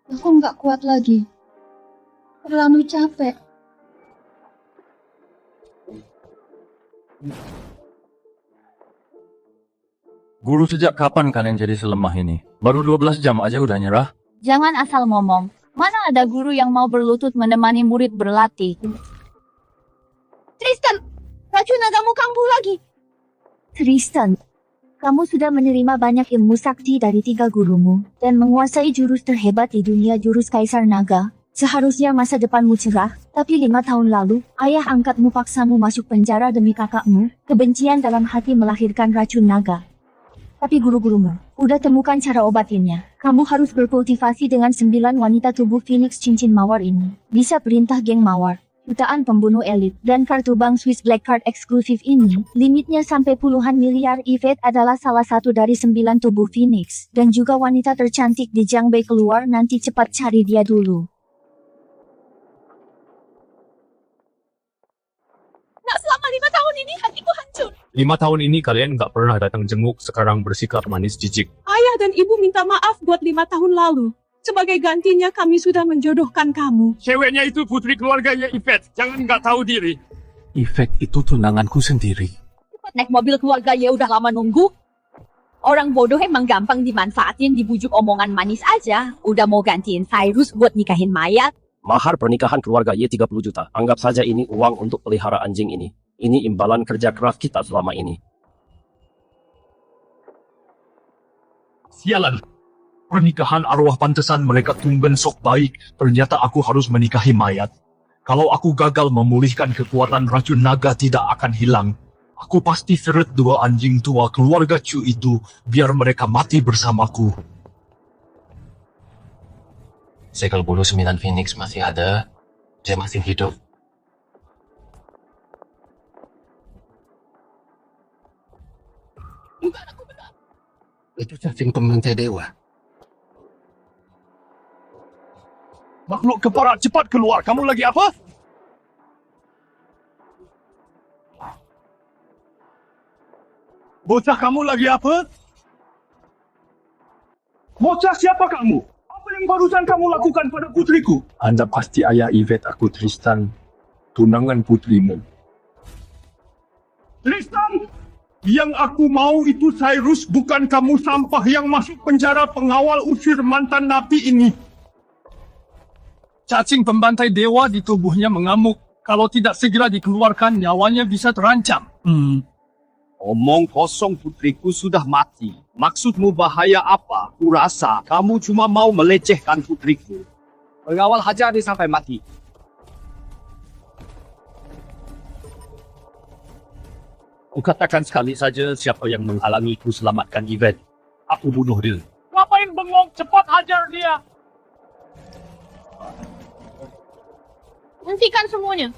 Aku nggak kuat lagi. Terlalu capek. Guru, sejak kapan kalian jadi selemah ini? Baru 12 jam aja udah nyerah? Jangan asal ngomong. Mana ada guru yang mau berlutut menemani murid berlatih? Tristan, racun nagamu kambuh lagi. Tristan, kamu sudah menerima banyak ilmu sakti dari 3 gurumu dan menguasai jurus terhebat di dunia jurus Kaisar Naga. Seharusnya masa depanmu cerah, tapi 5 tahun lalu, ayah angkatmu paksamu masuk penjara demi kakakmu. Kebencian dalam hati melahirkan racun naga. Tapi guru-gurumu udah temukan cara obatinnya. Kamu harus berkultivasi dengan 9 wanita tubuh Phoenix cincin mawar ini. Bisa perintah geng mawar, jutaan pembunuh elit, dan kartu bank Swiss Black Card eksklusif ini. Limitnya sampai puluhan miliar. Yvette adalah salah satu dari 9 tubuh Phoenix. Dan juga wanita tercantik di Jiangbei keluar nanti, cepat cari dia dulu. Nak, selama 5 tahun ini hatiku hancur. 5 tahun ini kalian nggak pernah datang jenguk, sekarang bersikap manis jijik. Ayah dan ibu minta maaf buat 5 tahun lalu. Sebagai gantinya kami sudah menjodohkan kamu. Ceweknya itu putri keluarganya Yvette, jangan nggak tahu diri. Yvette itu tunanganku sendiri. Naik mobil keluarga ya udah lama nunggu. Orang bodoh emang gampang dimanfaatin, dibujuk omongan manis aja. Udah mau gantiin Cyrus buat nikahin mayat. Mahar pernikahan keluarga Y 30 juta. Anggap saja ini uang untuk pelihara anjing ini. Ini imbalan kerja keras kita selama ini. Sialan. Pernikahan arwah pantesan mereka tumben sok baik. Ternyata aku harus menikahi mayat. Kalau aku gagal memulihkan kekuatan racun naga tidak akan hilang. Aku pasti seret 2 anjing tua keluarga Chu itu biar mereka mati bersamaku. Segel bulu 9 Phoenix masih ada. Dia masih hidup. Itu cacing pembantai dewa. Makhluk kepara, cepat keluar. Kamu lagi apa? Bocah, kamu lagi apa? Bocah, siapa kamu? Apa yang barusan kamu lakukan pada putriku? Anda pasti ayah Yvette, aku Tristan, tunangan putrimu. Tristan! Yang aku mau itu Cyrus, bukan kamu sampah yang masuk penjara pengawal usir mantan napi ini. Cacing pembantai dewa di tubuhnya mengamuk. Kalau tidak segera dikeluarkan, nyawanya bisa terancam. Omong kosong, putriku sudah mati. Maksudmu bahaya apa? Kurasa kamu cuma mau melecehkan putriku. Pengawal hajar dia sampai mati. Kukatakan sekali saja siapa yang menghalangiku selamatkan Yvette. Aku bunuh dia. Ngapain bengong? Cepat hajar dia! Hentikan semuanya.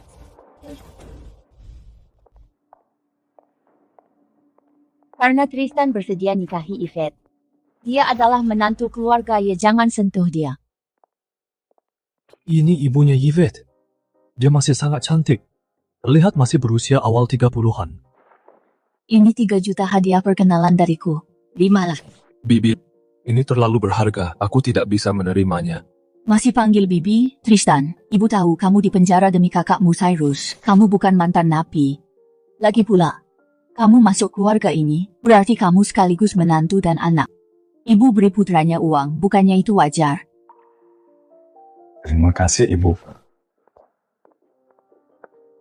Karena Tristan bersedia nikahi Yvette. Dia adalah menantu keluarga ya, jangan sentuh dia. Ini ibunya Yvette. Dia masih sangat cantik. Terlihat masih berusia awal 30-an. Ini 3 juta hadiah perkenalan dariku. 5 lah. Bibi, ini terlalu berharga. Aku tidak bisa menerimanya. Masih panggil Bibi? Tristan, ibu tahu kamu di penjara demi kakakmu Cyrus. Kamu bukan mantan napi. Lagi pula, kamu masuk keluarga ini, berarti kamu sekaligus menantu dan anak. Ibu beri putranya uang, bukannya itu wajar? Terima kasih, Ibu.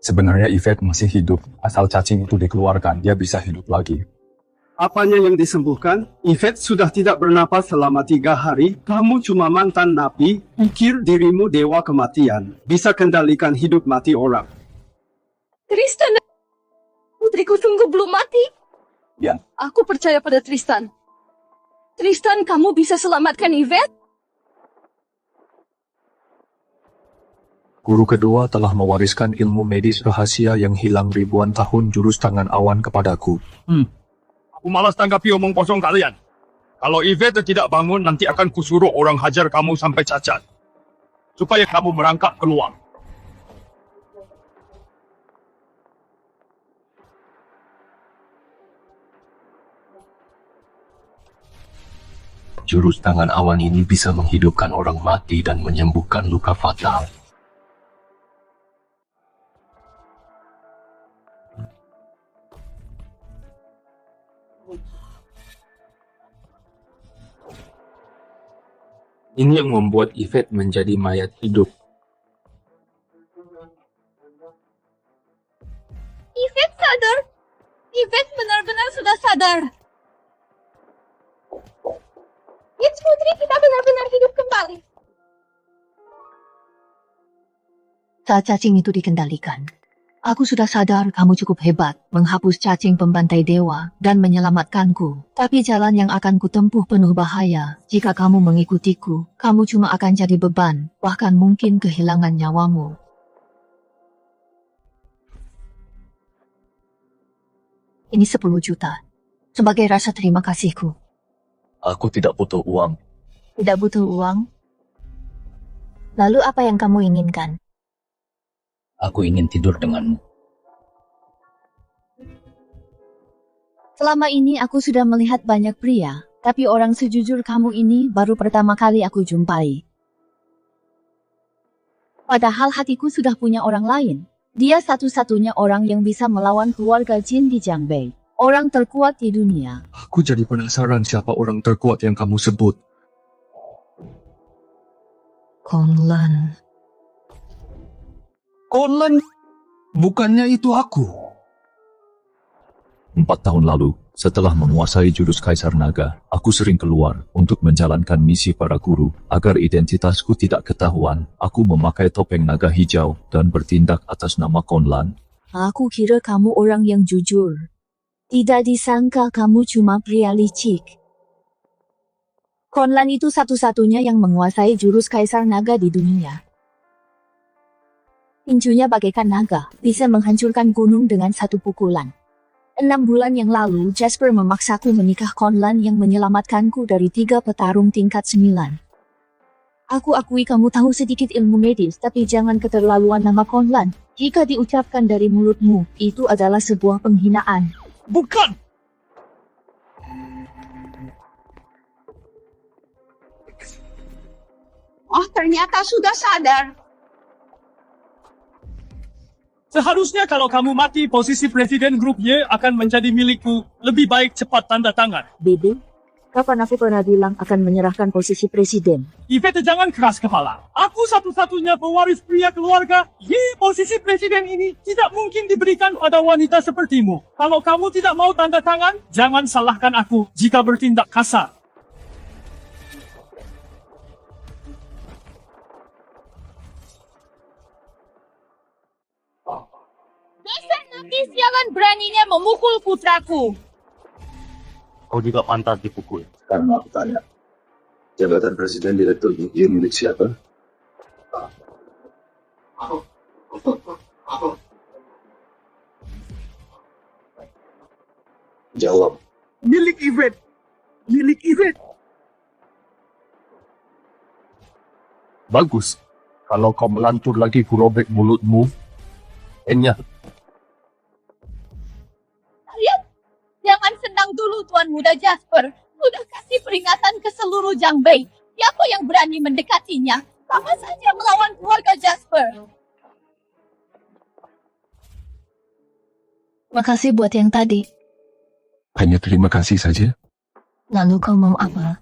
Sebenarnya Yvette masih hidup. Asal cacing itu dikeluarkan, dia bisa hidup lagi. Apanya yang disembuhkan? Yvette sudah tidak bernapas selama 3 hari. Kamu cuma mantan napi. Pikir dirimu dewa kematian. Bisa kendalikan hidup mati orang. Tristan, putriku sungguh belum mati. Ya. Aku percaya pada Tristan. Tristan, kamu bisa selamatkan Yvette? Guru kedua telah mewariskan ilmu medis rahasia yang hilang ribuan tahun jurus tangan awan kepadaku. Aku malas tanggapi omong kosong kalian. Kalau Yvette tidak bangun, nanti akan kusuruh orang hajar kamu sampai cacat. Supaya kamu merangkak keluar. jurus tangan awan ini bisa menghidupkan orang mati dan menyembuhkan luka fatal. Ini yang membuat Yvette menjadi mayat hidup. Yvette sadar. Yvette benar-benar sudah sadar. It's Putri, kita benar-benar hidup kembali. Saat cacing itu dikendalikan, aku sudah sadar kamu cukup hebat menghapus cacing pembantai dewa dan menyelamatkanku. Tapi jalan yang akan kutempuh penuh bahaya. Jika kamu mengikutiku, kamu cuma akan jadi beban, bahkan mungkin kehilangan nyawamu. Ini 10 juta. Sebagai rasa terima kasihku. Aku tidak butuh uang. Tidak butuh uang? Lalu apa yang kamu inginkan? Aku ingin tidur denganmu. Selama ini aku sudah melihat banyak pria, tapi orang sejujur kamu ini baru pertama kali aku jumpai. Padahal hatiku sudah punya orang lain. Dia satu-satunya orang yang bisa melawan keluarga jin di Jiangbei. Orang terkuat di dunia. Aku jadi penasaran siapa orang terkuat yang kamu sebut. Konlan. Konlan? Bukannya itu aku. 4 tahun lalu, setelah menguasai jurus Kaisar Naga, aku sering keluar untuk menjalankan misi para guru. Agar identitasku tidak ketahuan, aku memakai topeng naga hijau dan bertindak atas nama Konlan. Aku kira kamu orang yang jujur. Tidak disangka kamu cuma pria licik. Konlan itu satu-satunya yang menguasai jurus Kaisar Naga di dunia. Tinjunya bagaikan naga, bisa menghancurkan gunung dengan satu pukulan. 6 bulan yang lalu, Jasper memaksaku menikah Konlan yang menyelamatkanku dari 3 petarung tingkat 9. Aku akui kamu tahu sedikit ilmu medis, tapi jangan keterlaluan nama Konlan. Jika diucapkan dari mulutmu, itu adalah sebuah penghinaan. Bukan! Oh, ternyata sudah sadar. Seharusnya kalau kamu mati, posisi Presiden Grup Y akan menjadi milikku. Lebih baik cepat tanda tangan. Bebe, kapan aku pernah bilang akan menyerahkan posisi presiden? Yvette, jangan keras kepala. Aku satu-satunya pewaris pria keluarga. Posisi presiden ini tidak mungkin diberikan pada wanita sepertimu. Kalau kamu tidak mau tanda tangan, jangan salahkan aku jika bertindak kasar. Dasar nabi sialan beraninya memukul putraku. Kau juga pantas dipukul. Sekarang aku tanya, jabatan presiden direktur Yin milik siapa? Jawab. Milik Yvette. Milik Yvette. Bagus. Kalau kau melantur lagi kurobek mulutmu. Enya. Kalian jangan senang dulu Tuan Muda Jasper. Sudah kasih peringatan ke seluruh Jiangbei. Siapa yang berani mendekatinya, sama saja melawan keluarga Jasper. Makasih buat yang tadi. Hanya terima kasih saja. Lalu kau mau apa?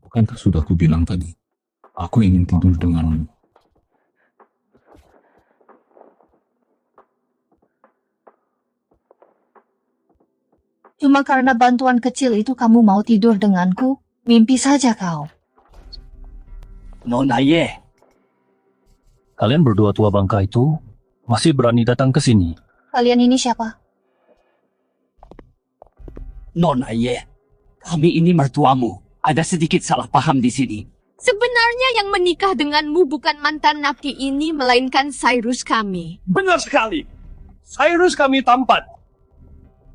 Bukankah sudah aku bilang tadi? Aku ingin tidur denganmu. Cuma karena bantuan kecil itu kamu mau tidur denganku? Mimpi saja kau. Nona Ye. Kalian berdua tua bangka itu masih berani datang ke sini. Kalian ini siapa? Nona Ye, kami ini mertuamu. Ada sedikit salah paham di sini. Sebenarnya yang menikah denganmu bukan mantan napi ini, melainkan Cyrus kami. Benar sekali. Cyrus kami tampan.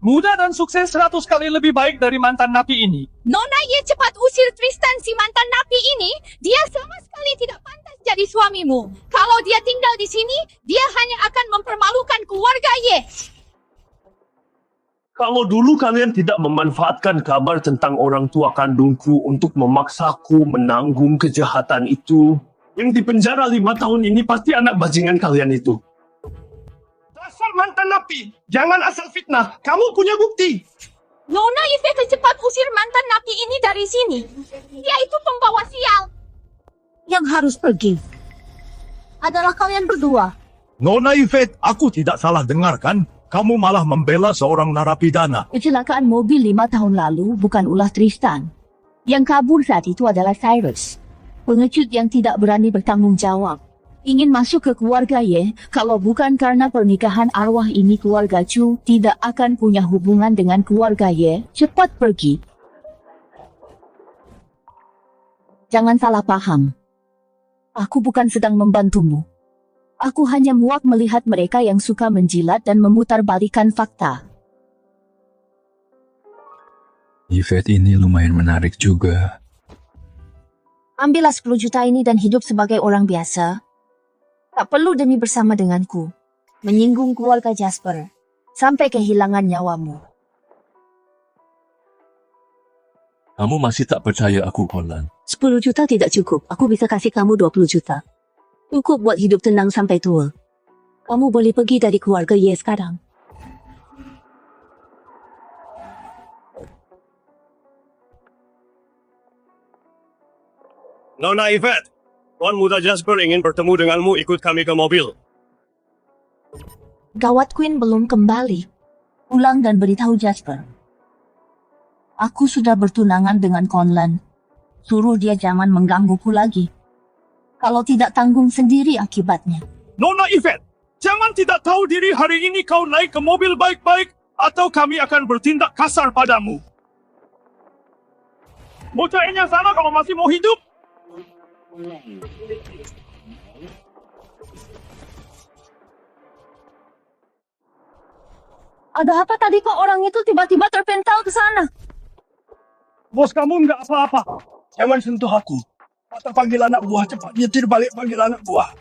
Muda dan sukses 100 kali lebih baik dari mantan napi ini. Nona Ye cepat usir Tristan si mantan napi ini. Dia sama sekali tidak pantas jadi suamimu. Kalau dia tinggal di sini, dia hanya akan mempermalukan keluarga Ye. Kalau dulu kalian tidak memanfaatkan kabar tentang orang tua kandungku untuk memaksaku menanggung kejahatan itu, yang di penjara 5 tahun ini pasti anak bajingan kalian itu. Dasar mantan napi, jangan asal fitnah. Kamu punya bukti. Nona Yvette cepat usir mantan napi ini dari sini. Dia itu pembawa sial. Yang harus pergi adalah kalian berdua. Nona Yvette, aku tidak salah dengar kan? Kamu malah membela seorang narapidana. Kecelakaan mobil 5 tahun lalu bukan ulah Tristan. Yang kabur saat itu adalah Cyrus. Pengecut yang tidak berani bertanggung jawab. Ingin masuk ke keluarga Ye, kalau bukan karena pernikahan arwah ini keluarga Chu tidak akan punya hubungan dengan keluarga Ye. Cepat pergi. Jangan salah paham. Aku bukan sedang membantumu. Aku hanya muak melihat mereka yang suka menjilat dan memutarbalikan fakta. Yvette ini lumayan menarik juga. Ambillah 10 juta ini dan hidup sebagai orang biasa. Tak perlu demi bersama denganku. Menyinggung keluarga Jasper. Sampai kehilangan nyawamu. Kamu masih tak percaya aku, Conlan? 10 juta tidak cukup. Aku bisa kasih kamu 20 juta. Cukup buat hidup tenang sampai tua. Kamu boleh pergi dari keluarga Ye sekarang. Nona Yvette, Tuan Muda Jasper ingin bertemu denganmu, ikut kami ke mobil. Gawat, Queen belum kembali. Pulang dan beritahu Jasper. Aku sudah bertunangan dengan Conlan. Suruh dia jangan menggangguku lagi. Kalau tidak tanggung sendiri akibatnya. Nona Yvette, jangan tidak tahu diri hari ini kau naik ke mobil baik-baik atau kami akan bertindak kasar padamu. Bocahnya sana kalau masih mau hidup. Ada apa tadi kok orang itu tiba-tiba terpental ke sana? Bos kamu nggak apa-apa. Jangan sentuh aku. Atau panggil anak buah, cepat nyetir balik panggil anak buah.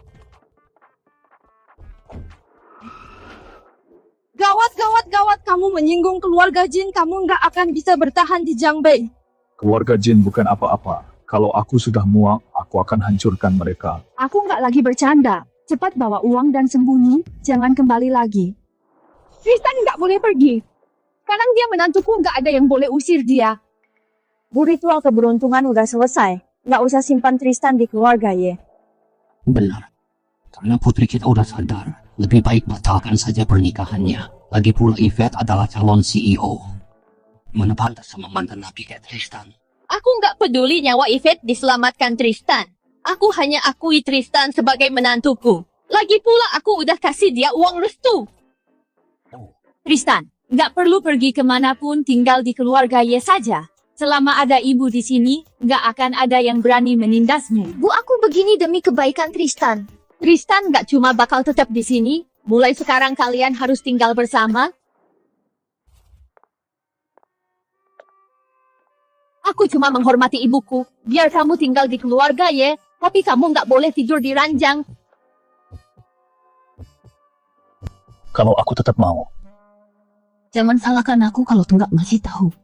Gawat, kamu menyinggung keluarga Jin, kamu nggak akan bisa bertahan di Jiangbei. Keluarga Jin bukan apa-apa. Kalau aku sudah muak, aku akan hancurkan mereka. Aku nggak lagi bercanda. Cepat bawa uang dan sembunyi, jangan kembali lagi. Tristan nggak boleh pergi. Sekarang dia menantuku, nggak ada yang boleh usir dia. Ritual keberuntungan udah selesai. Nggak usah simpan Tristan di keluarga Ye. Benar. Karena putri kita udah sadar, lebih baik batalkan saja pernikahannya. Lagi pula Yvette adalah calon CEO. Mana pantas sama mantan napi kayak Tristan. Aku nggak peduli nyawa Yvette diselamatkan Tristan. Aku hanya akui Tristan sebagai menantuku. Lagi pula aku udah kasih dia uang restu. Tristan, nggak perlu pergi kemanapun, tinggal di keluarga Ye saja. Selama ada ibu di sini, nggak akan ada yang berani menindasmu. Bu, aku begini demi kebaikan Tristan. Tristan nggak cuma bakal tetap di sini, mulai sekarang kalian harus tinggal bersama. Aku cuma menghormati ibuku, biar kamu tinggal di keluarga Ye, tapi kamu nggak boleh tidur di ranjang. Kalau aku tetap mau. Jangan salahkan aku kalau Tunggak masih tahu.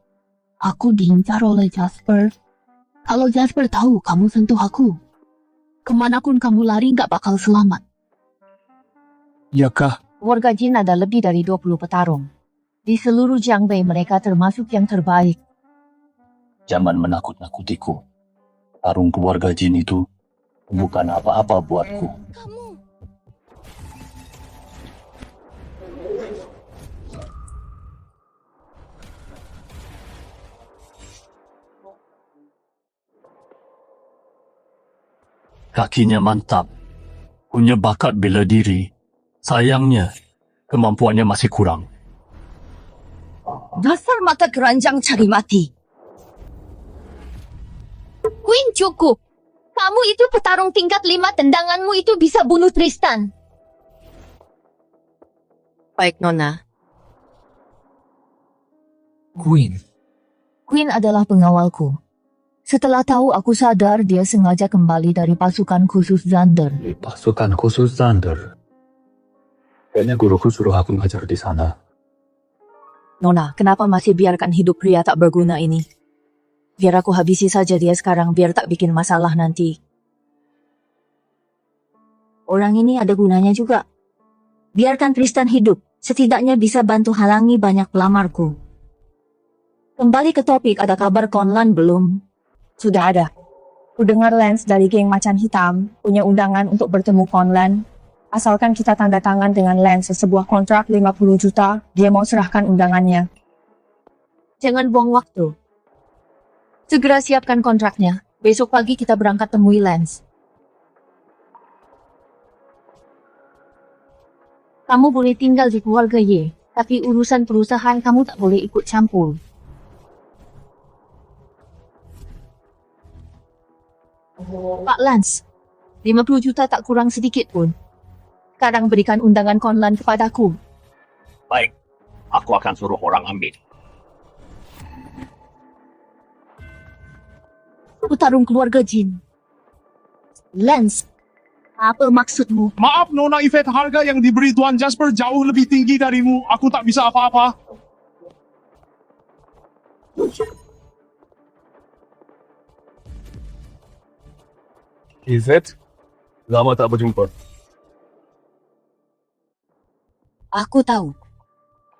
Aku diincar oleh Jasper. Kalau Jasper tahu kamu sentuh aku, kemanapun kamu lari nggak bakal selamat. Ya kah? Warga Jin ada lebih dari 20 petarung. Di seluruh Jiangbei mereka termasuk yang terbaik. Jangan menakut-nakutiku. Tarung keluarga Jin itu bukan apa-apa buatku. Kakinya mantap, punya bakat bela diri. Sayangnya, kemampuannya masih kurang. Dasar mata keranjang cari mati. Queen cukup. Kamu itu petarung tingkat 5, tendanganmu itu bisa bunuh Tristan. Baik, Nona. Queen adalah pengawalku. Setelah tahu aku sadar dia sengaja kembali dari pasukan khusus Zander. Pasukan khusus Zander. Kayaknya guruku suruh aku ngajar di sana. Nona, kenapa masih biarkan hidup pria tak berguna ini? Biar aku habisi saja dia sekarang, biar tak bikin masalah nanti. Orang ini ada gunanya juga. Biarkan Tristan hidup, setidaknya bisa bantu halangi banyak pelamarku. Kembali ke topik, ada kabar Conlan belum? Sudah ada. Ku dengar Lance dari geng Macan Hitam punya undangan untuk bertemu Conlan. Asalkan kita tanda tangan dengan Lance sebuah kontrak 50 juta, dia mau serahkan undangannya. Jangan buang waktu. Segera siapkan kontraknya. Besok pagi kita berangkat temui Lance. Kamu boleh tinggal di keluarga Ye, tapi urusan perusahaan kamu tak boleh ikut campur. Pak Lance, 50 juta tak kurang sedikit pun. Sekarang berikan undangan Conlan kepadaku. Baik, aku akan suruh orang ambil. Petarung keluarga Jin. Lance, apa maksudmu? Maaf Nona Yvette, harga yang diberi Tuan Jasper jauh lebih tinggi darimu. Aku tak bisa apa-apa. Yvette, lama tak berjumpa. Aku tahu.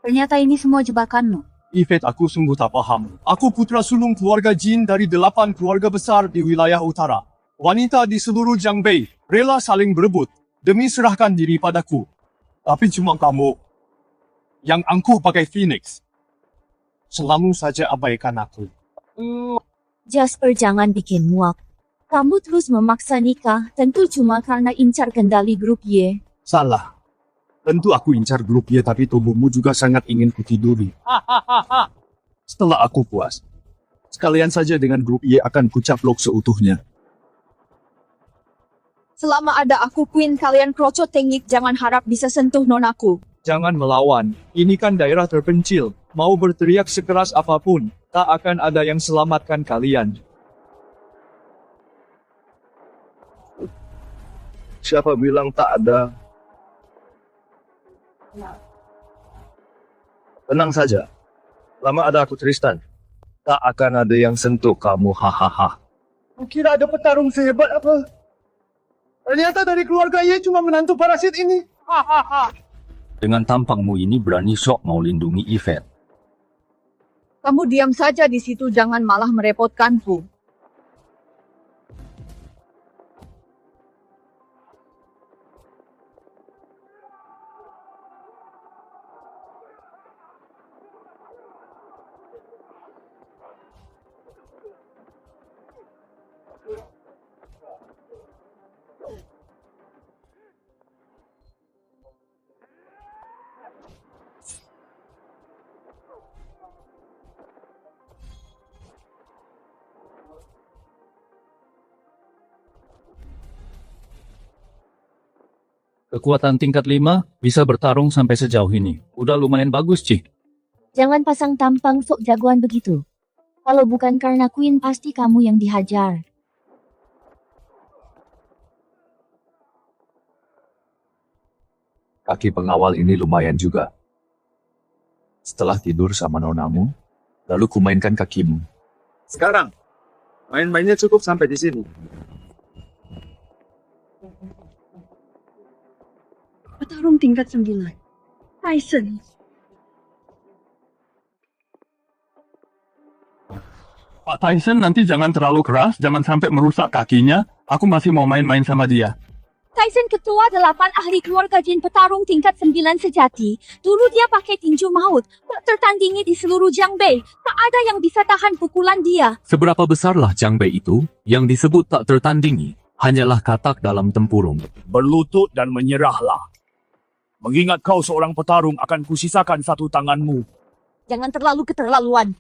Ternyata ini semua jebakanmu. Yvette, aku sungguh tak paham. Aku putra sulung keluarga Jin dari 8 keluarga besar di wilayah utara. Wanita di seluruh Jiangbei rela saling berebut demi serahkan diri padaku. Tapi cuma kamu yang angkuh pakai Phoenix. Selalu saja abaikan aku. Jasper, jangan bikin muak. Kamu terus memaksa nikah, tentu cuma karena incar kendali grup Y. Salah. Tentu aku incar grup Y, tapi tubuhmu juga sangat ingin kutiduri. Setelah aku puas, sekalian saja dengan grup Y akan kucaplok seutuhnya. Selama ada aku Queen, kalian krocot tengik, jangan harap bisa sentuh nonaku. Jangan melawan, ini kan daerah terpencil. Mau berteriak sekeras apapun, tak akan ada yang selamatkan kalian. Siapa bilang tak ada? Tenang saja. Lama ada aku Tristan. Tak akan ada yang sentuh kamu, hahaha. Kira ada petarung sehebat apa? Ternyata dari keluarga Ye cuma menantu parasit ini. Hahaha. Dengan tampangmu ini berani sok mau lindungi Yvette. Kamu diam saja di situ, jangan malah merepotkanku. Kekuatan tingkat 5 bisa bertarung sampai sejauh ini. Udah lumayan bagus, Ci. Jangan pasang tampang sok jagoan begitu. Kalau bukan karena Queen, pasti kamu yang dihajar. Kaki pengawal ini lumayan juga. Setelah tidur sama nonamu, lalu kumainkan kakimu. Sekarang, main-mainnya cukup sampai di sini. Petarung tingkat 9. Tyson. Pak Tyson, nanti jangan terlalu keras, jangan sampai merusak kakinya. Aku masih mau main-main sama dia. Tyson ketua 8 ahli keluarga Jin petarung tingkat 9 sejati. Dulu dia pakai tinju maut. Tak tertandingi di seluruh Jiangbei. Tak ada yang bisa tahan pukulan dia. Seberapa besarlah Jiangbei itu, yang disebut tak tertandingi, hanyalah katak dalam tempurung. Berlutut dan menyerahlah. Mengingat kau seorang petarung, akan kusisakan satu tanganmu. Jangan terlalu keterlaluan.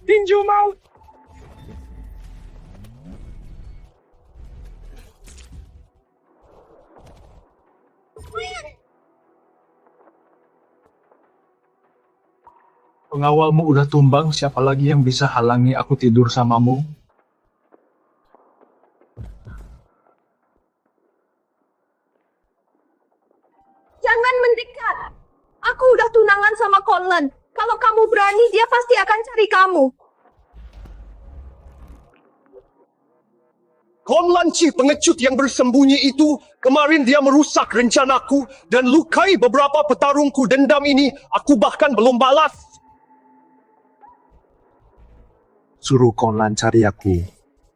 Tinju maut! Pengawalmu udah tumbang, siapa lagi yang bisa halangi aku tidur samamu? Aku udah tunangan sama Conlan. Kalau kamu berani, dia pasti akan cari kamu. Conlan si pengecut yang bersembunyi itu, kemarin dia merusak rencanaku dan lukai beberapa petarungku dendam ini. Aku bahkan belum balas. Suruh Conlan cari aku.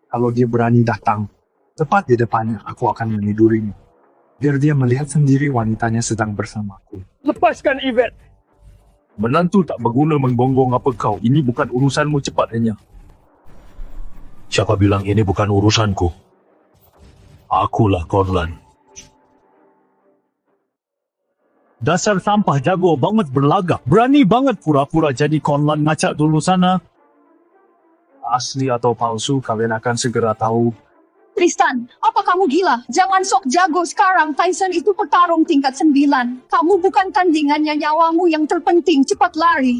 Kalau dia berani datang, tepat di depannya aku akan menidurinya. Biar dia melihat sendiri wanitanya sedang bersamaku. Lepaskan Yvette. Menantu tak berguna menggonggong apa kau. Ini bukan urusanmu, cepat hanya. Siapa bilang ini bukan urusanku? Akulah Conlan. Dasar sampah jago banget berlagak. Berani banget pura-pura jadi Conlan, ngacak dulu sana. Asli atau palsu, kalian akan segera tahu. Tristan, apa kamu gila? Jangan sok jago sekarang. Tyson itu petarung tingkat 9. Kamu bukan tandingannya, nyawamu yang terpenting. Cepat lari.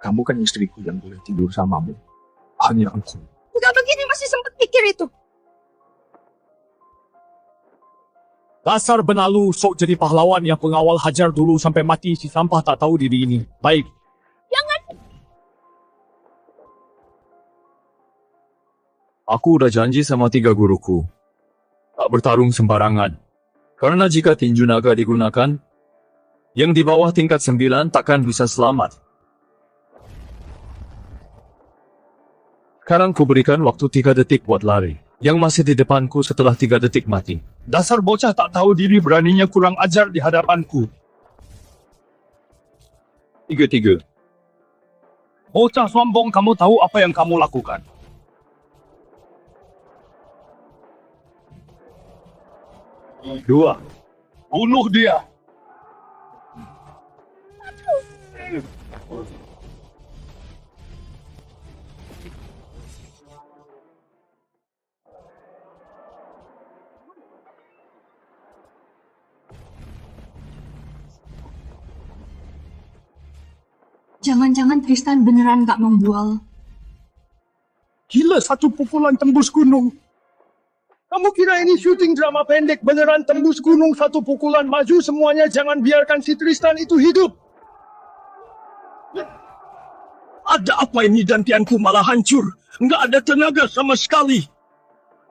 Kamu kan istriku yang boleh tidur samamu. Hanya aku. Udah begini masih sempat pikir itu. Dasar benalu, sok jadi pahlawan yang pengawal hajar dulu sampai mati si sampah tak tahu diri ini. Baik. Jangan. Aku udah janji sama 3 guruku. Tak bertarung sembarangan. Karena jika tinju naga digunakan, yang di bawah tingkat 9 takkan bisa selamat. Sekarang ku berikan waktu 3 detik buat lari. Yang masih di depanku setelah 3 detik mati. Dasar bocah tak tahu diri, beraninya kurang ajar di hadapanku. 3. Bocah sombong, kamu tahu apa yang kamu lakukan? 2. Bunuh dia. Jangan-jangan Tristan beneran gak membual. Gila, satu pukulan tembus gunung. Kamu kira ini syuting drama pendek, beneran tembus gunung, satu pukulan maju semuanya. Jangan biarkan si Tristan itu hidup. Ada apa ini, dantianku malah hancur. Nggak ada tenaga sama sekali.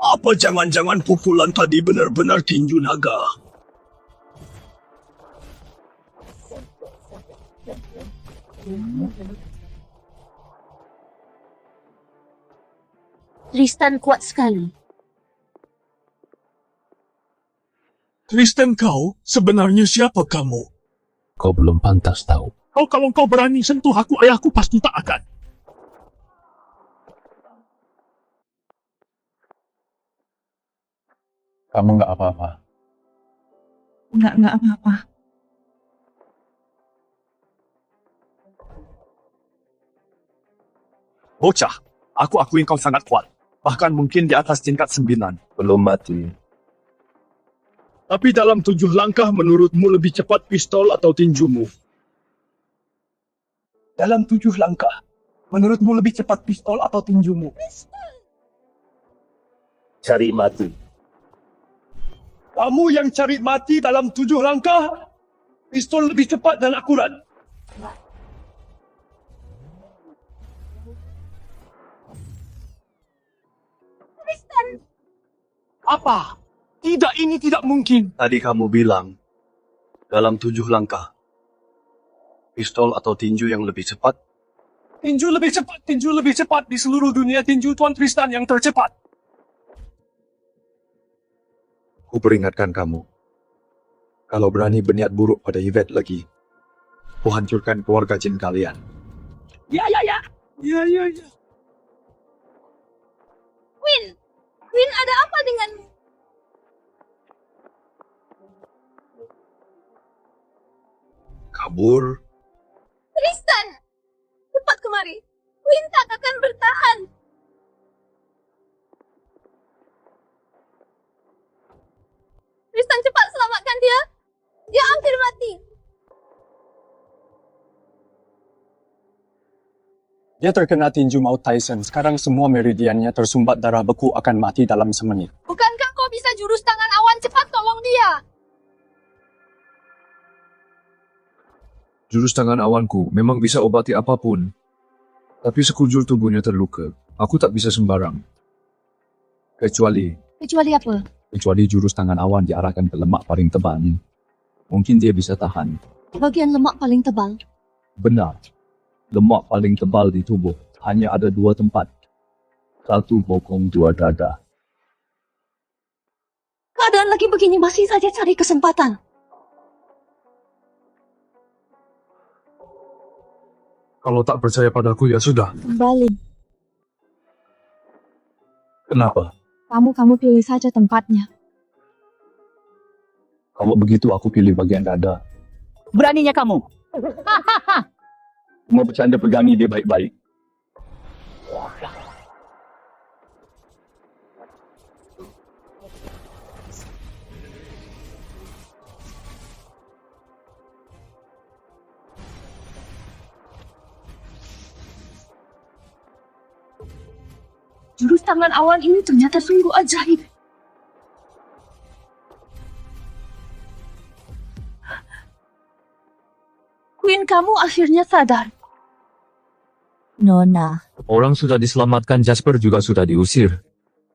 Apa jangan-jangan pukulan tadi benar-benar tinju naga? Tristan kuat sekali. Tristan, kau sebenarnya siapa kamu? Kau belum pantas tahu. Kalau kau berani sentuh aku, ayahku pasti tak akan. Kamu nggak apa-apa. Nggak apa-apa. Bocah, aku akuin kau sangat kuat. Bahkan mungkin di atas tingkat 9. Belum mati. Tapi dalam 7 langkah menurutmu lebih cepat pistol atau tinjumu? Dalam 7 langkah, menurutmu lebih cepat pistol atau tinjumu? Cari mati. Kamu yang cari mati dalam 7 langkah, pistol lebih cepat dan akurat. Apa? Tidak, ini tidak mungkin. Tadi kamu bilang, dalam 7 langkah, pistol atau tinju yang lebih cepat? Tinju lebih cepat di seluruh dunia. Tinju Tuan Tristan yang tercepat. Ku peringatkan kamu. Kalau berani berniat buruk pada Yvette lagi, ku hancurkan keluarga jin kalian. Ya. Win, ada apa denganmu? Kabur. Tristan, cepat kemari. Win tak akan bertahan. Tristan, cepat selamatkan dia. Dia hampir mati. Dia terkena tinju maut Tyson. Sekarang semua meridiannya tersumbat darah, beku, akan mati dalam semenit. Bukankah kau bisa jurus tangan awan? Cepat tolong dia. Jurus tangan awanku memang bisa obati apapun. Tapi sekujur tubuhnya terluka. Aku tak bisa sembarang. Kecuali apa? Kecuali jurus tangan awan diarahkan ke lemak paling tebalnya. Mungkin dia bisa tahan. Bagian lemak paling tebal. Benar. Lemak paling tebal di tubuh hanya ada 2 tempat. 1 bokong, 2 dada. Keadaan lagi begini masih saja cari kesempatan. Kalau tak percaya padaku ya sudah. Kembali. Kenapa? Kamu pilih saja tempatnya. Kalau begitu aku pilih bagian dada. Beraninya kamu. Mau bercanda pegangi dia baik-baik. Jurus tangan awan ini ternyata sungguh ajaib. Queen kamu akhirnya sadar. Nona, Orang sudah diselamatkan, Jasper juga sudah diusir.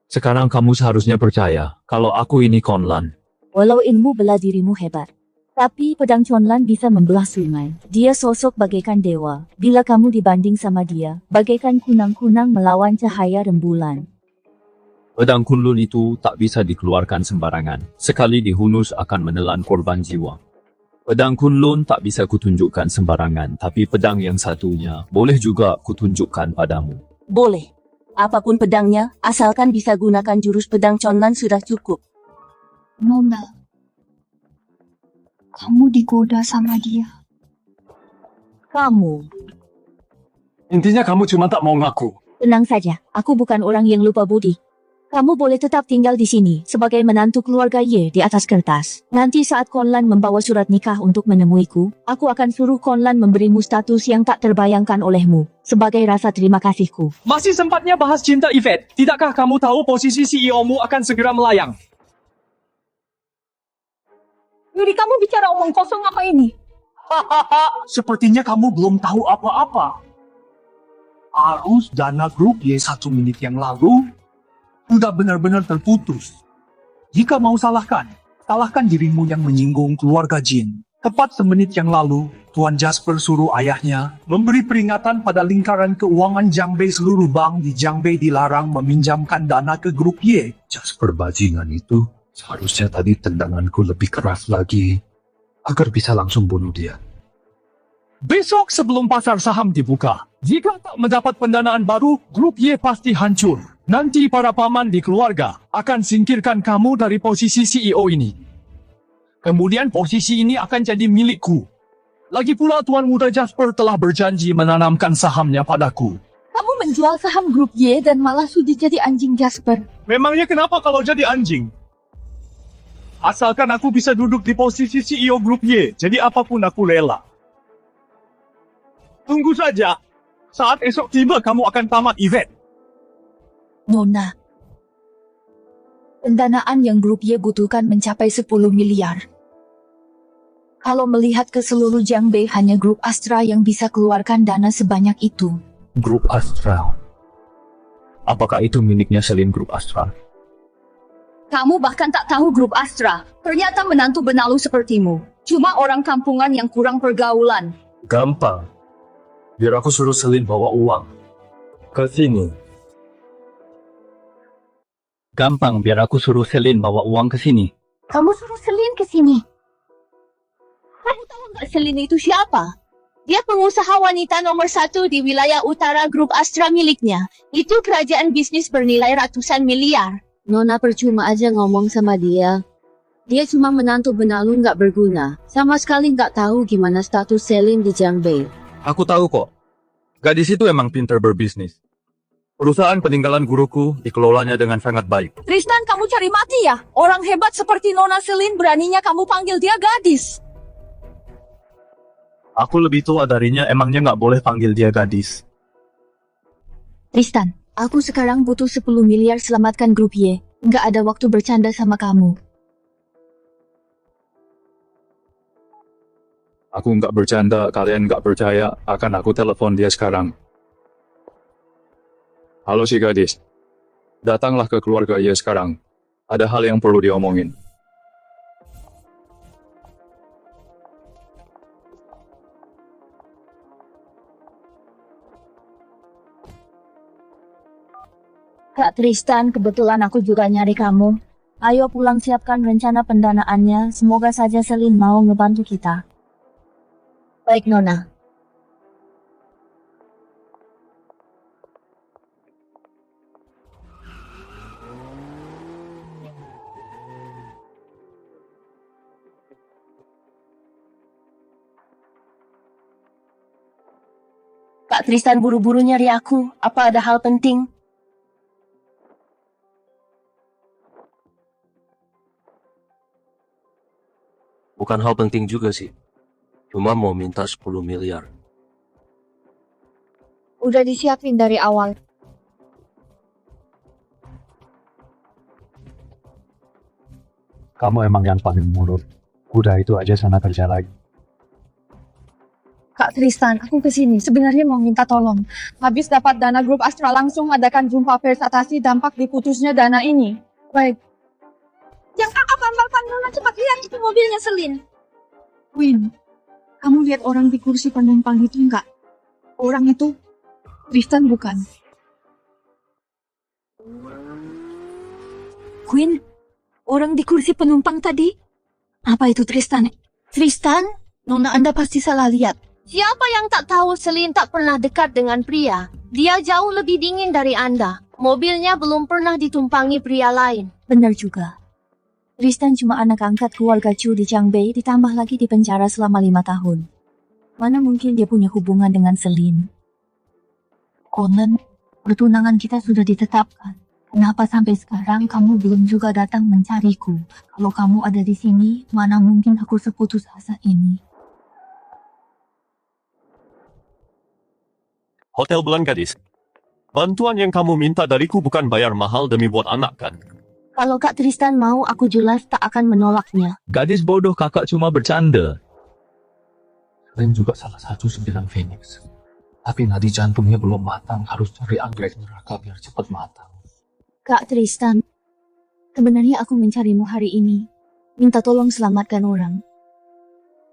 Sekarang kamu seharusnya percaya kalau aku ini Conlan. walau ilmu bela dirimu hebat, tapi pedang Conlan bisa membelah sungai. Dia sosok bagaikan dewa. Bila kamu dibanding sama dia, bagaikan kunang-kunang melawan cahaya rembulan. Pedang Kunlun itu tak bisa dikeluarkan sembarangan. Sekali dihunus akan menelan korban jiwa. Pedang Kunlun tak bisa kutunjukkan sembarangan, tapi pedang yang satunya boleh juga kutunjukkan padamu. Boleh. Apapun pedangnya, asalkan bisa gunakan jurus pedang Conlan sudah cukup. Nona, kamu digoda sama dia. Kamu, Intinya kamu cuma tak mau ngaku. tenang saja. Aku bukan orang yang lupa budi. Kamu boleh tetap tinggal di sini sebagai menantu keluarga Ye di atas kertas. Nanti saat Conlan membawa surat nikah untuk menemuiku, aku akan suruh Conlan memberimu status yang tak terbayangkan olehmu sebagai rasa terima kasihku. Masih sempatnya bahas cinta, Yvette. Tidakkah kamu tahu posisi CEO-mu akan segera melayang? Yuri, kamu bicara omong kosong apa ini? Sepertinya kamu belum tahu apa-apa. Arus dana grup Y 1 menit yang lalu sudah benar-benar terputus. Jika mau salahkan dirimu yang menyinggung keluarga Jin. Tepat semenit yang lalu, Tuan Jasper suruh ayahnya memberi peringatan pada lingkaran keuangan Jiangbei. Seluruh bank di Jiangbei dilarang meminjamkan dana ke grup Y. Jasper bajingan itu, seharusnya tadi tendanganku lebih keras lagi, agar bisa langsung bunuh dia. Besok sebelum pasar saham dibuka, jika tak mendapat pendanaan baru, grup Y pasti hancur. Nanti para paman di keluarga akan singkirkan kamu dari posisi CEO ini. Kemudian posisi ini akan jadi milikku. Lagi pula Tuan Muda Jasper telah berjanji menanamkan sahamnya padaku. Kamu menjual saham grup Y dan malah sudi jadi anjing Jasper. Memangnya kenapa kalau jadi anjing? Asalkan aku bisa duduk di posisi CEO grup Y, jadi apapun aku rela. Tunggu saja. Saat esok tiba kamu akan tamat, Yvette. Nona, pendanaan yang grup Y butuhkan mencapai 10 miliar. Kalau melihat ke seluruh Jiangbei, hanya grup Astra yang bisa keluarkan dana sebanyak itu. Grup Astra. Apakah itu miliknya Selin Grup Astra? Kamu bahkan tak tahu grup Astra. Ternyata menantu benalu sepertimu. Cuma orang kampungan yang kurang pergaulan. Gampang. Biar aku suruh Selin bawa uang ke sini. Gampang, biar aku suruh Selin bawa uang ke sini. Kamu suruh Selin ke sini. Kamu tahu nggak Selin itu siapa? Dia pengusaha wanita nomor 1 di wilayah utara grup Astra miliknya. Itu kerajaan bisnis bernilai ratusan miliar. Nona percuma aja ngomong sama dia. Dia cuma menantu benalu nggak berguna. Sama sekali nggak tahu gimana status Selin di Jiangbei. Aku tahu kok. Gadis itu emang pintar berbisnis. Perusahaan peninggalan guruku dikelolanya dengan sangat baik. Tristan, kamu cari mati ya? Orang hebat seperti Nona Selin beraninya kamu panggil dia gadis. Aku lebih tua darinya, emangnya nggak boleh panggil dia gadis. Tristan, aku sekarang butuh 10 miliar selamatkan grup Y. Nggak ada waktu bercanda sama kamu. Aku nggak bercanda, kalian nggak percaya, akan aku telepon dia sekarang. Halo si gadis. Datanglah ke keluarga ia sekarang. Ada hal yang perlu diomongin. Kak Tristan, kebetulan aku juga nyari kamu. Ayo pulang siapkan rencana pendanaannya. Semoga saja Selin mau ngebantu kita. Baik, Nona. Kak Tristan buru-buru nyari aku. Apa ada hal penting? Bukan hal penting juga sih. Cuma mau minta 10 miliar. Udah disiapin dari awal. Kamu emang yang paling mulut. Udah itu aja sana kerja lagi. Kak Tristan, aku kesini sebenarnya mau minta tolong. Habis dapat dana grup Astra langsung adakan jumpa pers atasi dampak diputusnya dana ini. Baik. Yang kakak pambal Nona, cepat lihat itu mobilnya Selin. Win, kamu lihat orang di kursi penumpang itu enggak? Orang itu Tristan bukan? Queen, orang di kursi penumpang tadi? Apa itu Tristan? Tristan? Nona, Anda pasti salah lihat. Siapa yang tak tahu Selin tak pernah dekat dengan pria? Dia jauh lebih dingin dari Anda. Mobilnya belum pernah ditumpangi pria lain. Benar juga. Tristan cuma anak angkat keluarga Chu di Changbei, ditambah lagi di penjara selama 5 tahun. Mana mungkin dia punya hubungan dengan Selin? Conan, pertunangan kita sudah ditetapkan. Kenapa sampai sekarang kamu belum juga datang mencariku? Kalau kamu ada di sini, mana mungkin aku seputus asa ini? Hotel Bulan Gadis. Bantuan yang kamu minta dariku bukan bayar mahal demi buat anak kan? Kalau Kak Tristan mau, aku jelas tak akan menolaknya. Gadis bodoh, kakak cuma bercanda. Selin juga salah satu sembilan Phoenix. Tapi nadi jantungnya belum matang, harus cari anggrek neraka biar cepat matang. Kak Tristan, sebenarnya aku mencarimu hari ini. Minta tolong selamatkan orang.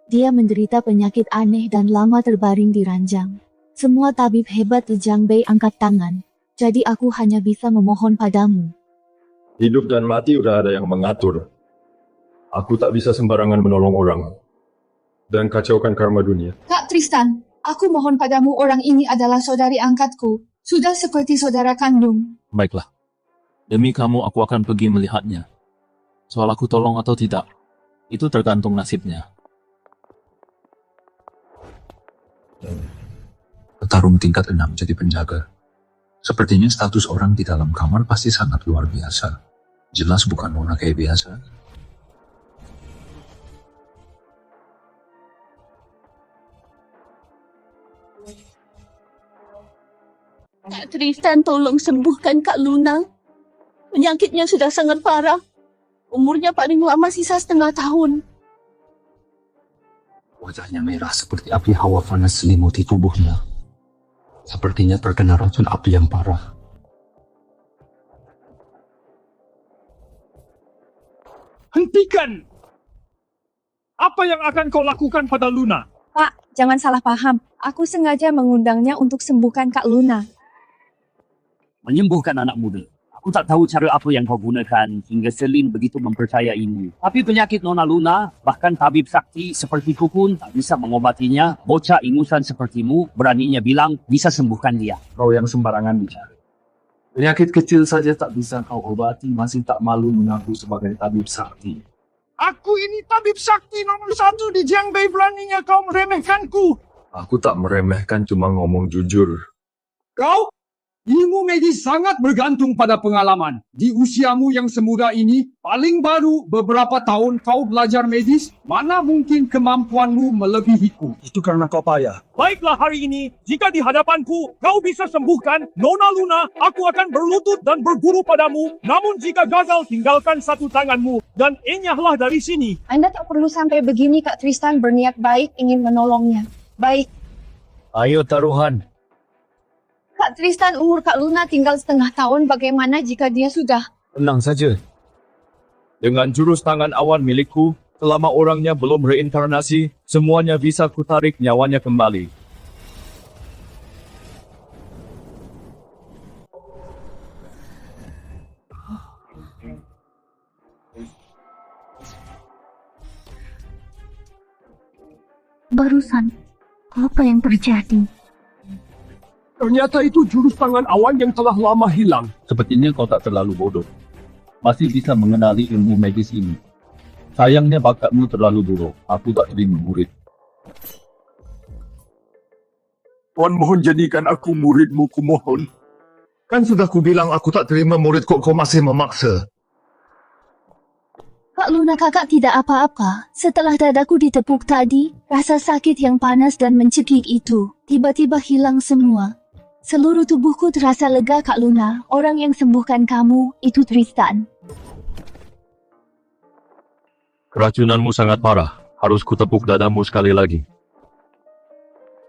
Dia menderita penyakit aneh dan lama terbaring di ranjang. Semua tabib hebat di Changbei angkat tangan. Jadi aku hanya bisa memohon padamu. Hidup dan mati udah ada yang mengatur. Aku tak bisa sembarangan menolong orang. Dan kacaukan karma dunia. Kak Tristan, aku mohon padamu, orang ini adalah saudari angkatku. Sudah seperti saudara kandung. Baiklah. Demi kamu, aku akan pergi melihatnya. Soal aku tolong atau tidak, itu tergantung nasibnya. Petarung tingkat 6 jadi penjaga. Sepertinya status orang di dalam kamar pasti sangat luar biasa. Jelas bukan Nona kayak biasa. Kak Tristan, tolong sembuhkan Kak Luna. Penyakitnya sudah sangat parah. Umurnya paling lama sisa 1/2 tahun. Wajahnya merah seperti api hawa panas selimuti tubuhnya. Sepertinya terkena racun api yang parah. Hentikan! Apa yang akan kau lakukan pada Luna? Pak, jangan salah paham. Aku sengaja mengundangnya untuk sembuhkan Kak Luna. Menyembuhkan anak muda. Aku tak tahu cara apa yang kau gunakan hingga Selin begitu mempercayaimu. Tapi penyakit Nona Luna, bahkan tabib sakti sepertiku pun tak bisa mengobatinya. Bocah ingusan sepertimu beraninya bilang bisa sembuhkan dia. Kau yang sembarangan bicara. Penyakit kecil saja tak bisa kau obati, masih tak malu mengaku sebagai tabib sakti. Aku ini tabib sakti nomor 1 di Changbei, beraninya kau meremehkanku. Aku tak meremehkan, cuma ngomong jujur. Kau? Ilmu medis sangat bergantung pada pengalaman. Di usiamu yang semuda ini, paling baru beberapa tahun kau belajar medis, mana mungkin kemampuanmu melebihiku. Itu karena kau payah. Baiklah hari ini, jika di hadapanku kau bisa sembuhkan Nona Luna, aku akan berlutut dan berguru padamu. Namun jika gagal, tinggalkan satu tanganmu dan enyahlah dari sini. Anda tak perlu sampai begini, Kak Tristan berniat baik ingin menolongnya. Baik, Ayo taruhan. Kak Tristan, umur Kak Luna tinggal setengah tahun. Bagaimana jika dia sudah? Tenang saja. Dengan jurus tangan awan milikku, selama orangnya belum reinkarnasi, semuanya bisa kutarik nyawanya kembali. Barusan, apa yang terjadi? Ternyata itu jurus tangan awan yang telah lama hilang. Sepertinya kau tak terlalu bodoh. Masih bisa mengenali ilmu medis ini. Sayangnya bakatmu terlalu buruk. Aku tak terima murid. Tuan mohon jadikan aku muridmu, kumohon. Kan sudah kubilang aku tak terima murid, kok kau masih memaksa. Kak Luna, kakak tidak apa-apa. Setelah dadaku ditepuk tadi, rasa sakit yang panas dan mencekik itu tiba-tiba hilang semua. Seluruh tubuhku terasa lega, Kak Luna. Orang yang sembuhkan kamu itu Tristan. Keracunanmu sangat parah. Harus kutepuk dadamu sekali lagi.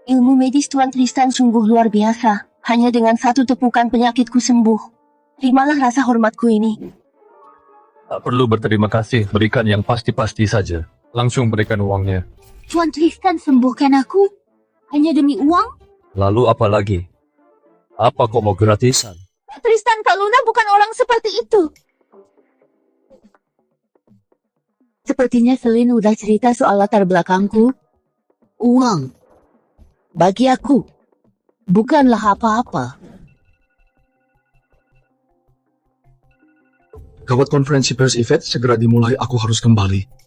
Ilmu medis Tuan Tristan sungguh luar biasa. Hanya dengan satu tepukan penyakitku sembuh. Terimalah rasa hormatku ini. Tak perlu berterima kasih. Berikan yang pasti-pasti saja. Langsung berikan uangnya. Tuan Tristan sembuhkan aku? Hanya demi uang? Lalu apa lagi? Apa kau mau gratisan? Tristan, Kak Luna bukan orang seperti itu. Sepertinya Selin udah cerita soal latar belakangku. Uang. Bagi aku. Bukanlah apa-apa. Gawat, konferensi pers Yvette segera dimulai, aku harus kembali.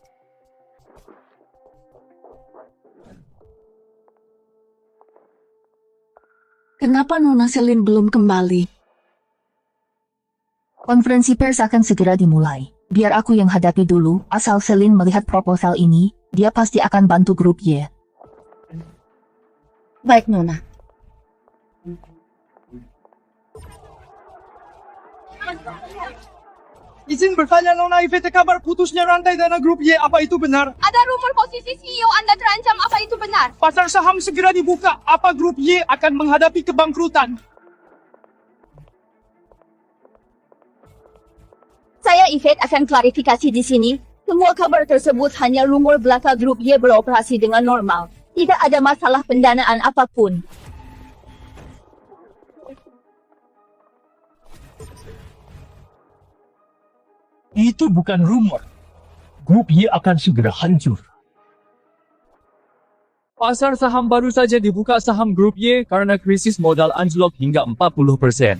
Kenapa Nona Selin belum kembali? Konferensi pers akan segera dimulai. Biar aku yang hadapi dulu. Asal Selin melihat proposal ini, dia pasti akan bantu grup Y. Baik, Nona. Izin bertanya, Nona Yvette, kabar putusnya rantai dana grup Y, apa itu benar? Ada rumor posisi CEO Anda terancam, apa itu benar? Pasar saham segera dibuka, apa grup Y akan menghadapi kebangkrutan? Saya Yvette akan klarifikasi di sini. Semua kabar tersebut hanya rumor belaka grup Y beroperasi dengan normal. Tidak ada masalah pendanaan apapun. Itu bukan rumor. Grup Y akan segera hancur. Pasar saham baru saja dibuka saham grup Y karena krisis modal anjlok hingga 40%.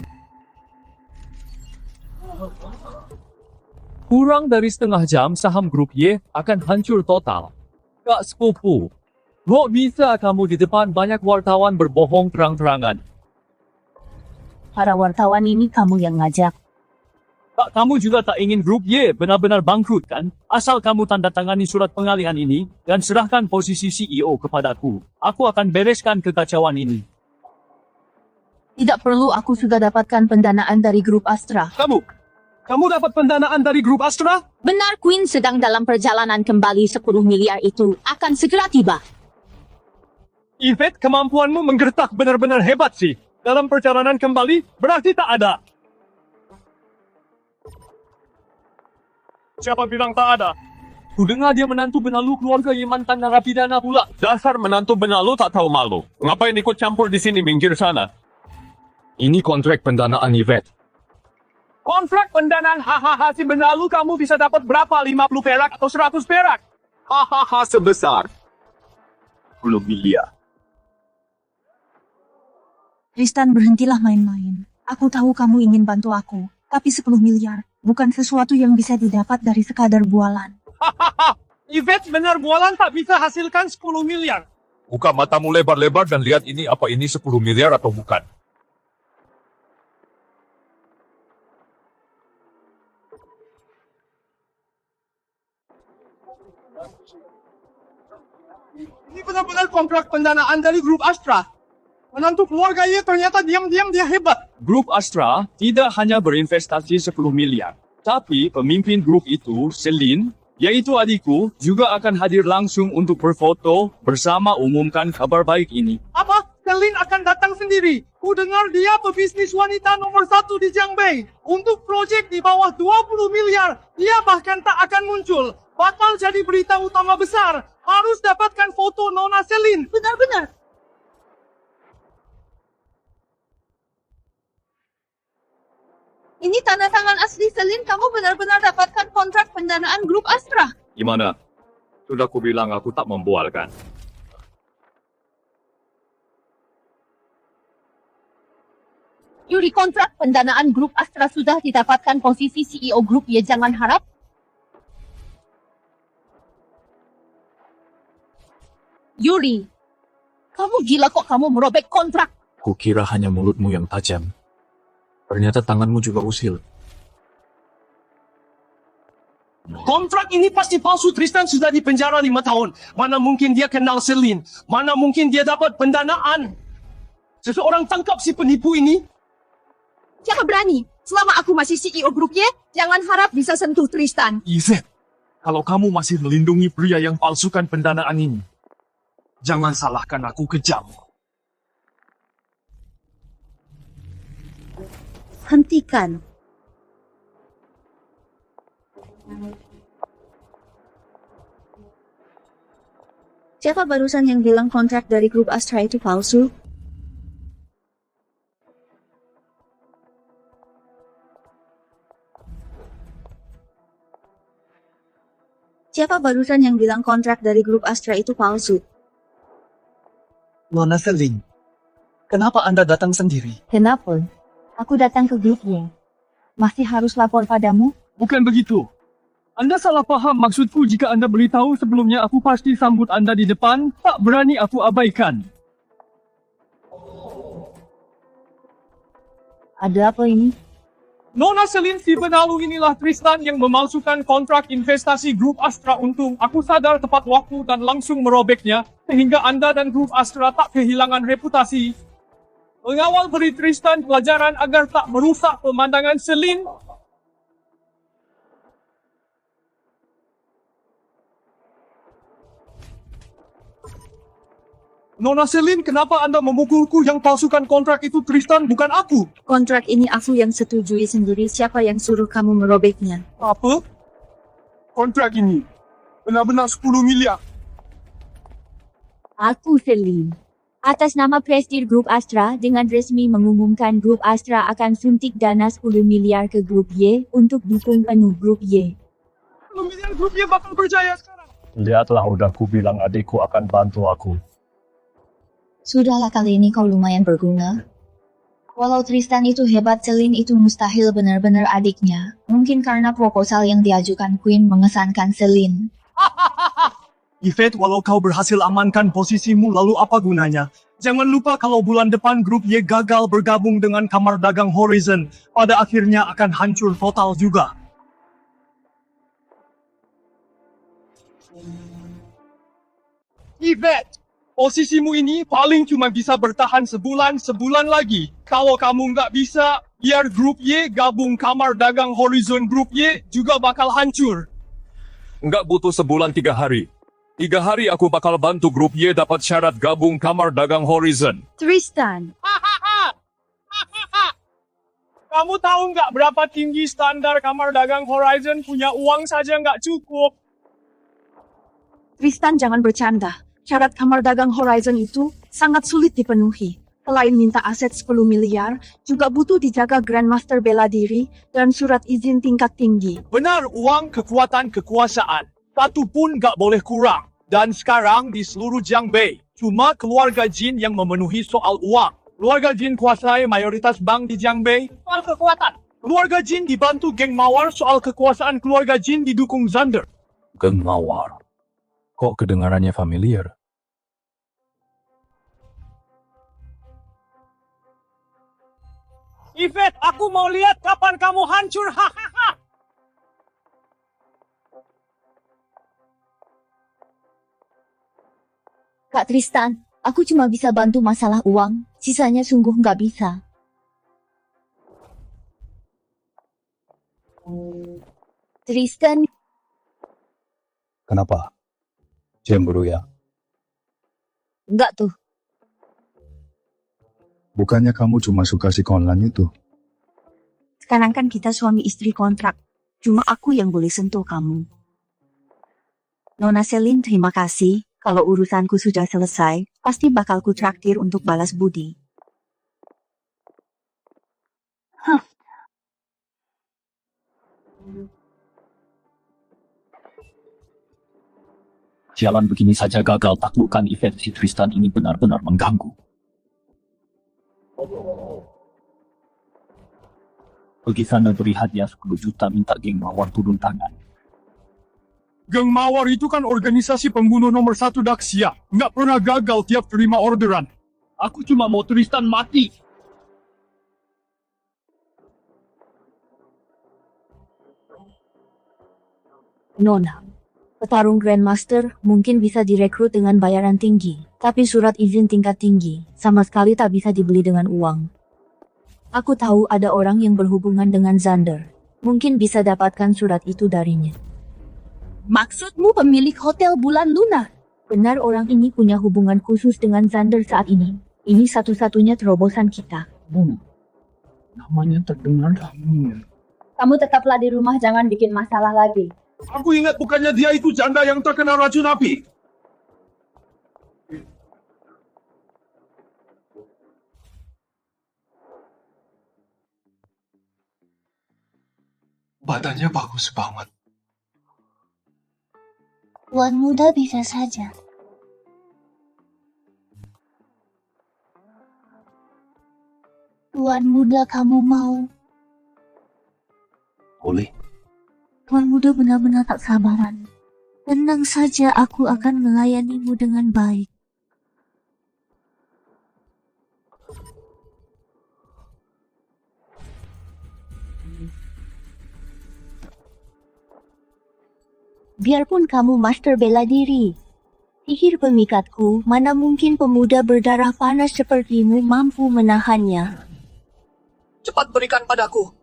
Kurang dari setengah jam saham grup Y akan hancur total. Kak sepupu, kok bisa kamu di depan banyak wartawan berbohong terang-terangan? Para wartawan ini kamu yang ngajak. Tak, kamu juga tak ingin grup Y benar-benar bangkrut kan? Asal kamu tanda tangani surat pengalihan ini dan serahkan posisi CEO kepadaku. Aku akan bereskan kekacauan ini. Tidak perlu, aku sudah dapatkan pendanaan dari grup Astra. Kamu dapat pendanaan dari grup Astra? Benar, Queen sedang dalam perjalanan kembali. 10 miliar itu akan segera tiba. Yvette, kemampuanmu menggertak benar-benar hebat sih. Dalam perjalanan kembali, berarti tak ada. Siapa bilang tak ada? Kudengar dia menantu benalu keluarga yang mantan narapidana pula. Dasar menantu benalu tak tahu malu. Ngapain ikut campur di sini, minggir sana. Ini kontrak pendanaan Yvette. Kontrak pendanaan, hahaha, si benalu kamu bisa dapat berapa? 50 perak atau 100 perak? Hahaha, sebesar 10 miliar. Tristan, berhentilah main-main. Aku tahu kamu ingin bantu aku, tapi 10 miliar bukan sesuatu yang bisa didapat dari sekadar bualan. Hahaha, Yvette, benar bualan tak bisa hasilkan 10 miliar. Buka matamu lebar-lebar dan lihat ini, apa ini 10 miliar atau bukan. benar-benar kontrak pendanaan dari grup Astra. Menantu keluarga Ye ternyata diam-diam dia hebat. Grup Astra tidak hanya berinvestasi 10 miliar, tapi pemimpin grup itu, Celine, yaitu adikku, juga akan hadir langsung untuk berfoto bersama umumkan kabar baik ini. Apa? Celine akan datang sendiri. Ku dengar dia pebisnis wanita nomor 1 di Jiangbei. Untuk proyek di bawah 20 miliar, dia bahkan tak akan muncul. Bakal jadi berita utama besar. Harus dapatkan foto Nona Celine. Benar-benar. Ini tanda tangan asli Celine, kamu benar-benar dapatkan kontrak pendanaan grup Astra. Gimana? Sudah ku bilang aku tak membualkan. Yuri, kontrak pendanaan grup Astra sudah didapatkan posisi CEO grup Ye, jangan harap. Yuri, kamu gila kok kamu merobek kontrak. Kukira hanya mulutmu yang tajam. Ternyata tanganmu juga usil. Kontrak ini pasti palsu. Tristan sudah di penjara 5 tahun. Mana mungkin dia kenal Celine? Mana mungkin dia dapat pendanaan? Seseorang tangkap si penipu ini. Siapa berani? Selama aku masih CEO grup Ye, jangan harap bisa sentuh Tristan. Izet, kalau kamu masih melindungi pria yang palsukan pendanaan ini, jangan salahkan aku kejam. Hentikan. Siapa barusan yang bilang kontrak dari grup Astra itu palsu? Siapa barusan yang bilang kontrak dari grup Astra itu palsu? Nona Celine, kenapa Anda datang sendiri? Kenapa? Aku datang ke grup Ye. Masih harus lapor padamu? Bukan begitu. Anda salah paham maksudku jika Anda beritahu sebelumnya aku pasti sambut Anda di depan, tak berani aku abaikan. Ada apa ini? Nona Celine si benalu inilah Tristan yang memalsukan kontrak investasi grup Astra Untung. Aku sadar tepat waktu dan langsung merobeknya, sehingga Anda dan grup Astra tak kehilangan reputasi. Mengawal beri Tristan pelajaran agar tak merusak pemandangan Celine. Nona Celine, kenapa Anda memukulku? Yang palsukan kontrak itu Tristan, bukan aku. Kontrak ini aku yang setujui sendiri. Siapa yang suruh kamu merobeknya? Apa? Kontrak ini benar-benar 10 miliar. Aku Celine. Atas nama Prestige Grup Astra, dengan resmi mengumumkan Grup Astra akan suntik dana 10 miliar ke Grup Y untuk dukung penuh Grup Y. 10 miliar grup Y bakal berjaya sekarang. Lihatlah, udah ku bilang adikku akan bantu aku. Sudahlah, kali ini kau lumayan berguna. Walau Tristan itu hebat, Celine itu mustahil benar-benar adiknya. Mungkin karena proposal yang diajukan Queen mengesankan Celine. Yvette, walau kau berhasil amankan posisimu, lalu apa gunanya? Jangan lupa kalau bulan depan grup Y gagal bergabung dengan Kamar Dagang Horizon, pada akhirnya akan hancur total juga. Yvette, posisimu ini paling cuma bisa bertahan sebulan lagi. Kalau kamu nggak bisa, biar grup Y gabung Kamar Dagang Horizon, grup Y juga bakal hancur. Nggak butuh sebulan 3 hari. 3 hari aku bakal bantu grup Y dapat syarat gabung Kamar Dagang Horizon. Tristan. Kamu tahu nggak berapa tinggi standar Kamar Dagang Horizon? Punya uang saja nggak cukup. Tristan, jangan bercanda. Syarat Kamar Dagang Horizon itu sangat sulit dipenuhi. Selain minta aset 10 miliar, juga butuh dijaga Grandmaster bela diri dan surat izin tingkat tinggi. Benar, uang, kekuatan, kekuasaan. Satu pun nggak boleh kurang. Dan sekarang di seluruh Jiangbei, cuma keluarga Jin yang memenuhi soal uang. Keluarga Jin kuasai mayoritas bank di Jiangbei. Soal kekuatan, keluarga Jin dibantu geng Mawar. Soal kekuasaan, keluarga Jin didukung Xander. Geng Mawar. Kok kedengarannya familiar? Yvette, aku mau lihat kapan kamu hancur. Hahaha. Kak Tristan, aku cuma bisa bantu masalah uang, sisanya sungguh nggak bisa. Tristan, Kenapa? Cemburu ya? nggak tuh. Bukannya kamu cuma suka si Konlan itu? Sekarang kan kita suami istri kontrak. Cuma aku yang boleh sentuh kamu. Nona Selin, terima kasih. Kalau urusanku sudah selesai, pasti bakal ku traktir untuk balas budi. Jalan begini saja gagal taklukkan event si Tristan ini benar-benar mengganggu. Pergi sana beri hadiah 10 juta minta geng Mawar turun tangan. Geng Mawar itu kan organisasi pembunuh nomor 1 Daxia. Nggak pernah gagal tiap terima orderan. Aku cuma mau Tristan mati. Nona, petarung Grandmaster mungkin bisa direkrut dengan bayaran tinggi, tapi surat izin tingkat tinggi sama sekali tak bisa dibeli dengan uang. Aku tahu ada orang yang berhubungan dengan Xander. Mungkin bisa dapatkan surat itu darinya. Maksudmu pemilik Hotel Bulan Luna? Benar, orang ini punya hubungan khusus dengan Xander saat ini. Ini satu-satunya terobosan kita. Namanya terdengar familiar. Kamu tetaplah di rumah, jangan bikin masalah lagi. Aku ingat bukannya dia itu janda yang terkena racun api. Badannya bagus banget. Tuan muda bisa saja. Tuan muda, kamu mau? Boleh. Tuan muda benar-benar tak sabaran. Tenang saja, aku akan melayanimu dengan baik. Biarpun kamu master bela diri, sihir pemikatku, mana mungkin pemuda berdarah panas sepertimu mampu menahannya. Cepat berikan padaku.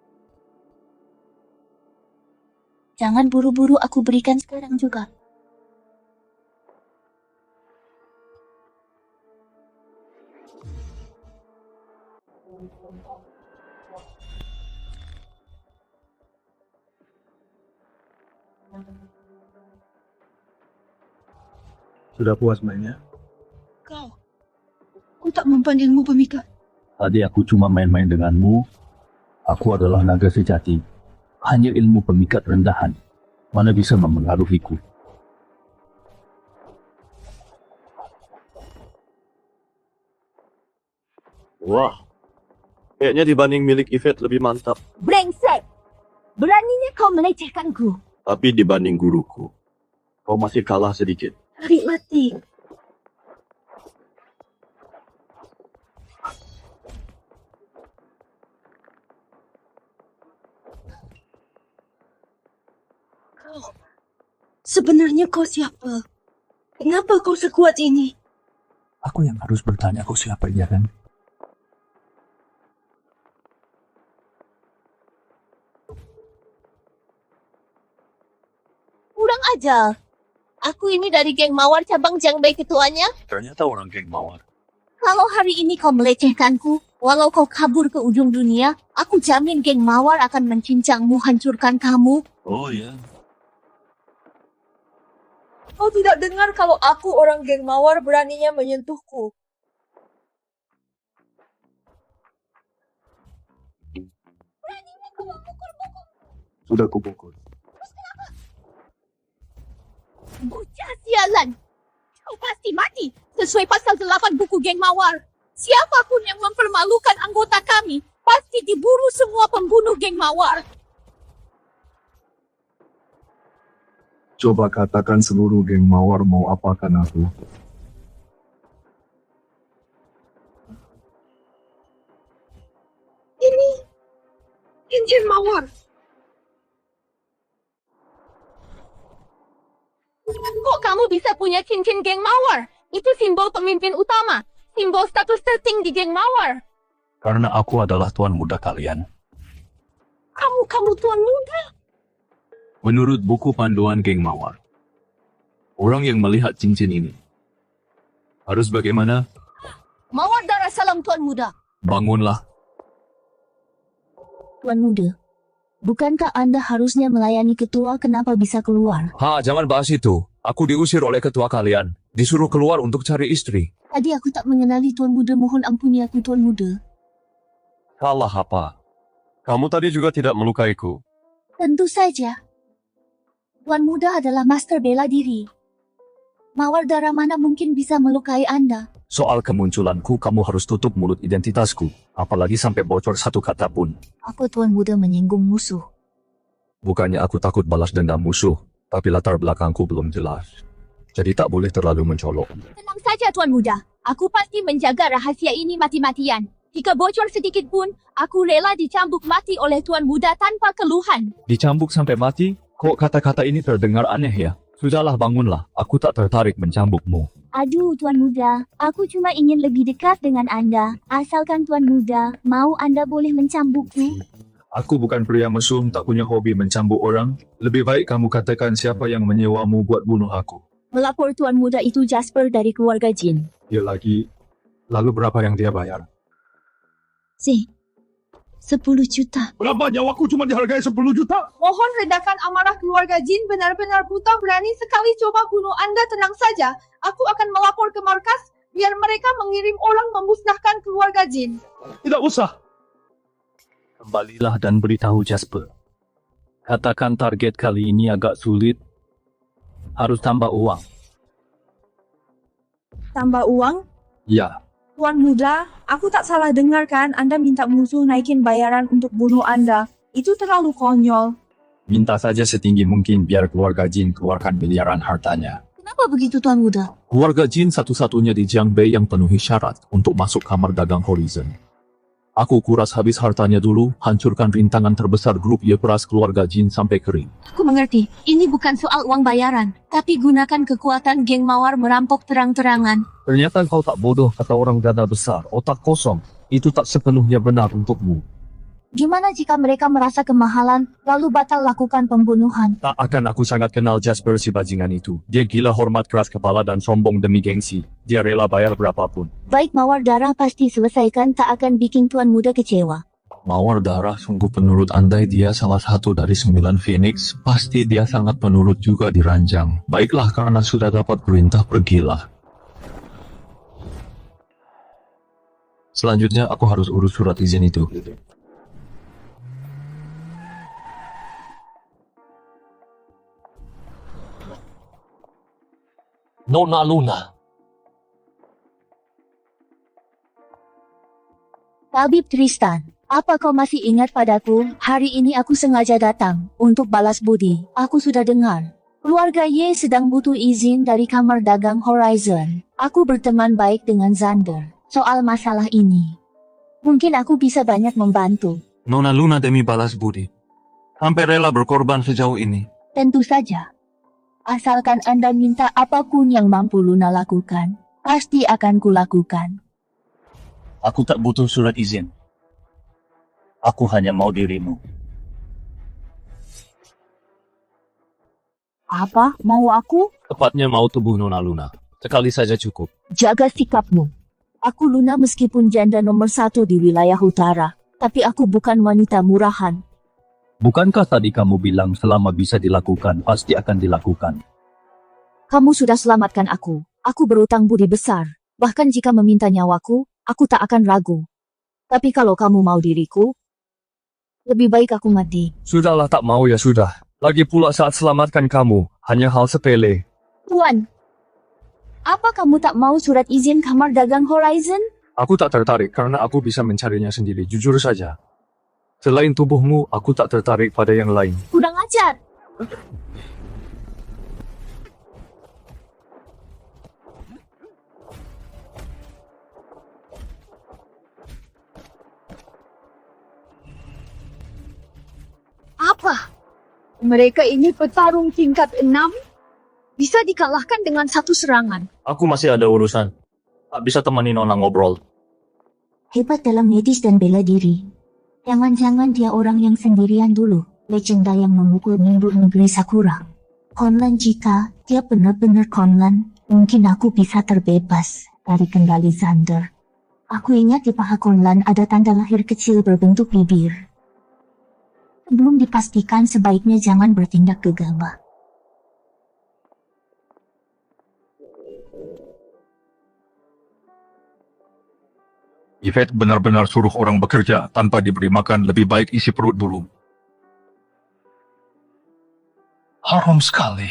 Jangan buru-buru, aku berikan sekarang juga. Sudah puas mainnya? Aku tak mempanggilmu pemikat. Tadi aku cuma main-main denganmu. Aku adalah naga sejati. Hanya ilmu pemikat rendahan. Mana bisa memengaruhiku. Wah, kayaknya dibanding milik Yvette lebih mantap. Brengsek! Beraninya kau melecehkanku. Tapi dibanding guruku, kau masih kalah sedikit. Tarik mati. Sebenarnya kau siapa? Kenapa kau sekuat ini? Aku yang harus bertanya kau siapa, ya kan? Kurang ajar. Aku ini dari geng Mawar cabang Jiangbei ketuanya. Ternyata orang geng Mawar. Kalau hari ini kau melecehkanku, walau kau kabur ke ujung dunia, aku jamin geng Mawar akan mencincangmu, hancurkan kamu. Oh ya. Kau tidak dengar kalau aku orang geng Mawar beraninya menyentuhku. Beraninya kau memukul-mukul. Sudah kupukul. Bocah sialan. Kau pasti mati sesuai pasal 8 buku geng Mawar. Siapapun yang mempermalukan anggota kami, pasti diburu semua pembunuh geng Mawar. Coba katakan seluruh geng Mawar mau apakan aku. Ini cincin Mawar. Kok kamu bisa punya cincin geng Mawar? Itu simbol pemimpin utama. Simbol status tertinggi di geng Mawar. Karena aku adalah tuan muda kalian. Kamu tuan muda. Menurut buku panduan geng Mawar, orang yang melihat cincin ini harus bagaimana? Mawar darah salam tuan muda. Bangunlah. Tuan Muda, bukankah Anda harusnya melayani ketua kenapa bisa keluar? Jangan bahas itu. Aku diusir oleh ketua kalian. Disuruh keluar untuk cari istri. Tadi aku tak mengenali Tuan Muda, mohon ampuni aku Tuan Muda. Salah apa? Kamu tadi juga tidak melukaiku. Tentu saja. Tuan Muda adalah master bela diri. Mawar darah mana mungkin bisa melukai Anda? Soal kemunculanku, kamu harus tutup mulut identitasku. Apalagi sampai bocor satu kata pun. Aku Tuan Muda menyinggung musuh. Bukannya aku takut balas dendam musuh, tapi latar belakangku belum jelas. Jadi tak boleh terlalu mencolok. Tenang saja tuan muda. Aku pasti menjaga rahasia ini mati-matian. Jika bocor sedikit pun, aku rela dicambuk mati oleh tuan muda tanpa keluhan. Dicambuk sampai mati? Kok kata-kata ini terdengar aneh ya? Sudahlah, bangunlah. Aku tak tertarik mencambukmu. Aduh Tuan Muda, aku cuma ingin lebih dekat dengan Anda. Asalkan Tuan Muda mau Anda boleh mencambukku. Aku bukan pria mesum, tak punya hobi mencambuk orang. Lebih baik kamu katakan siapa yang menyewamu buat bunuh aku. Melapor Tuan Muda itu Jasper dari keluarga Jin. Dia lagi. Lalu berapa yang dia bayar? 10 juta. Berapa nyawaku cuma dihargai 10 juta? Mohon redakan amarah keluarga Jin, benar-benar buta berani sekali coba bunuh Anda. Tenang saja, aku akan melapor ke markas biar mereka mengirim orang memusnahkan keluarga Jin. Tidak usah. Kembalilah dan beritahu Jasper. Katakan target kali ini agak sulit. Harus tambah uang. Tambah uang? Ya, Tuan Muda, aku tak salah dengar kan Anda minta musuh naikin bayaran untuk bunuh Anda. Itu terlalu konyol. Minta saja setinggi mungkin biar keluarga Jin keluarkan miliaran hartanya. Kenapa begitu Tuan Muda? Keluarga Jin satu-satunya di Jiangbei yang penuhi syarat untuk masuk kamar dagang Horizon. Aku kuras habis hartanya dulu, hancurkan rintangan terbesar grup Ye peras keluarga Jin sampai kering. Aku mengerti, ini bukan soal uang bayaran, tapi gunakan kekuatan geng Mawar merampok terang-terangan. ternyata kau tak bodoh kata orang dana besar, otak kosong. Itu tak sepenuhnya benar untukmu. Gimana jika mereka merasa kemahalan, lalu batal lakukan pembunuhan? Tak akan, aku sangat kenal Jasper si bajingan itu. Dia gila hormat keras kepala dan sombong demi gengsi. Dia rela bayar berapapun. Baik Mawar darah pasti selesaikan, tak akan bikin Tuan Muda kecewa. Mawar darah sungguh penurut, andai dia salah satu dari 9 Phoenix, pasti dia sangat penurut juga di ranjang. Baiklah, karena sudah dapat perintah, pergilah. Selanjutnya aku harus urus surat izin itu. Nona Luna. Tabib Tristan, apa kau masih ingat padaku? Hari ini aku sengaja datang untuk balas budi. Aku sudah dengar. Keluarga Ye sedang butuh izin dari kamar dagang Horizon. Aku berteman baik dengan Xander soal masalah ini. Mungkin aku bisa banyak membantu. Nona Luna demi balas budi. Sampai rela berkorban sejauh ini. Tentu saja. Asalkan Anda minta apapun yang mampu Luna lakukan, pasti akan kulakukan. Aku tak butuh surat izin. Aku hanya mau dirimu. Apa? Mau aku? Tepatnya mau tubuh Nona Luna. Sekali saja cukup. Jaga sikapmu. Aku Luna meskipun janda nomor 1 di wilayah utara, tapi aku bukan wanita murahan. Bukankah tadi kamu bilang selama bisa dilakukan, pasti akan dilakukan? Kamu sudah selamatkan aku. Aku berutang budi besar. Bahkan jika meminta nyawaku, aku tak akan ragu. Tapi kalau kamu mau diriku, lebih baik aku mati. Sudahlah, tak mau ya sudah. Lagi pula saat selamatkan kamu, hanya hal sepele. Tuan, apa kamu tak mau surat izin kamar dagang Horizon? Aku tak tertarik karena aku bisa mencarinya sendiri, jujur saja. Selain tubuhmu, aku tak tertarik pada yang lain. Kurang ajar. Apa? Mereka ini petarung tingkat 6? Bisa dikalahkan dengan satu serangan. Aku masih ada urusan. Tak bisa temani Nona ngobrol. Hebat dalam medis dan bela diri. Jangan-jangan dia orang yang sendirian dulu, legenda yang memukul mundur negeri Sakura. Konlan, jika dia benar-benar Konlan, mungkin aku bisa terbebas dari kendali Xander. Aku ingat di paha Konlan ada tanda lahir kecil berbentuk bibir. Belum dipastikan, sebaiknya jangan bertindak gegabah. Yvette benar-benar suruh orang bekerja tanpa diberi makan, lebih baik isi perut dulu. Haram sekali.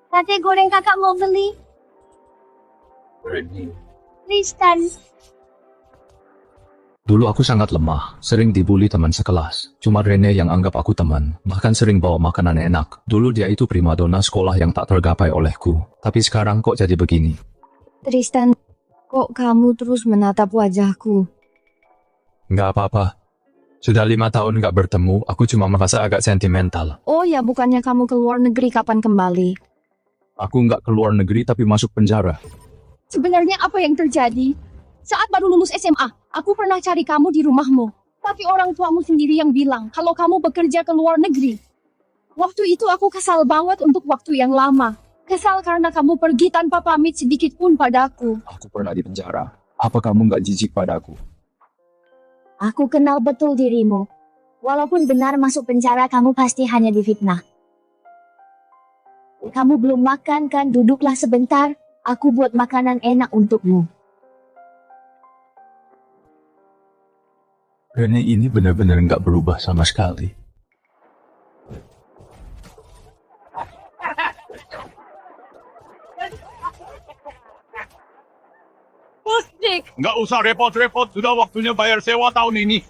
Sate goreng kakak mau beli? Tristan. Dulu aku sangat lemah, sering dibully teman sekelas. Cuma Rene yang anggap aku teman, bahkan sering bawa makanan enak. Dulu dia itu primadona sekolah yang tak tergapai olehku. Tapi sekarang kok jadi begini? Tristan, kok kamu terus menatap wajahku? Nggak apa-apa. Sudah 5 tahun nggak bertemu, aku cuma merasa agak sentimental. Oh ya, bukannya kamu ke luar negeri kapan kembali? Aku nggak keluar negeri tapi masuk penjara. Sebenarnya apa yang terjadi? Saat baru lulus SMA, aku pernah cari kamu di rumahmu. Tapi orang tuamu sendiri yang bilang kalau kamu bekerja ke luar negeri. Waktu itu aku kesal banget untuk waktu yang lama. Kesal karena kamu pergi tanpa pamit sedikit pun padaku. Aku pernah di penjara. Apa kamu nggak jijik padaku? Aku kenal betul dirimu. Walaupun benar masuk penjara, kamu pasti hanya difitnah. Kamu belum makan kan? Duduklah sebentar. Aku buat makanan enak untukmu. Rene ini benar-benar nggak berubah sama sekali. Musik! Nggak usah repot-repot, sudah waktunya bayar sewa tahun ini.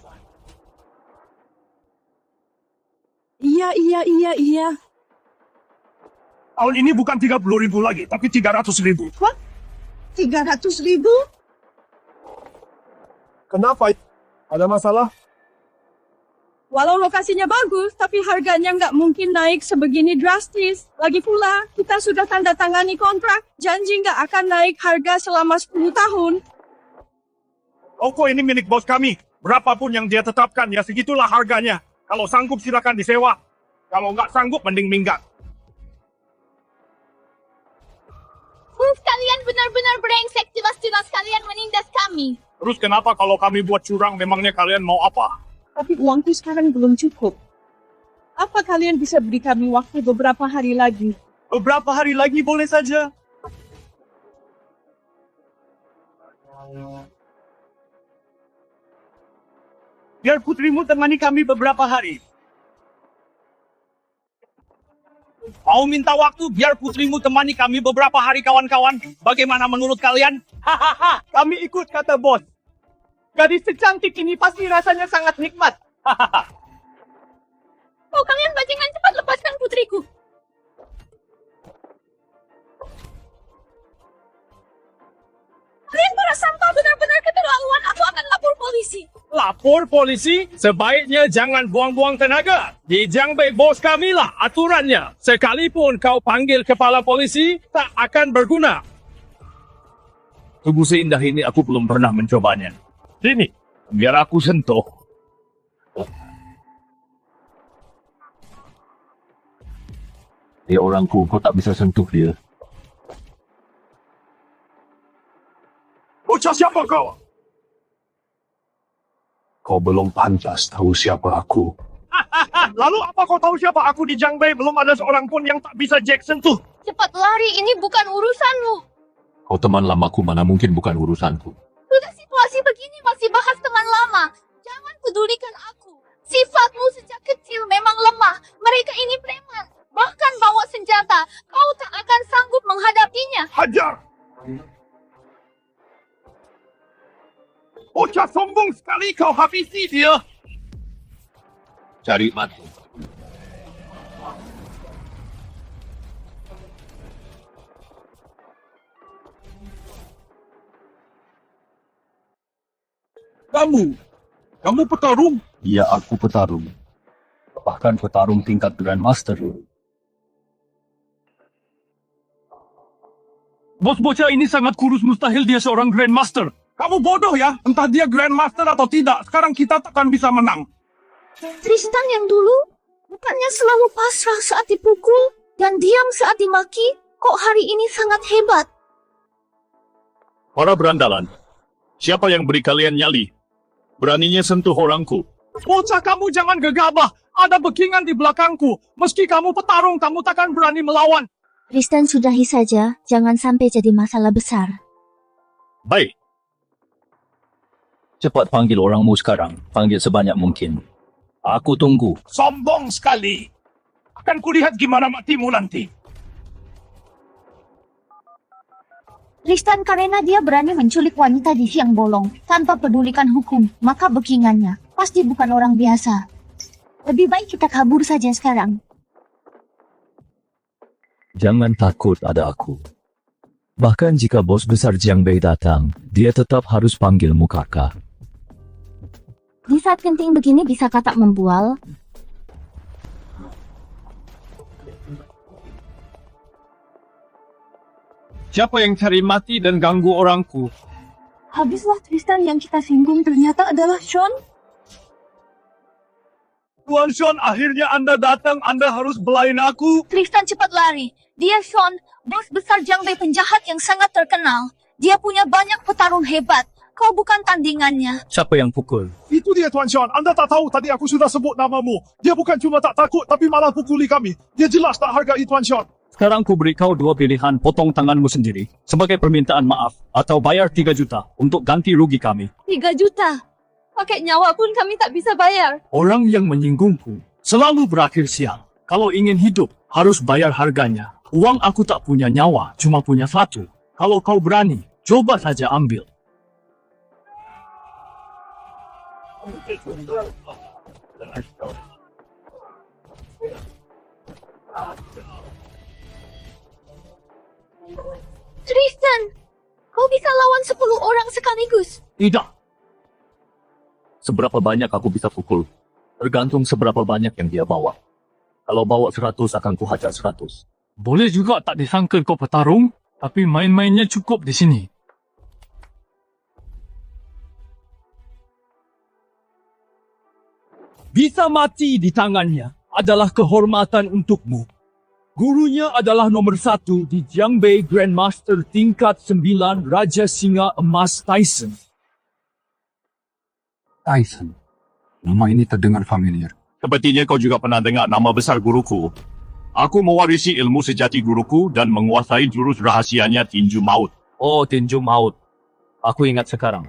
Iya. Tahun ini bukan 30.000 lagi, tapi 300.000. 300.000? Kenapa? Ada masalah? Walau lokasinya bagus, tapi harganya nggak mungkin naik sebegini drastis. Lagi pula, kita sudah tanda tangani kontrak. Janji nggak akan naik harga selama 10 tahun. Toko ini milik bos kami. Berapapun yang dia tetapkan, ya segitulah harganya. Kalau sanggup silakan disewa. Kalau nggak sanggup, mending minggat. Kalian benar-benar brengsek, jelas-jelas kalian menindas kami. Terus kenapa kalau kami buat curang, memangnya kalian mau apa? Tapi uangku sekarang belum cukup. Apa kalian bisa beri kami waktu beberapa hari lagi? Beberapa hari lagi boleh saja. Biar putrimu temani kami beberapa hari. Mau minta waktu biar putrimu temani kami beberapa hari, kawan-kawan. Bagaimana menurut kalian? Hahaha, kami ikut, kata bos. Gadis secantik ini pasti rasanya sangat nikmat. Hahaha. Oh, kalian bajingan, cepat lepaskan putriku. Kalian para sampah benar-benar keterlaluan. Aku akan lapor polisi. Lapor polisi? Sebaiknya jangan buang-buang tenaga. Di Jiangbei bos kami lah aturannya. Sekalipun kau panggil kepala polisi, tak akan berguna. Tubuh seindah ini aku belum pernah mencobanya. Sini, biar aku sentuh. Dia orangku, kau tak bisa sentuh dia. Bocah siapa kau? Kau belum pantas tahu siapa aku. Lalu apa kau tahu siapa aku di Jiangbei? Belum ada seorang pun yang tak bisa Jack sentuh. Cepat lari, ini bukan urusanmu. Kau teman lamaku, mana mungkin bukan urusanku. Sudah situasi begini masih bahas teman lama. Jangan pedulikan aku. Sifatmu sejak kecil memang lemah. Mereka ini preman. Bahkan bawa senjata. Kau tak akan sanggup menghadapinya. Hajar! Bocah sombong sekali, kau habisi dia. Cari mati. Kamu petarung? Iya, aku petarung. bahkan petarung tingkat Grandmaster. Bos bocah ini sangat kurus, mustahil dia seorang Grandmaster. Kamu bodoh ya, entah dia Grandmaster atau tidak, sekarang kita takkan bisa menang. Tristan yang dulu bukannya selalu pasrah saat dipukul dan diam saat dimaki, kok hari ini sangat hebat. Para berandalan, siapa yang beri kalian nyali? Beraninya sentuh orangku. Bocah, kamu jangan gegabah, ada backingan di belakangku. Meski kamu petarung, kamu takkan berani melawan. Tristan, sudahi saja, jangan sampai jadi masalah besar. Baik. Cepat panggil orangmu sekarang. Panggil sebanyak mungkin. Aku tunggu. Sombong sekali. Akan kulihat gimana matimu nanti. Tristan, karena dia berani menculik wanita di siang bolong, tanpa pedulikan hukum, maka backingannya pasti bukan orang biasa. Lebih baik kita kabur saja sekarang. Jangan takut, ada aku. Bahkan jika bos besar Jiang Bei datang, dia tetap harus panggilmu kakak. Di saat genting begini bisa tak membual? Siapa yang cari mati dan ganggu orangku? Habislah Tristan yang kita singgung ternyata adalah Sean. Tuan Sean, akhirnya Anda datang. Anda harus belain aku. Tristan, cepat lari. Dia Sean, bos besar Jiang Bei penjahat yang sangat terkenal. Dia punya banyak petarung hebat. Kau bukan tandingannya. Siapa yang pukul? Itu dia, Tuan Sean. Anda tak tahu tadi aku sudah sebut namamu. Dia bukan cuma tak takut, tapi malah pukuli kami. Dia jelas tak hargai Tuan Sean. Sekarang ku beri kau dua pilihan, potong tanganmu sendiri sebagai permintaan maaf atau bayar 3 juta untuk ganti rugi kami. 3 juta. Pakai nyawa pun kami tak bisa bayar. Orang yang menyinggungku selalu berakhir sial. Kalau ingin hidup, harus bayar harganya. Uang aku tak punya nyawa, cuma punya 1. Kalau kau berani, coba saja ambil. Tristan, kau bisa lawan 10 orang sekaligus. Tidak. Seberapa banyak aku bisa pukul? Tergantung seberapa banyak yang dia bawa. Kalau bawa 100 akan kuhajar 100. Boleh juga tak disangka kau petarung, tapi main-mainnya cukup di sini. Bisa mati di tangannya adalah kehormatan untukmu. Gurunya adalah nomor 1 di Jiang Bei Grandmaster tingkat 9 Raja Singa Emas Tyson. Tyson. Nama ini terdengar familiar. Sepertinya kau juga pernah dengar nama besar guruku. Aku mewarisi ilmu sejati guruku dan menguasai jurus rahasianya tinju maut. Oh, tinju maut. Aku ingat sekarang.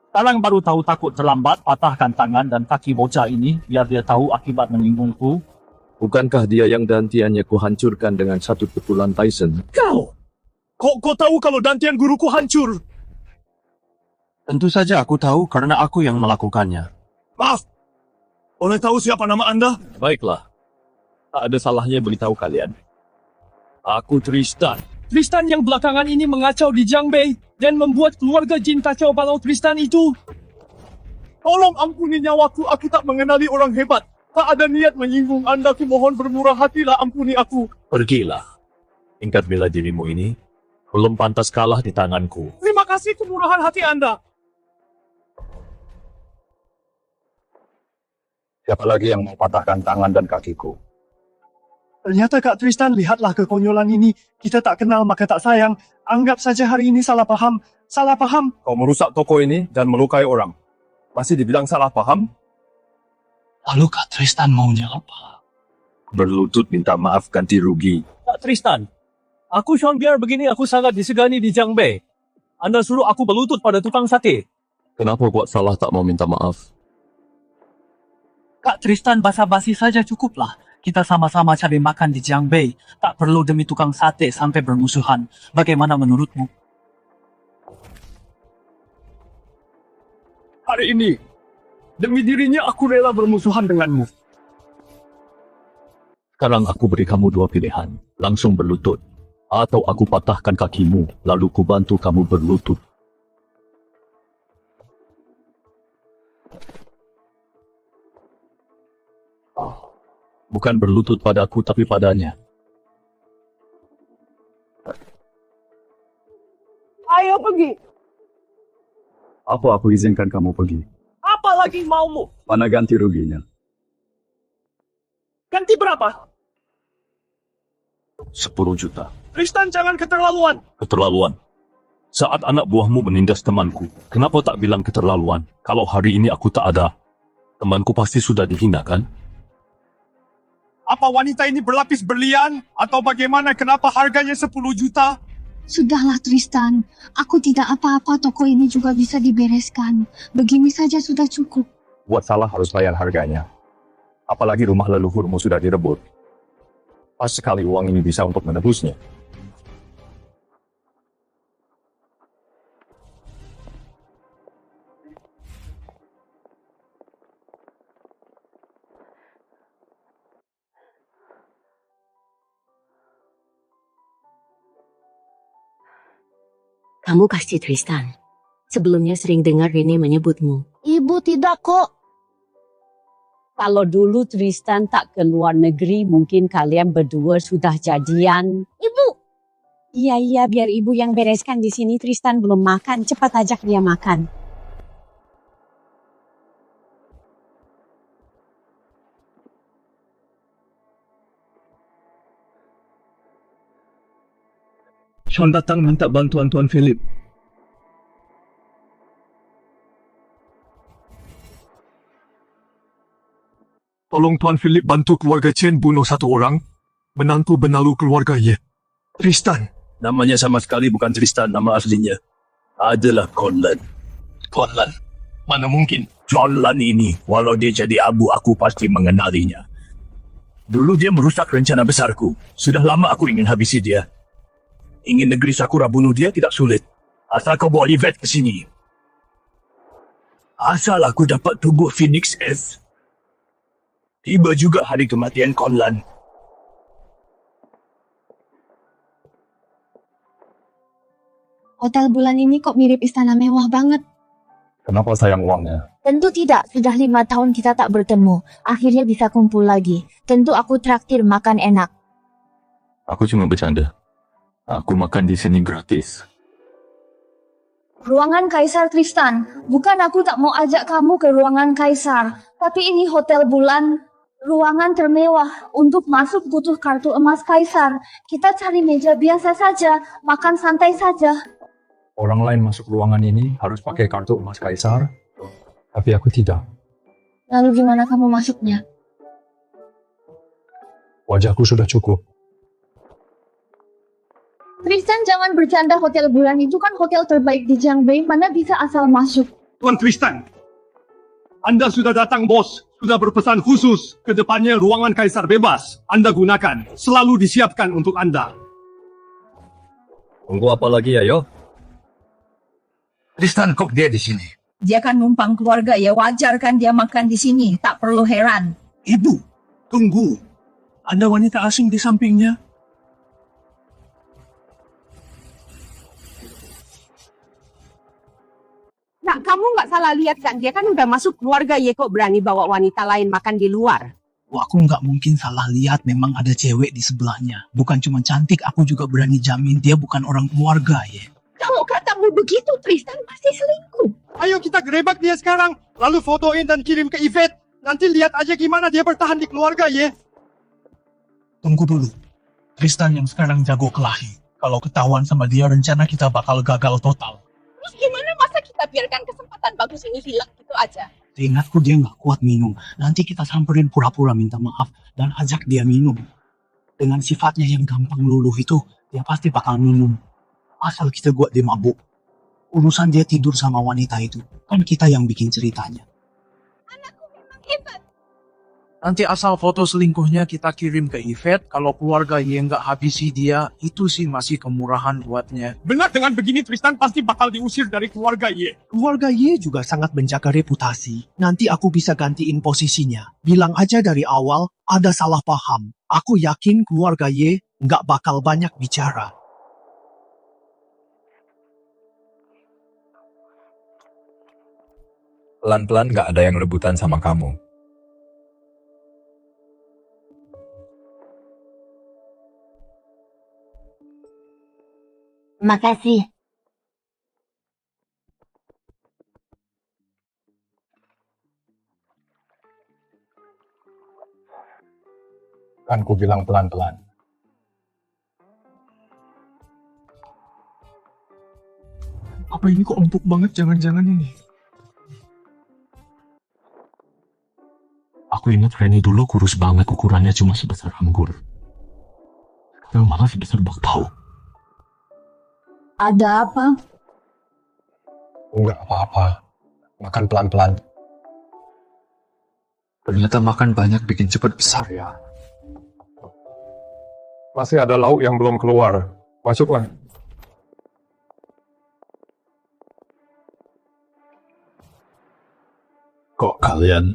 Sekarang baru tahu takut terlambat, patahkan tangan dan kaki bocah ini biar dia tahu akibat menyinggungku. Bukankah dia yang dantiannya kuhancurkan dengan 1 pukulan Tyson? Kau! Kau tahu kalau dantian guruku hancur? Tentu saja aku tahu karena aku yang melakukannya. Maaf! Boleh tahu siapa nama Anda? Baiklah. Tak ada salahnya beritahu kalian. Aku Tristan. Tristan yang belakangan ini mengacau di Jiang Bei dan membuat keluarga Jin kacau balau. Tristan itu. Tolong ampuni nyawaku, aku tak mengenali orang hebat. Tak ada niat menyinggung Anda, aku mohon bermurah hatilah, ampuni aku. Pergilah. Ingat bela dirimu ini belum pantas kalah di tanganku. Terima kasih kemurahan hati Anda. Siapa lagi yang mau patahkan tangan dan kakiku? Ternyata Kak Tristan, lihatlah kekonyolan ini. Kita tak kenal maka tak sayang. Anggap saja hari ini salah paham. Salah paham. Kau merusak toko ini dan melukai orang. Masih dibilang salah paham? Lalu Kak Tristan maunya apa? Berlutut minta maaf ganti rugi. Kak Tristan, aku Sean biar begini aku sangat disegani di Jiang Bei. Anda suruh aku berlutut pada tukang sate. Kenapa buat salah tak mau minta maaf? Kak Tristan, basa-basi saja cukuplah. Kita sama-sama cari makan di Jiang Bei. Tak perlu demi tukang sate sampai bermusuhan. Bagaimana menurutmu? Hari ini, demi dirinya aku rela bermusuhan denganmu. Sekarang aku beri kamu 2 pilihan. Langsung berlutut. Atau aku patahkan kakimu, lalu ku bantu kamu berlutut. Bukan berlutut padaku tapi padanya. Ayo pergi. Apa aku izinkan kamu pergi? Apa lagi maumu? Mana ganti ruginya? Ganti berapa? 10 juta. Tristan, jangan keterlaluan. Keterlaluan. Saat anak buahmu menindas temanku, kenapa tak bilang keterlaluan? Kalau hari ini aku tak ada, temanku pasti sudah dihina kan? Apa wanita ini berlapis berlian? Atau bagaimana kenapa harganya 10 juta? Sudahlah Tristan, aku tidak apa-apa, toko ini juga bisa dibereskan. Begini saja sudah cukup. Buat salah harus bayar harganya. Apalagi rumah leluhurmu sudah direbut. Pas sekali uang ini bisa untuk menebusnya. Kamu pasti Tristan. Sebelumnya sering dengar Rene menyebutmu. Ibu tidak kok. Kalau dulu Tristan tak ke luar negeri, mungkin kalian berdua sudah jadian. Ibu! Iya, biar ibu yang bereskan di sini. Tristan belum makan, cepat ajak dia makan. Sean datang minta bantuan Tuan Philip. Tolong Tuan Philip bantu keluarga Chen bunuh satu orang. Menantu benalu keluarga Ye. Tristan. Namanya sama sekali bukan Tristan, nama aslinya adalah Conlan. Conlan? Mana mungkin? Conlan ini, walau dia jadi abu, aku pasti mengenalinya. Dulu dia merusak rencana besarku. Sudah lama aku ingin habisi dia. Ingin negeri Sakura bunuh dia tidak sulit. Asal kau bawa Yvette ke sini. Asal aku dapat tubuh Phoenix S. Tiba juga hari kematian Conlan. Hotel bulan ini kok mirip istana mewah banget. Kenapa sayang uangnya? Tentu tidak, sudah 5 tahun kita tak bertemu. Akhirnya bisa kumpul lagi. Tentu aku traktir makan enak. Aku cuma bercanda. Aku makan di sini gratis. Ruangan Kaisar Tristan. Bukan aku tak mau ajak kamu ke ruangan Kaisar. Tapi ini hotel bulan. Ruangan termewah. Untuk masuk butuh kartu emas Kaisar. Kita cari meja biasa saja. Makan santai saja. Orang lain masuk ruangan ini harus pakai kartu emas Kaisar. Tapi aku tidak. Lalu gimana kamu masuknya? Wajahku sudah cukup. Tristan, jangan bercanda. Hotel bulan itu kan hotel terbaik di Jiangbei. Mana bisa asal masuk? Tuan Tristan. Anda sudah datang, bos. Sudah berpesan khusus. Kedepannya ruangan Kaisar bebas. Anda gunakan. Selalu disiapkan untuk Anda. Tunggu apa lagi ya, yo? Tristan, kok dia di sini? Dia kan numpang keluarga, ya wajar kan dia makan di sini. Tak perlu heran. Ibu, tunggu. Ada wanita asing di sampingnya. Nah, kamu nggak salah lihat kan? Dia kan udah masuk keluarga, ya kok berani bawa wanita lain makan di luar. Wah, aku nggak mungkin salah lihat, memang ada cewek di sebelahnya. Bukan cuma cantik, aku juga berani jamin dia bukan orang keluarga ya. Kalau katamu begitu, Tristan pasti selingkuh. Ayo kita gerebek dia sekarang. Lalu fotoin dan kirim ke Yvette. Nanti lihat aja gimana dia bertahan di keluarga ya. Tunggu dulu. Tristan yang sekarang jago kelahi. Kalau ketahuan sama dia, rencana kita bakal gagal total. Terus gimana masa kita biarkan kesempatan bagus ini hilang gitu aja? Seingatku dia nggak kuat minum. Nanti kita samperin pura-pura minta maaf dan ajak dia minum. Dengan sifatnya yang gampang luluh itu, dia pasti bakal minum. Asal kita buat dia mabuk. Urusan dia tidur sama wanita itu, kan kita yang bikin ceritanya. Anakku memang hebat. Nanti asal foto selingkuhnya kita kirim ke Yvette. Kalau keluarga Ye nggak habisi dia, itu sih masih kemurahan buatnya. Benar, dengan begini Tristan pasti bakal diusir dari keluarga Ye. Keluarga Ye juga sangat menjaga reputasi. Nanti aku bisa gantiin posisinya. Bilang aja dari awal, ada salah paham. Aku yakin keluarga Ye nggak bakal banyak bicara. Pelan-pelan gak ada yang rebutan sama kamu. Makasih. Kan ku bilang pelan-pelan. Apa ini kok empuk banget, jangan-jangan ini? Aku ingat Reni dulu kurus banget, ukurannya cuma sebesar anggur. Sekarang malah sebesar bakpao. Ada apa? Enggak apa-apa. Makan pelan-pelan. Ternyata makan banyak bikin cepat besar ya. Masih ada lauk yang belum keluar. Masuklah. Kok kalian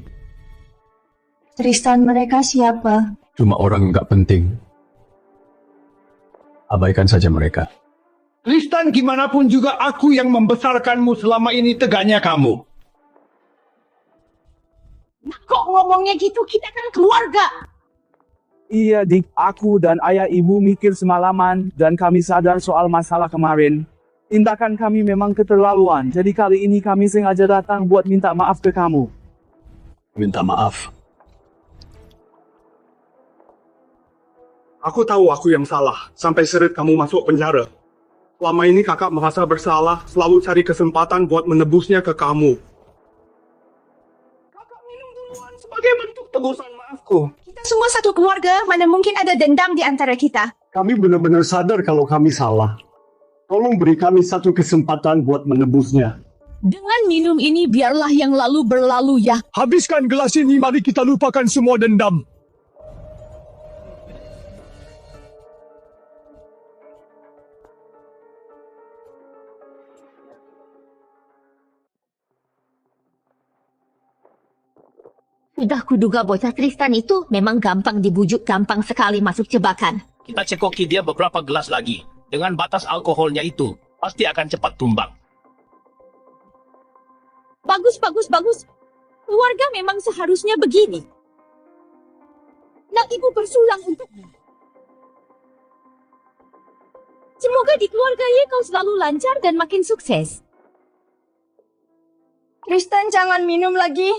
Tristan, mereka siapa? cuma orang nggak penting? Abaikan saja mereka. Tristan, gimana pun juga aku yang membesarkanmu selama ini, tegaknya kamu. Kok ngomongnya gitu? Kita kan keluarga. Iya, Dik. Aku dan ayah ibu mikir semalaman dan kami sadar soal masalah kemarin. Tindakan kami memang keterlaluan, jadi kali ini kami sengaja datang buat minta maaf ke kamu. Minta maaf. Aku tahu aku yang salah, sampai seret kamu masuk penjara. Selama ini kakak merasa bersalah, selalu cari kesempatan buat menebusnya ke kamu. Kakak minum duluan sebagai bentuk tebusan maafku. Kita semua satu keluarga, mana mungkin ada dendam di antara kita. Kami benar-benar sadar kalau kami salah. Tolong beri kami satu kesempatan buat menebusnya. Dengan minum ini biarlah yang lalu berlalu ya. Habiskan gelas ini, mari kita lupakan semua dendam. Sudah kuduga bocah Tristan itu memang gampang dibujuk, gampang sekali masuk jebakan. Kita cekoki dia beberapa gelas lagi. Dengan batas alkoholnya itu, pasti akan cepat tumbang. Bagus, bagus, bagus. Keluarga memang seharusnya begini. Nak ibu bersulang untukmu. Semoga di keluarga Ye kau selalu lancar dan makin sukses. Tristan, jangan minum lagi.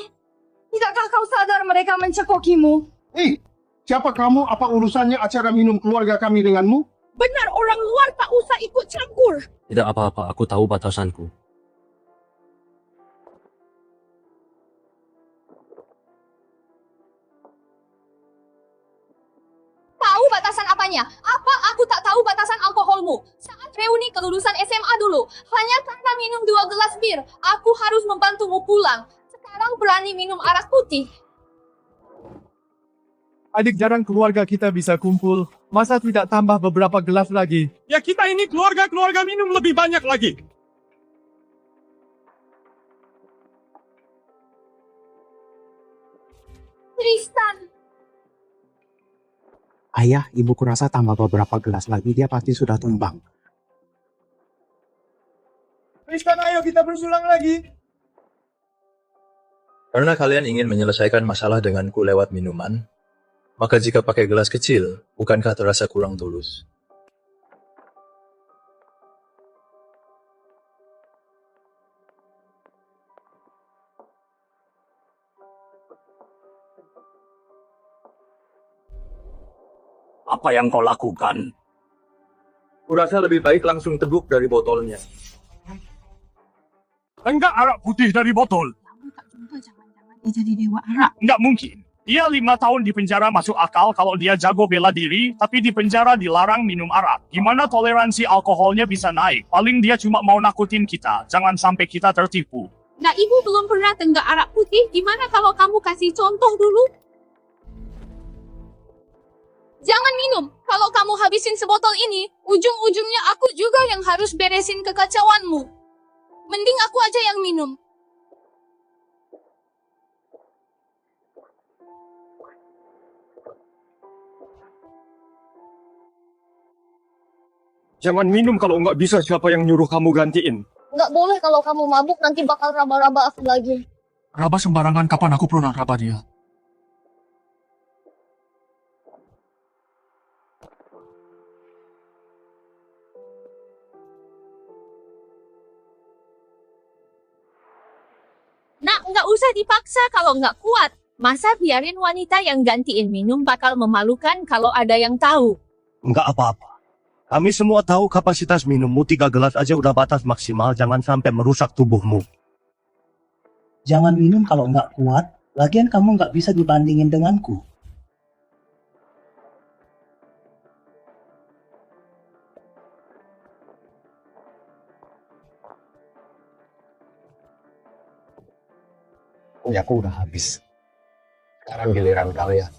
Tidakkah kau sadar mereka mencekokimu? Hei, siapa kamu? Apa urusannya acara minum keluarga kami denganmu? Benar, orang luar tak usah ikut campur. Tidak apa-apa, aku tahu batasanku. Tahu batasan apanya? Apa aku tak tahu batasan alkoholmu? Saat reuni kelulusan SMA dulu, hanya karena minum 2 gelas bir, aku harus membantumu pulang. Sekarang berani minum arak putih. Adik jarang keluarga kita bisa kumpul. Masa tidak tambah beberapa gelas lagi? Ya kita ini keluarga minum lebih banyak lagi. Tristan. Ayah, ibuku rasa tambah beberapa gelas lagi, dia pasti sudah tumbang. Tristan, ayo kita bersulang lagi. Karena kalian ingin menyelesaikan masalah denganku lewat minuman, maka jika pakai gelas kecil, bukankah terasa kurang tulus? Apa yang kau lakukan? Kurasa lebih baik langsung teguk dari botolnya. Enggak arak putih dari botol. Dia jadi dewa arak. Enggak mungkin. Dia 5 tahun di penjara masuk akal kalau dia jago bela diri, tapi di penjara dilarang minum arak. Gimana toleransi alkoholnya bisa naik? Paling dia cuma mau nakutin kita. Jangan sampai kita tertipu. Nah, ibu belum pernah tenggak arak putih. Gimana kalau kamu kasih contoh dulu? Jangan minum. Kalau kamu habisin sebotol ini, ujung-ujungnya aku juga yang harus beresin kekacauanmu. Mending aku aja yang minum. Jangan minum kalau nggak bisa, siapa yang nyuruh kamu gantiin? Nggak boleh kalau kamu mabuk, nanti bakal raba-raba aku lagi. Raba sembarangan, kapan aku pernah raba dia? Nak, nggak usah dipaksa kalau nggak kuat. Masa biarin wanita yang gantiin minum bakal memalukan kalau ada yang tahu. Enggak apa-apa. Kami semua tahu kapasitas minummu 3 gelas aja udah batas maksimal, jangan sampai merusak tubuhmu. Jangan minum kalau nggak kuat, lagian kamu nggak bisa dibandingin denganku. Punyaku udah habis. Sekarang giliran kalian.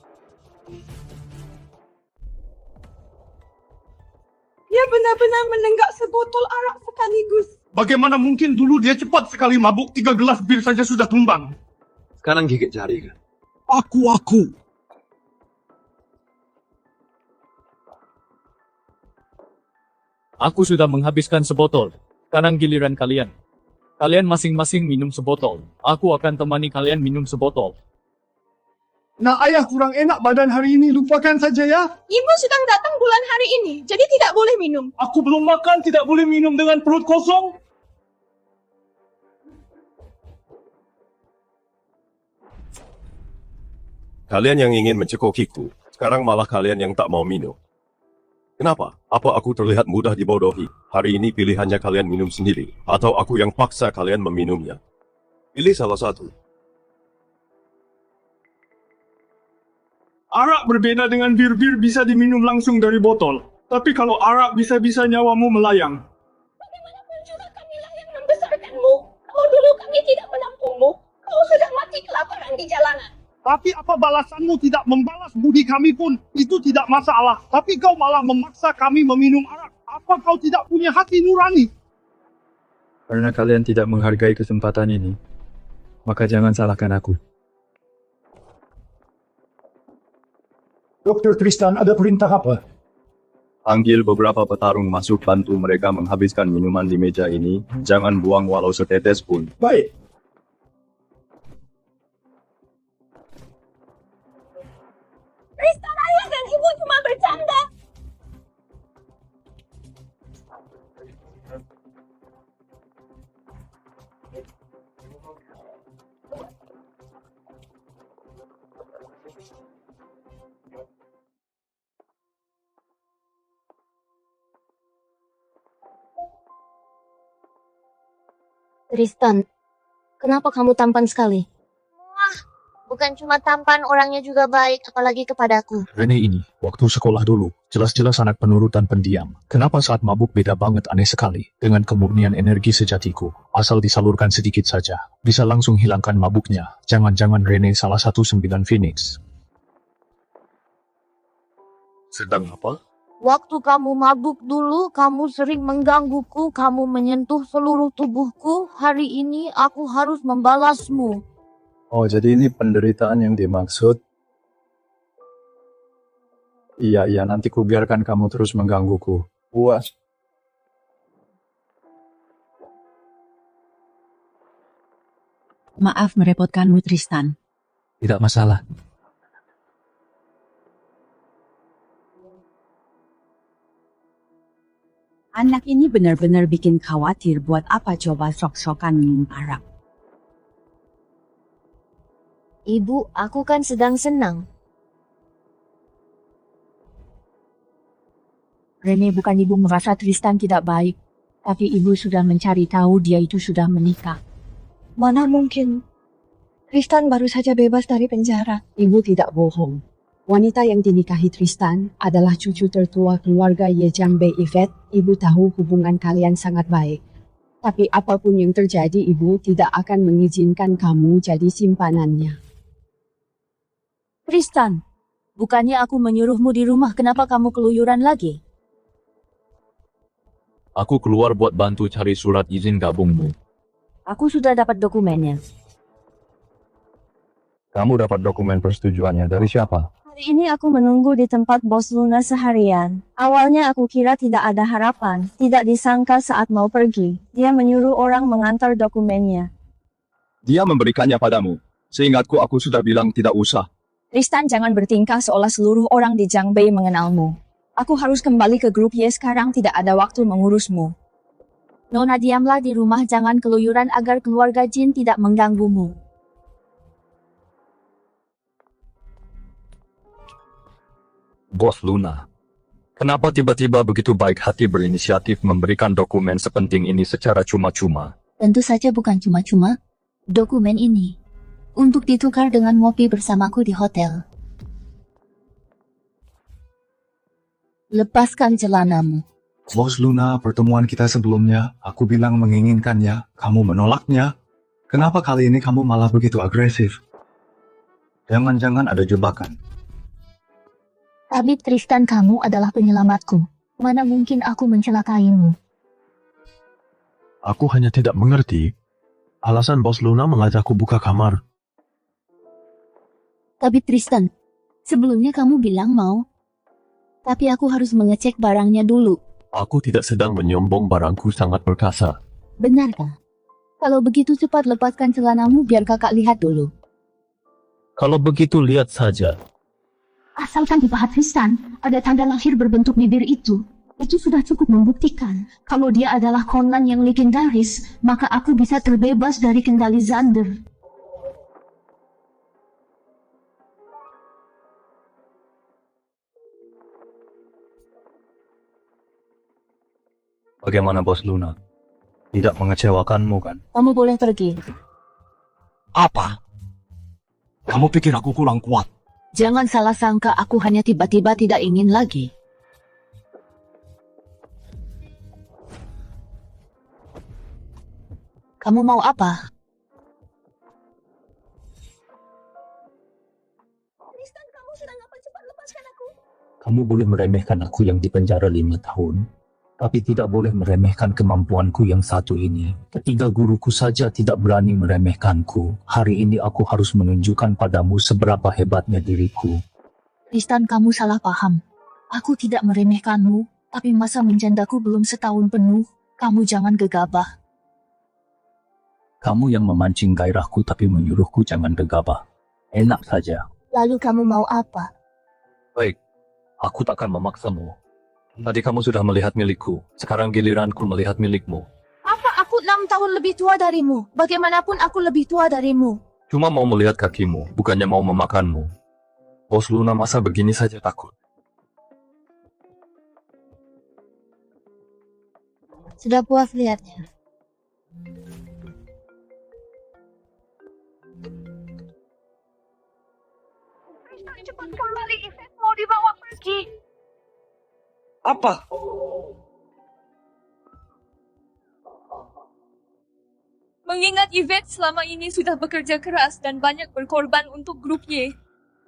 Dia benar-benar menenggak sebotol arak sekaligus. Bagaimana mungkin dulu dia cepat sekali mabuk 3 gelas bir saja sudah tumbang. Sekarang gigit jari kan? Aku. Aku sudah menghabiskan sebotol. Sekarang giliran kalian. Kalian masing-masing minum sebotol. Aku akan temani kalian minum sebotol. Nah, ayah kurang enak badan hari ini, lupakan saja ya. Ibu sedang datang bulan hari ini, jadi tidak boleh minum. Aku belum makan, tidak boleh minum dengan perut kosong. Kalian yang ingin mencekokiku, sekarang malah kalian yang tak mau minum. Kenapa? Apa aku terlihat mudah dibodohi? Hari ini pilihannya kalian minum sendiri, atau aku yang paksa kalian meminumnya. Pilih salah satu. Arak berbeda dengan bir-bir bisa diminum langsung dari botol. Tapi kalau arak bisa-bisa nyawamu melayang. Bagaimanapun juga kamilah yang membesarkanmu. Kalau dulu kami tidak menampungmu, kau sudah mati kelaparan di jalanan. Tapi apa balasanmu tidak membalas budi kami pun, itu tidak masalah. Tapi kau malah memaksa kami meminum arak. Apa kau tidak punya hati nurani? Karena kalian tidak menghargai kesempatan ini, maka jangan salahkan aku. Dr. Tristan, ada perintah apa? Panggil beberapa petarung masuk, bantu mereka menghabiskan minuman di meja ini. Jangan buang walau setetes pun. Baik. Tristan, ayah dan ibu cuma bercanda. Tristan, kenapa kamu tampan sekali? Bukan cuma tampan, orangnya juga baik, apalagi kepadaku. Rene ini, waktu sekolah dulu, jelas-jelas anak penurut dan pendiam. Kenapa saat mabuk beda banget, aneh sekali. Dengan kemurnian energi sejatiku, asal disalurkan sedikit saja, bisa langsung hilangkan mabuknya. Jangan-jangan Rene salah satu 9 Phoenix. Sedang apa? Waktu kamu mabuk dulu, kamu sering menggangguku, kamu menyentuh seluruh tubuhku. Hari ini aku harus membalasmu. Oh, jadi ini penderitaan yang dimaksud. Iya, nanti ku biarkan kamu terus menggangguku. Puas. Maaf merepotkanmu, Tristan. Tidak masalah. Anak ini benar-benar bikin khawatir. Buat apa coba sok-sokan minum arak? Ibu, aku kan sedang senang. Rene, bukan ibu merasa Tristan tidak baik, tapi ibu sudah mencari tahu dia itu sudah menikah. Mana mungkin? Tristan baru saja bebas dari penjara. Ibu tidak bohong. Wanita yang dinikahi Tristan adalah cucu tertua keluarga Ye Jiangbei Yvette. Ibu tahu hubungan kalian sangat baik. Tapi apapun yang terjadi, ibu tidak akan mengizinkan kamu jadi simpanannya. Tristan, bukannya aku menyuruhmu di rumah, kenapa kamu keluyuran lagi? Aku keluar buat bantu cari surat izin gabungmu. Aku sudah dapat dokumennya. Kamu dapat dokumen persetujuannya dari siapa? Hari ini aku menunggu di tempat bos Luna seharian. Awalnya aku kira tidak ada harapan. Tidak disangka saat mau pergi, dia menyuruh orang mengantar dokumennya. Dia memberikannya padamu. Seingatku aku sudah bilang tidak usah. Tristan, jangan bertingkah seolah seluruh orang di Jiangbei mengenalmu. Aku harus kembali ke grup Y sekarang, tidak ada waktu mengurusmu. Nona diamlah di rumah, jangan keluyuran agar keluarga jin tidak mengganggumu. Bos Luna, kenapa tiba-tiba begitu baik hati berinisiatif memberikan dokumen sepenting ini secara cuma-cuma? Tentu saja bukan cuma-cuma. Dokumen ini untuk ditukar dengan ngopi bersamaku di hotel. Lepaskan celanamu. Bos Luna, pertemuan kita sebelumnya, aku bilang menginginkannya, kamu menolaknya. Kenapa kali ini kamu malah begitu agresif? Jangan-jangan ada jebakan. Tapi Tristan, kamu adalah penyelamatku. Mana mungkin aku mencelakaimu? Aku hanya tidak mengerti alasan Bos Luna mengajakku buka kamar. Tapi Tristan, sebelumnya kamu bilang mau. Tapi aku harus mengecek barangnya dulu. Aku tidak sedang menyombong, barangku sangat perkasa. Benarkah? Kalau begitu cepat lepaskan celanamu biar kakak lihat dulu. Kalau begitu lihat saja. Asalkan di paha Tristan ada tanda lahir berbentuk bibir itu sudah cukup membuktikan kalau dia adalah Conan yang legendaris, maka aku bisa terbebas dari kendali Xander. Bagaimana Bos Luna? Tidak mengecewakanmu kan? Kamu boleh pergi. Apa? Kamu pikir aku kurang kuat? Jangan salah sangka aku hanya tiba-tiba tidak ingin lagi. Kamu mau apa? Tristan, kamu sedang apa? Cepat lepaskan aku. Kamu boleh meremehkan aku yang dipenjara 5 tahun, tapi tidak boleh meremehkan kemampuanku yang satu ini. Ketiga guruku saja tidak berani meremehkanku. Hari ini aku harus menunjukkan padamu seberapa hebatnya diriku. Tristan, kamu salah paham. Aku tidak meremehkanmu, tapi masa menjandaku belum setahun penuh. Kamu jangan gegabah. Kamu yang memancing gairahku tapi menyuruhku jangan gegabah. Enak saja. Lalu kamu mau apa? Baik, aku takkan memaksamu. Tadi kamu sudah melihat milikku, sekarang giliranku melihat milikmu. Apa aku 6 tahun lebih tua darimu? Bagaimanapun aku lebih tua darimu. Cuma mau melihat kakimu, bukannya mau memakanmu. Bos Luna masa begini saja takut? Sudah puas lihatnya. Cepat kembali, Yvette mau dibawa pergi. Apa? Mengingat Yvette selama ini sudah bekerja keras dan banyak berkorban untuk grup Y.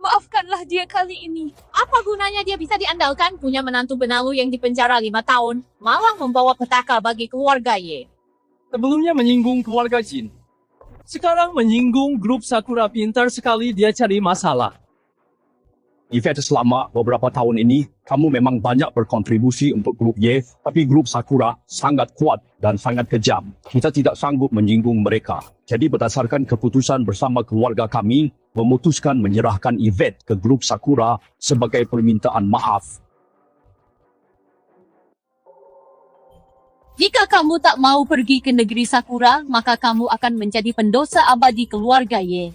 Maafkanlah dia kali ini. Apa gunanya dia bisa diandalkan punya menantu benalu yang dipenjara 5 tahun, malah membawa petaka bagi keluarga Y. Sebelumnya menyinggung keluarga Jin. Sekarang menyinggung grup Sakura, pintar sekali dia cari masalah. Yvette, selama beberapa tahun ini, kamu memang banyak berkontribusi untuk grup Y, tapi grup Sakura sangat kuat dan sangat kejam. Kita tidak sanggup menyinggung mereka. Jadi berdasarkan keputusan bersama keluarga kami, memutuskan menyerahkan Yvette ke grup Sakura sebagai permintaan maaf. Jika kamu tak mau pergi ke negeri Sakura, maka kamu akan menjadi pendosa abadi keluarga Y.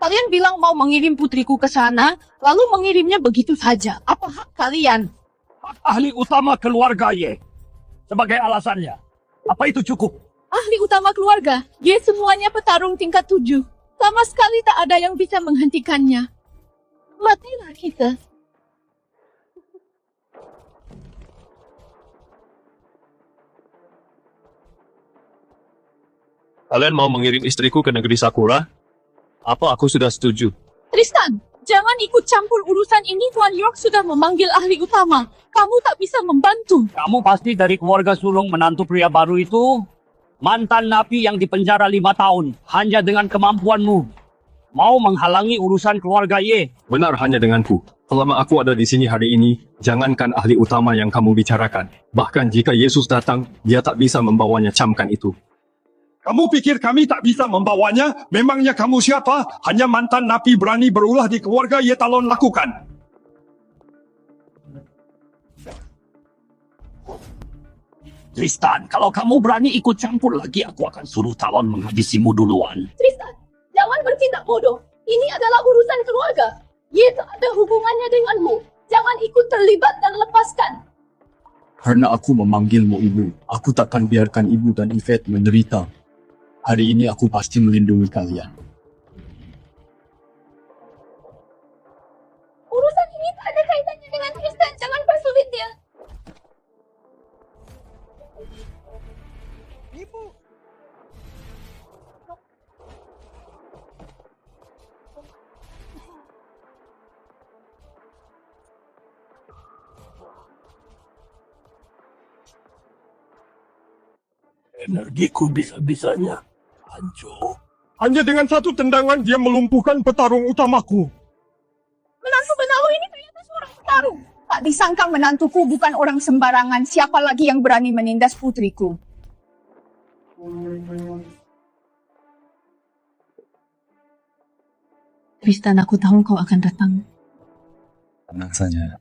Kalian bilang mau mengirim putriku ke sana, lalu mengirimnya begitu saja. Apa hak kalian? Hak ahli utama keluarga Y. Sebagai alasannya, apa itu cukup? Ahli utama keluarga, Y semuanya petarung tingkat 7. Sama sekali tak ada yang bisa menghentikannya. Matilah kita. Kalian mau mengirim istriku ke negeri Sakura? Apa aku sudah setuju? Tristan, jangan ikut campur urusan ini. Tuan York sudah memanggil ahli utama. Kamu tak bisa membantu. Kamu pasti dari keluarga sulung menantu pria baru itu? Mantan napi yang dipenjara 5 tahun, hanya dengan kemampuanmu. Mau menghalangi urusan keluarga Y. Benar, hanya denganku. Selama aku ada di sini hari ini, jangankan ahli utama yang kamu bicarakan. Bahkan jika Yesus datang, dia tak bisa membawanya, camkan itu. Kamu pikir kami tak bisa membawanya? Memangnya kamu siapa? Hanya mantan napi berani berulah di keluarga Ye Talon lakukan. Tristan, kalau kamu berani ikut campur lagi, aku akan suruh Talon menghabisimu duluan. Tristan, jangan bertindak bodoh. Ini adalah urusan keluarga. Ye tak ada hubungannya denganmu. Jangan ikut terlibat dan lepaskan. Karena aku memanggilmu ibu, aku takkan biarkan ibu dan Yvette menderita. Hari ini aku pasti melindungi kalian. Urusan ini tak ada kaitannya dengan Tristan. Jangan persulit dia. Energiku bisa-bisanya hancur. Hanya dengan satu tendangan dia melumpuhkan petarung utamaku. Menantu benalu ini ternyata seorang petarung. Tak disangka menantuku bukan orang sembarangan. Siapa lagi yang berani menindas putriku? Tristan, aku tahu kau akan datang. Tenang saja.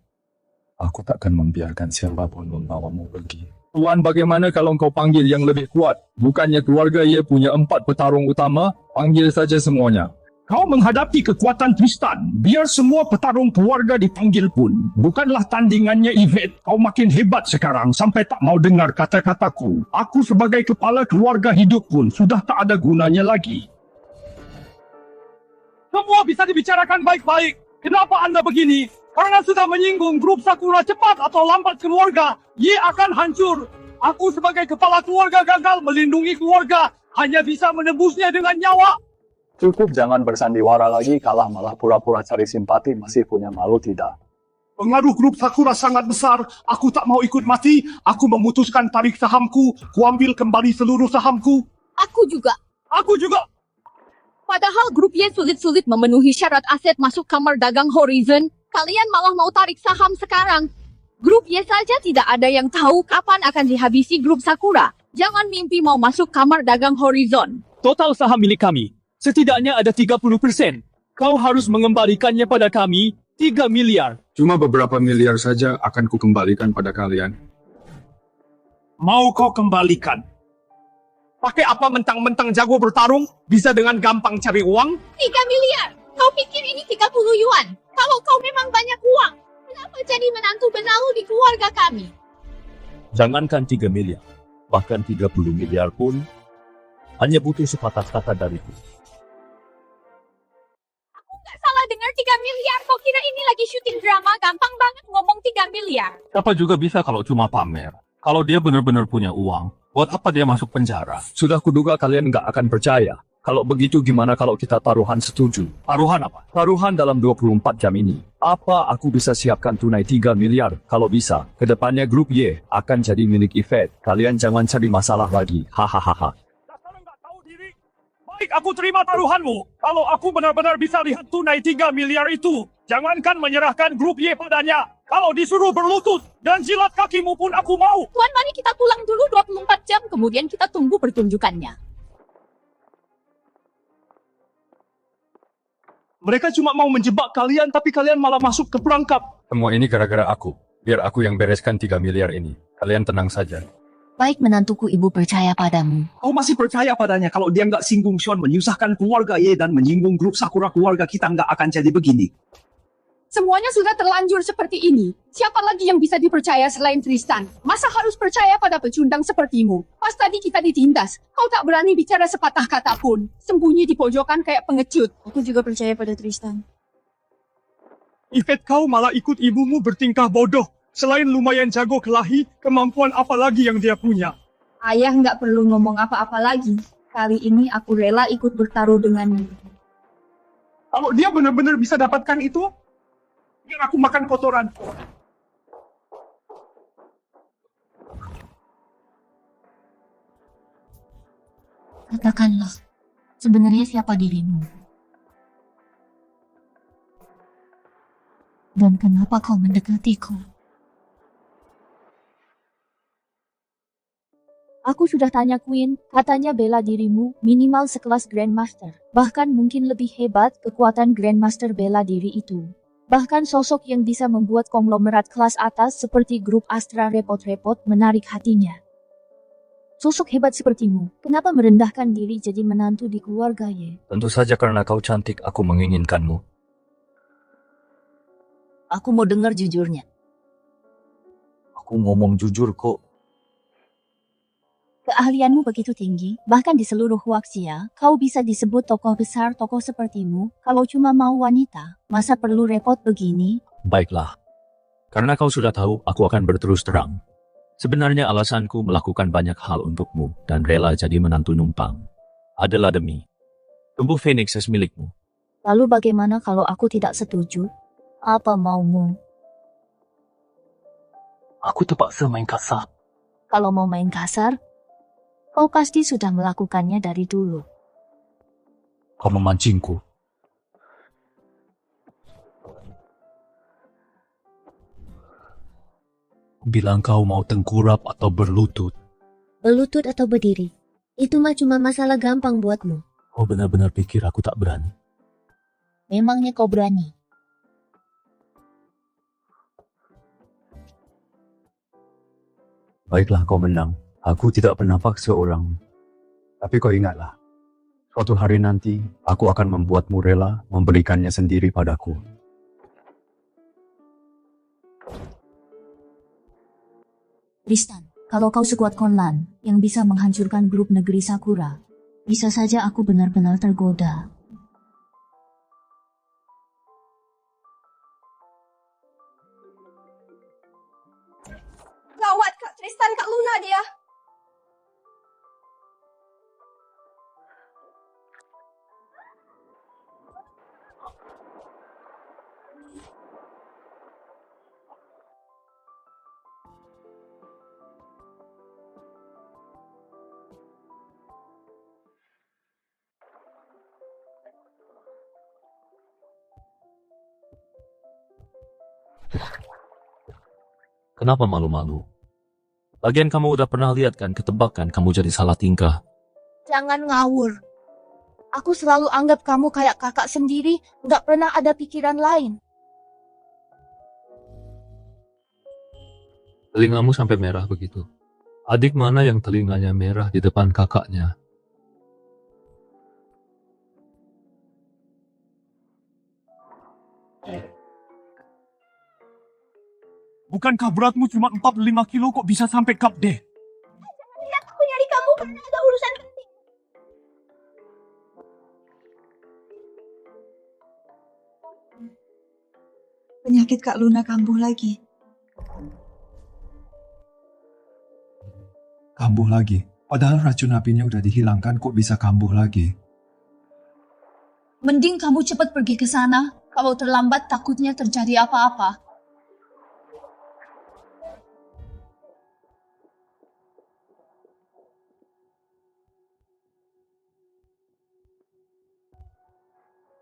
Aku takkan membiarkan siapapun membawamu pergi. Tuan, bagaimana kalau kau panggil yang lebih kuat? Bukannya keluarga ia punya 4 petarung utama? Panggil saja semuanya. Kau menghadapi kekuatan Tristan. Biar semua petarung keluarga dipanggil pun. Bukanlah tandingannya Yvette. Kau makin hebat sekarang sampai tak mau dengar kata-kataku. Aku sebagai kepala keluarga hidup pun sudah tak ada gunanya lagi. Semua bisa dibicarakan baik-baik. Kenapa anda begini? Karena sudah menyinggung grup Sakura cepat atau lambat keluarga, ia akan hancur. Aku sebagai kepala keluarga gagal melindungi keluarga. Hanya bisa menebusnya dengan nyawa. Cukup jangan bersandiwara lagi, kalah malah pura-pura cari simpati, masih punya malu tidak? Pengaruh grup Sakura sangat besar. Aku tak mau ikut mati. Aku memutuskan tarik sahamku. Kuambil kembali seluruh sahamku. Aku juga. Aku juga. Padahal grup Y sulit-sulit memenuhi syarat aset masuk kamar dagang Horizon. Kalian malah mau tarik saham sekarang. Grup Y saja tidak ada yang tahu kapan akan dihabisi grup Sakura. Jangan mimpi mau masuk kamar dagang Horizon. Total saham milik kami. Setidaknya ada 30%. Kau harus mengembalikannya pada kami 3 miliar. Cuma beberapa miliar saja akan kukembalikan pada kalian. Mau kau kembalikan? Pakai apa mentang-mentang jago bertarung? Bisa dengan gampang cari uang? 3 miliar. Kau pikir ini 30 yuan? Kalau kau memang banyak uang, kenapa jadi menantu benalu di keluarga kami? Jangankan 3 miliar, bahkan 30 miliar pun hanya butuh sepatah kata dariku. Aku nggak salah dengar 3 miliar. Kau kira ini lagi syuting drama? Gampang banget ngomong 3 miliar. Siapa juga bisa kalau cuma pamer. Kalau dia benar-benar punya uang, buat apa dia masuk penjara? Sudah kuduga kalian nggak akan percaya. Kalau begitu gimana kalau kita taruhan setuju? Taruhan apa? Taruhan dalam 24 jam ini. Apa aku bisa siapkan tunai 3 miliar? Kalau bisa, kedepannya grup Y akan jadi milik Yvette. Kalian jangan cari masalah lagi. Hahaha. Baik, aku terima taruhanmu. Kalau aku benar-benar bisa lihat tunai 3 miliar itu, jangankan menyerahkan grup Y padanya. Kalau disuruh berlutut dan jilat kakimu pun aku mau. Tuan, mari kita pulang dulu 24 jam, kemudian kita tunggu pertunjukannya. Mereka cuma mau menjebak kalian, tapi kalian malah masuk ke perangkap. Semua ini gara-gara aku. Biar aku yang bereskan 3 miliar ini. Kalian tenang saja. Baik menantuku, ibu percaya padamu. Kau masih percaya padanya kalau dia nggak singgung Sean menyusahkan keluarga Ye dan menyinggung grup Sakura keluarga kita nggak akan jadi begini. Semuanya sudah terlanjur seperti ini. Siapa lagi yang bisa dipercaya selain Tristan? Masa harus percaya pada pecundang sepertimu? Pas tadi kita ditindas, kau tak berani bicara sepatah kata pun. Sembunyi di pojokan kayak pengecut. Aku juga percaya pada Tristan. Yvette, kau malah ikut ibumu bertingkah bodoh. Selain lumayan jago kelahi, kemampuan apa lagi yang dia punya? Ayah nggak perlu ngomong apa-apa lagi. Kali ini aku rela ikut bertaruh denganmu. Kalau dia benar-benar bisa dapatkan itu, biar aku makan kotoran. Katakanlah, sebenarnya siapa dirimu? Dan kenapa kau mendekatiku? Aku sudah tanya Queen, katanya bela dirimu minimal sekelas Grandmaster. Bahkan mungkin lebih hebat kekuatan Grandmaster bela diri itu. Bahkan sosok yang bisa membuat konglomerat kelas atas seperti grup Astra repot-repot menarik hatinya. Sosok hebat sepertimu, kenapa merendahkan diri jadi menantu di keluarga Ye? Tentu saja karena kau cantik, aku menginginkanmu. Aku mau dengar jujurnya. Aku ngomong jujur kok. Keahlianmu begitu tinggi, bahkan di seluruh Huaxia, kau bisa disebut tokoh besar tokoh sepertimu. Kalau cuma mau wanita, masa perlu repot begini? Baiklah. Karena kau sudah tahu, aku akan berterus terang. Sebenarnya alasanku melakukan banyak hal untukmu dan rela jadi menantu numpang adalah demi tubuh Phoenix milikmu. Lalu bagaimana kalau aku tidak setuju? Apa maumu? Aku terpaksa main kasar. Kalau mau main kasar, kau pasti sudah melakukannya dari dulu. Kau memancingku. Bilang kau mau tengkurap atau berlutut. Berlutut atau berdiri. Itu mah cuma masalah gampang buatmu. Kau benar-benar pikir aku tak berani? Memangnya kau berani? Baiklah kau menang. Aku tidak pernah paksa orang. Tapi kau ingatlah, suatu hari nanti aku akan membuatmu rela memberikannya sendiri padaku. Tristan, kalau kau sekuat Konlan yang bisa menghancurkan grup negeri Sakura, bisa saja aku benar-benar tergoda. Gawat Kak Tristan, Kak Luna dia. Kenapa malu-malu? Lagian kamu udah pernah lihat kan ketebakan kamu jadi salah tingkah. Jangan ngawur. Aku selalu anggap kamu kayak kakak sendiri, nggak pernah ada pikiran lain. Telingamu sampai merah begitu. Adik mana yang telinganya merah di depan kakaknya? Bukankah beratmu cuma 45 kilo kok bisa sampai Kap D? Lihat aku nyari kamu karena ada urusan penting. Penyakit Kak Luna kambuh lagi. Kambuh lagi? Padahal racun apinya udah dihilangkan, kok bisa kambuh lagi? Mending kamu cepat pergi ke sana. Kalau terlambat takutnya terjadi apa-apa.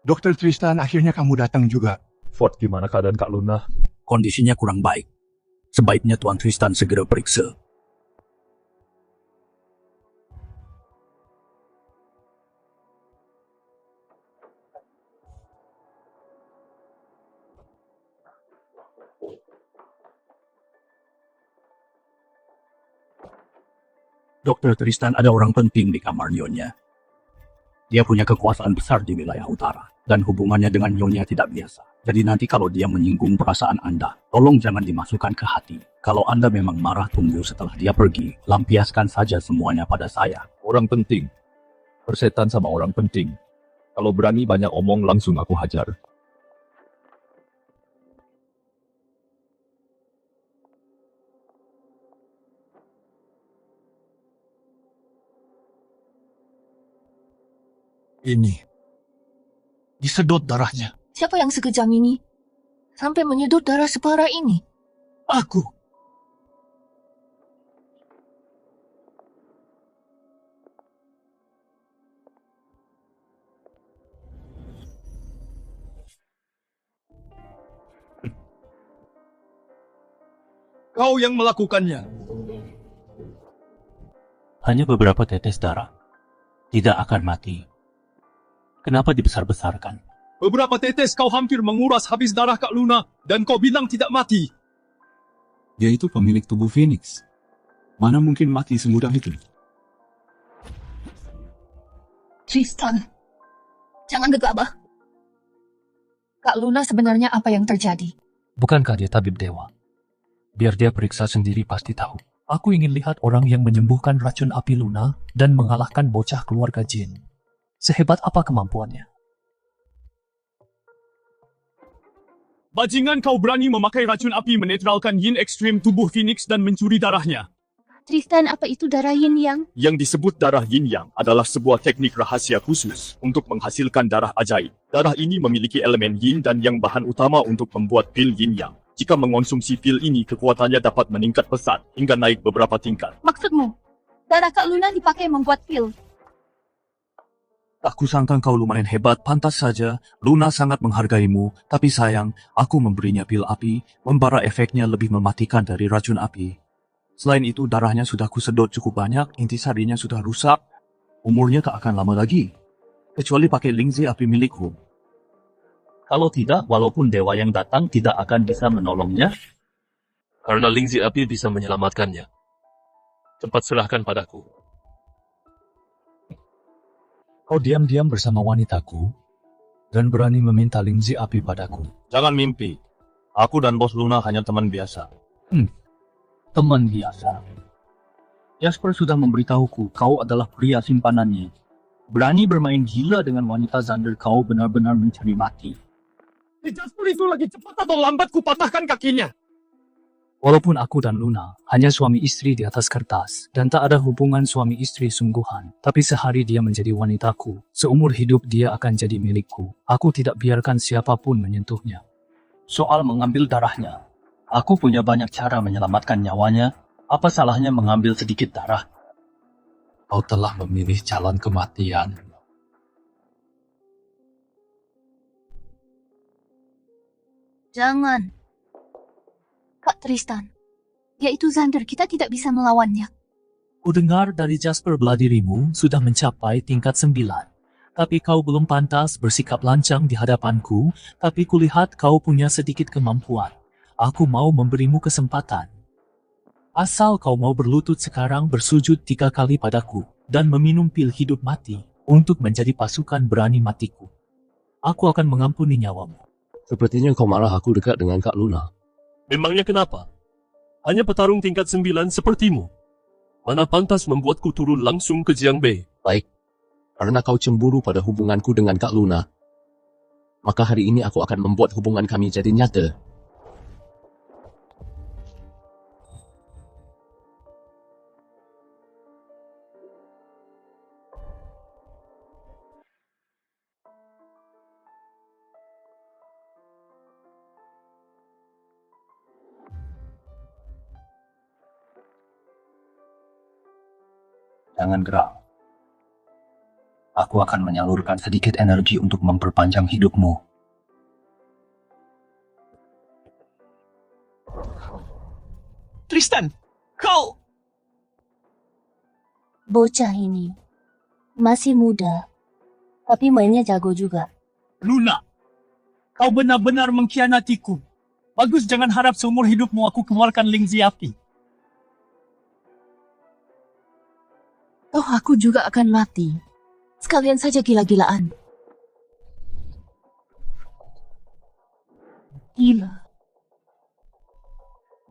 Dokter Tristan, akhirnya kamu datang juga. Ford, gimana keadaan Kak Luna? Kondisinya kurang baik. Sebaiknya Tuan Tristan segera periksa. Dokter Tristan ada orang penting di kamar Nyonya. Dia punya kekuasaan besar di wilayah utara, dan hubungannya dengan Nyonya tidak biasa. Jadi nanti kalau dia menyinggung perasaan Anda, tolong jangan dimasukkan ke hati. Kalau Anda memang marah, tunggu setelah dia pergi. Lampiaskan saja semuanya pada saya. Orang penting. Persetan sama orang penting. Kalau berani banyak omong, langsung aku hajar. Ini. Disedot darahnya. Siapa yang sekejam ini? Sampai menyedot darah separah ini? Aku. Kau yang melakukannya. Hanya beberapa tetes darah. Tidak akan mati. Kenapa dibesar-besarkan? Beberapa tetes kau hampir menguras habis darah Kak Luna, dan kau bilang tidak mati. Dia itu pemilik tubuh Phoenix. Mana mungkin mati semudah itu? Tristan, jangan gegabah. Kak Luna, sebenarnya apa yang terjadi? Bukankah dia tabib dewa? Biar dia periksa sendiri pasti tahu. Aku ingin lihat orang yang menyembuhkan racun api Luna dan mengalahkan bocah keluarga jin. Sehebat apa kemampuannya? Bajingan, kau berani memakai racun api menetralkan yin ekstrim tubuh Phoenix dan mencuri darahnya. Tristan, apa itu darah yin yang? Yang disebut darah yin yang adalah sebuah teknik rahasia khusus untuk menghasilkan darah ajaib. Darah ini memiliki elemen yin dan yang bahan utama untuk membuat pil yin yang. Jika mengonsumsi pil ini, kekuatannya dapat meningkat pesat hingga naik beberapa tingkat. Maksudmu, darah Kak Luna dipakai membuat pil? Aku sangka kau lumayan hebat, pantas saja. Luna sangat menghargaimu, tapi sayang, aku memberinya pil api, membara efeknya lebih mematikan dari racun api. Selain itu, darahnya sudah kusedot cukup banyak, intisarinya sudah rusak. Umurnya tak akan lama lagi. Kecuali pakai lingzi api milikku. Kalau tidak, walaupun dewa yang datang tidak akan bisa menolongnya. Karena lingzi api bisa menyelamatkannya. Cepat serahkan padaku. Kau diam-diam bersama wanitaku dan berani meminta lingzi api padaku. Jangan mimpi. Aku dan Bos Luna hanya teman biasa. Teman biasa. Jasper sudah memberitahuku kau adalah pria simpanannya. Berani bermain gila dengan wanita Xander, kau benar-benar mencari mati. Jasper itu lagi cepat atau lambat ku patahkan kakinya. Walaupun aku dan Luna hanya suami istri di atas kertas dan tak ada hubungan suami istri sungguhan, tapi sehari dia menjadi wanitaku, seumur hidup dia akan jadi milikku. Aku tidak biarkan siapapun menyentuhnya. Soal mengambil darahnya, aku punya banyak cara menyelamatkan nyawanya. Apa salahnya mengambil sedikit darah? Kau telah memilih jalan kematian. Jangan. Kak Tristan, dia itu Xander, kita tidak bisa melawannya. Kudengar dari Jasper bela dirimu sudah mencapai tingkat 9. Tapi kau belum pantas bersikap lancang di hadapanku, tapi kulihat kau punya sedikit kemampuan. Aku mau memberimu kesempatan. Asal kau mau berlutut sekarang, bersujud 3 kali padaku, dan meminum pil hidup mati untuk menjadi pasukan berani matiku. Aku akan mengampuni nyawamu. Sepertinya kau marah aku dekat dengan Kak Luna. Memangnya kenapa? Hanya petarung tingkat 9 sepertimu. Mana pantas membuatku turun langsung ke Jiangbei. Baik, karena kau cemburu pada hubunganku dengan Kak Luna, maka hari ini aku akan membuat hubungan kami jadi nyata. Jangan gerak. Aku akan menyalurkan sedikit energi untuk memperpanjang hidupmu. Tristan, kau... Bocah ini masih muda, tapi mainnya jago juga. Luna, kau benar-benar mengkhianatiku. Bagus, jangan harap seumur hidupmu aku keluarkan lingzi api. Toh aku juga akan mati. Sekalian saja gila-gilaan. Gila.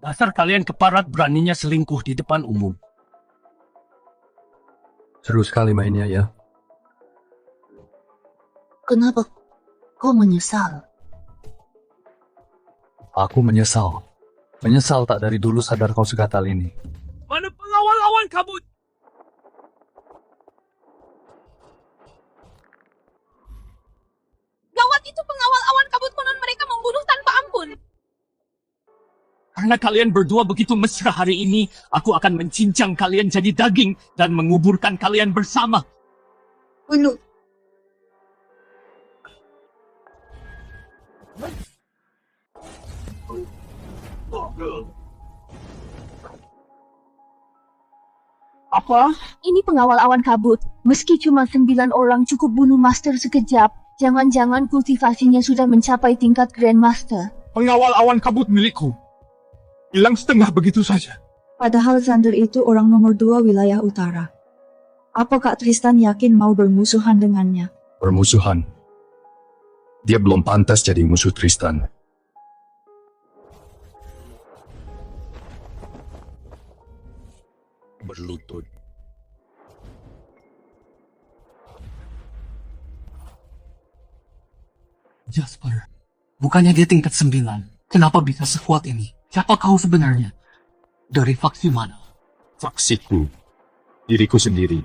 Dasar kalian keparat, beraninya selingkuh di depan umum. Seru sekali mainnya ya. Kenapa kau menyesal? Aku menyesal. Menyesal tak dari dulu sadar kau segatal ini. Mana pengawal awan kabut? Gawat, itu pengawal awan kabut, konon mereka membunuh tanpa ampun. Karena kalian berdua begitu mesra hari ini, aku akan mencincang kalian jadi daging dan menguburkan kalian bersama. Bunuh. Apa? Ini pengawal awan kabut. Meski cuma 9 orang cukup bunuh master sekejap, jangan-jangan kultivasinya sudah mencapai tingkat Grandmaster. Pengawal awan kabut milikku. Hilang setengah begitu saja. Padahal Xander itu orang nomor 2 wilayah utara. Apa Kak Tristan yakin mau bermusuhan dengannya? Permusuhan. Dia belum pantas jadi musuh Tristan. Berlutut. Jasper, bukannya dia tingkat 9. Kenapa bisa sekuat ini? Siapa kau sebenarnya? Dari faksi mana? Faksiku. Diriku sendiri.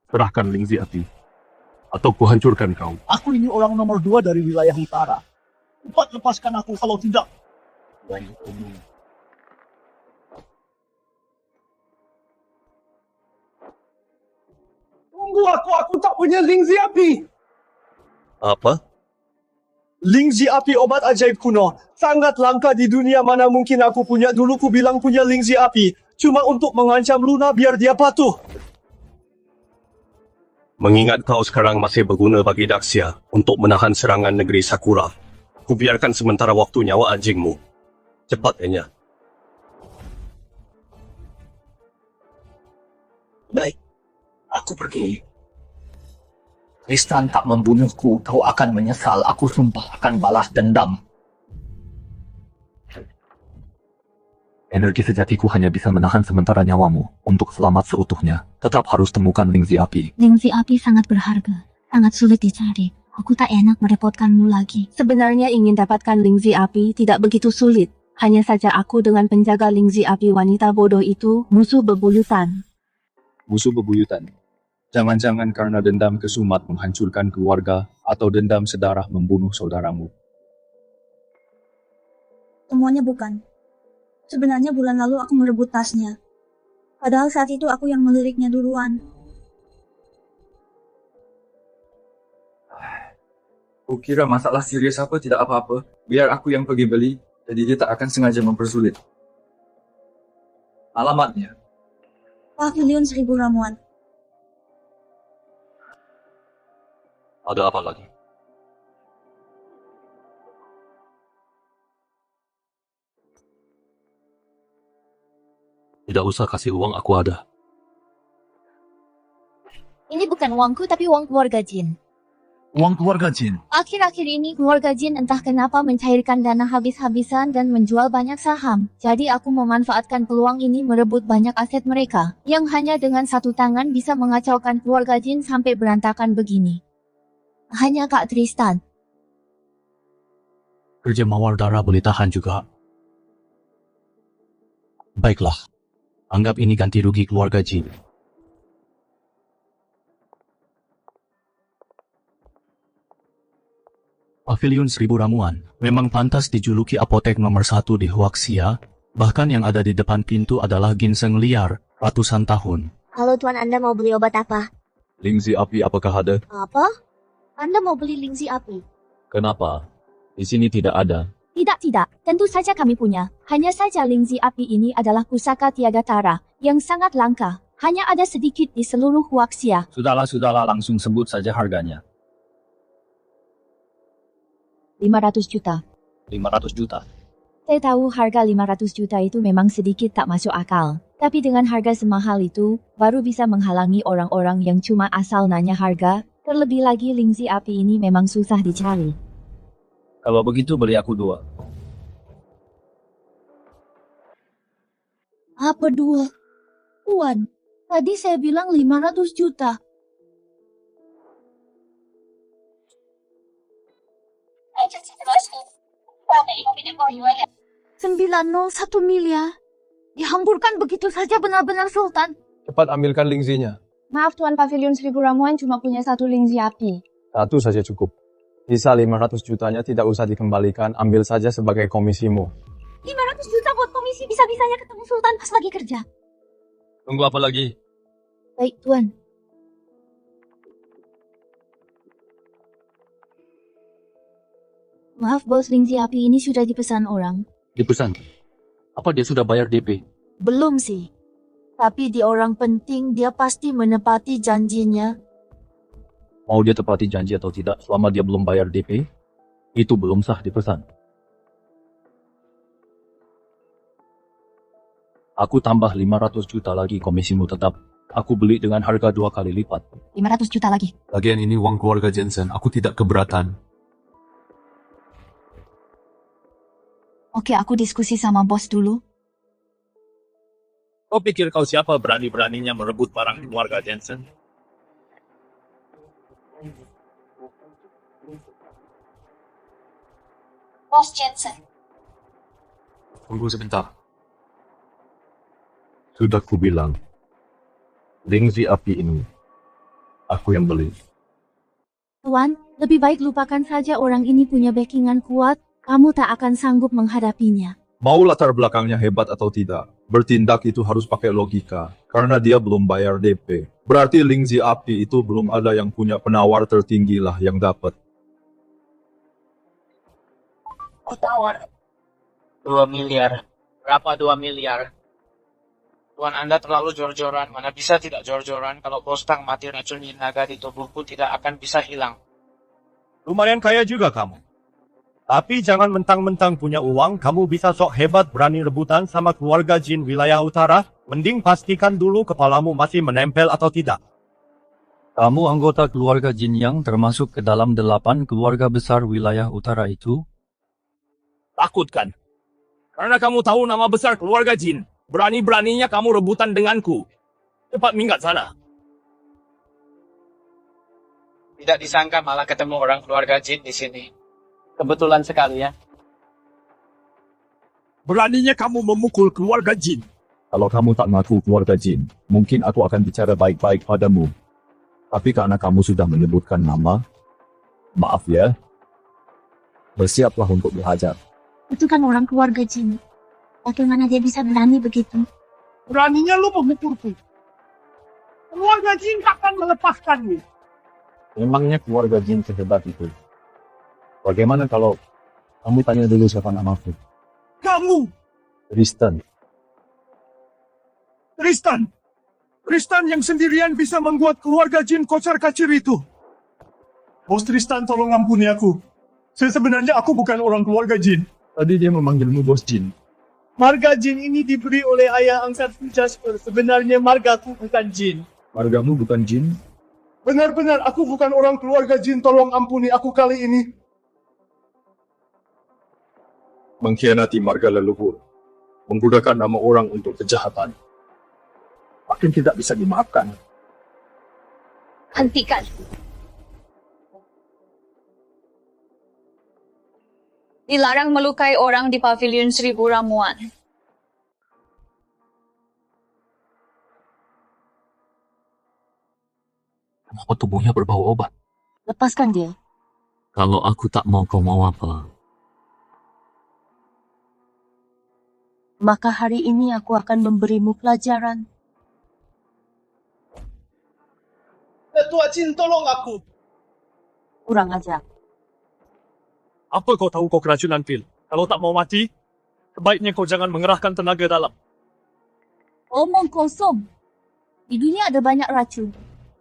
Serahkan Lingzi Api. Atau kuhancurkan kau. Aku ini orang nomor 2 dari wilayah utara. Cepat lepaskan aku, kalau tidak. Tunggu aku tak punya Lingzi Api. Apa? Lingzi Api obat ajaib kuno. Sangat langka di dunia, mana mungkin aku punya. Dulu ku bilang punya Lingzi Api. Cuma untuk mengancam Luna biar dia patuh. Mengingat kau sekarang masih berguna bagi Daxia untuk menahan serangan negeri Sakura, kubiarkan sementara waktu nyawa anjingmu. Cepat, Enya. Baik, aku pergi. Tristan tak membunuhku, kau akan menyesal. Aku sumpah akan balas dendam. Energi sejatiku hanya bisa menahan sementara nyawamu. Untuk selamat seutuhnya, tetap harus temukan Lingzi Api. Lingzi Api sangat berharga, sangat sulit dicari. Aku tak enak merepotkanmu lagi. Sebenarnya ingin dapatkan Lingzi Api tidak begitu sulit. Hanya saja aku dengan penjaga Lingzi Api wanita bodoh itu musuh bebuyutan. Musuh bebuyutan. Jangan-jangan karena dendam kesumat menghancurkan keluarga atau dendam sedarah membunuh saudaramu. Semuanya bukan. Sebenarnya bulan lalu aku merebut tasnya. Padahal saat itu aku yang meliriknya duluan. Kukira masalah serius apa tidak apa-apa. Biar aku yang pergi beli, jadi dia tak akan sengaja mempersulit. Alamatnya. Pavilion 1000 ramuan. Ada apa lagi? Tidak usah kasih uang, aku ada. Ini bukan uangku tapi uang keluarga Jin. Uang keluarga Jin. Akhir-akhir ini keluarga Jin entah kenapa mencairkan dana habis-habisan dan menjual banyak saham. Jadi aku memanfaatkan peluang ini merebut banyak aset mereka. Yang hanya dengan satu tangan bisa mengacaukan keluarga Jin sampai berantakan begini. Hanya Kak Tristan. Kerja mawar darah boleh tahan juga. Baiklah. Anggap ini ganti rugi keluarga Jin. Pavilion 1000 ramuan memang pantas dijuluki apotek nomor 1 di Huaxia. Bahkan yang ada di depan pintu adalah ginseng liar ratusan tahun. Halo Tuan, Anda mau beli obat apa? Lingzi Api apakah ada? Apa? Anda mau beli Lingzi Api? Kenapa? Di sini tidak ada. Tidak. Tentu saja kami punya. Hanya saja Lingzi Api ini adalah pusaka tiada tara yang sangat langka. Hanya ada sedikit di seluruh Huaxia. Sudahlah, langsung sebut saja harganya. 500 juta. 500 juta. Saya tahu harga 500 juta itu memang sedikit tak masuk akal. Tapi dengan harga semahal itu, baru bisa menghalangi orang-orang yang cuma asal nanya harga. Terlebih lagi Lingzi Api ini memang susah dicari. Kalau begitu beli aku 2. Apa 2? Tuan, tadi saya bilang 500 juta. $901 miliar. Dihamburkan begitu saja benar-benar Sultan. Cepat ambilkan Lingzinya. Maaf Tuan, Pavilion 1000 ramuan cuma punya 1 Lingzi Api. 1 saja cukup. Sisa 500 jutanya tidak usah dikembalikan, ambil saja sebagai komisimu. 500 juta buat komisi, bisa-bisanya ketemu Sultan pas lagi kerja. Tunggu apa lagi? Baik, Tuan. Maaf bos, Lingzi Api ini sudah dipesan orang. Dipesan? Apa dia sudah bayar DP? Belum sih. Tapi dia orang penting, dia pasti menepati janjinya. Mau dia tepati janji atau tidak, selama dia belum bayar DP, itu belum sah dipesan. Aku tambah 500 juta lagi komisimu tetap. Aku beli dengan harga 2 kali lipat. 500 juta lagi. Lagian ini uang keluarga Jensen, aku tidak keberatan. Oke, aku diskusi sama bos dulu. Kau pikir kau siapa berani-beraninya merebut barang keluarga Jensen? Bos Jensen. Tunggu sebentar. Sudah kubilang, Lingzi api ini, aku yang beli. Tuan, lebih baik lupakan saja orang ini punya backingan kuat. Kamu tak akan sanggup menghadapinya. Mau latar belakangnya hebat atau tidak, bertindak itu harus pakai logika. Karena dia belum bayar DP. Berarti Lingzi api itu belum ada yang punya penawar tertinggi lah yang dapat. Oh, tawar 2 miliar. Berapa 2 miliar? Tuan Anda terlalu jor-joran. Mana bisa tidak jor-joran kalau bos Tang mati racun naga di tubuhku tidak akan bisa hilang. Lumayan kaya juga kamu. Tapi jangan mentang-mentang punya uang, kamu bisa sok hebat berani rebutan sama keluarga jin wilayah utara. Mending pastikan dulu kepalamu masih menempel atau tidak. Kamu anggota keluarga Jin yang termasuk ke dalam 8 keluarga besar wilayah utara itu? Takut kan? Karena kamu tahu nama besar keluarga jin. Berani-beraninya kamu rebutan denganku. Cepat minggat sana. Tidak disangka malah ketemu orang keluarga jin di sini. Kebetulan sekali ya. Beraninya kamu memukul keluarga jin. Kalau kamu tak ngaku keluarga Jin, mungkin aku akan bicara baik-baik padamu. Tapi karena kamu sudah menyebutkan nama, maaf ya. Bersiaplah untuk dihajar. Itu kan orang keluarga Jin. Bagaimana dia bisa berani begitu? Beraninya lu memukulku. Keluarga jin takkan melepaskanmu. Memangnya keluarga Jin sehebat itu? Bagaimana kalau kamu tanya dulu siapa namaku? Kamu, Tristan. Tristan yang sendirian bisa membuat keluarga jin kocar-kacir itu. Bos Tristan, tolong ampuni aku. Sebenarnya aku bukan orang keluarga jin. Tadi dia memanggilmu bos Jin. Marga jin ini diberi oleh ayah angkatku Jasper. Sebenarnya margaku bukan jin. Margamu bukan Jin? Benar-benar aku bukan orang keluarga jin. Tolong ampuni aku kali ini. Mengkhianati marga leluhur, menggunakan nama orang untuk kejahatan, makin tidak bisa dimaafkan. Hentikan. Dilarang melukai orang di pavilion Seribu Ramuan. Kenapa tubuhnya berbau obat? Lepaskan dia. Kalau aku tak mau, kau mau apa? Maka hari ini aku akan memberimu pelajaran. Ketua Jin, tolong aku. Kurang ajar. Apa kau tahu kau keracunan pil? Kalau tak mau mati, sebaiknya kau jangan mengerahkan tenaga dalam. Omong kosong. Di dunia ada banyak racun.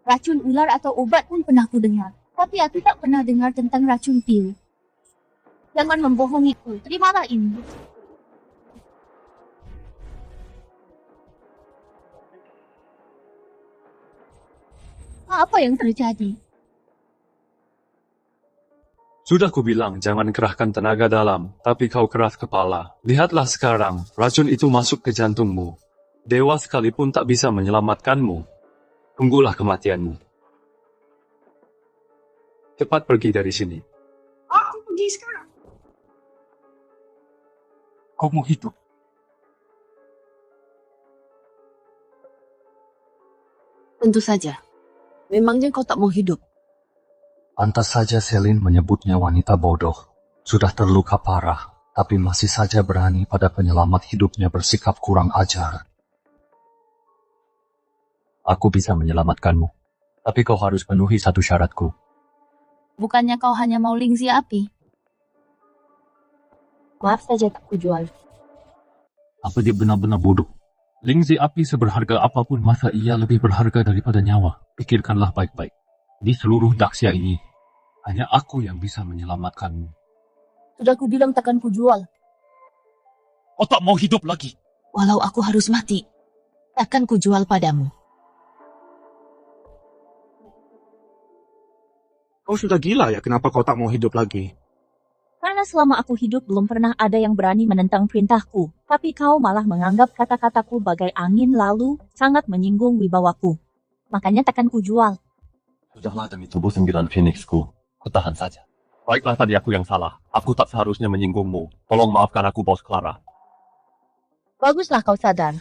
Racun ular atau obat pun pernah ku dengar. Tapi aku tak pernah dengar tentang racun pil. Jangan membohongiku. Terimalah ini. Apa yang terjadi? Sudah kubilang jangan kerahkan tenaga dalam, tapi kau keras kepala. Lihatlah sekarang, racun itu masuk ke jantungmu. Dewa sekalipun tak bisa menyelamatkanmu. Tunggulah kematianmu. Cepat pergi dari sini. Aku pergi sekarang. Kau mau hidup? Tentu saja. Memangnya kau tak mau hidup? Pantas saja Selin menyebutnya wanita bodoh. Sudah terluka parah, tapi masih saja berani pada penyelamat hidupnya bersikap kurang ajar. Aku bisa menyelamatkanmu, tapi kau harus penuhi satu syaratku. Bukannya kau hanya mau Lingzi api? Maaf saja tak kujual. Apa dia benar-benar bodoh? Lingzi api seberharga apapun, masa ia lebih berharga daripada nyawa? Pikirkanlah baik-baik. Di seluruh Daxia ini, hanya aku yang bisa menyelamatkanmu. Sudah kubilang takkan kujual. Kau tak mau hidup lagi. Walau aku harus mati, takkan kujual padamu. Kau sudah gila ya, kenapa kau tak mau hidup lagi? Karena selama aku hidup belum pernah ada yang berani menentang perintahku. Tapi kau malah menganggap kata-kataku bagai angin lalu sangat menyinggung wibawaku. Makanya takkan ku jual. Sudahlah demi tubuh 9 Phoenixku. Kutahan saja. Baiklah, tadi aku yang salah. Aku tak seharusnya menyinggungmu. Tolong maafkan aku, Bos Clara. Baguslah kau sadar.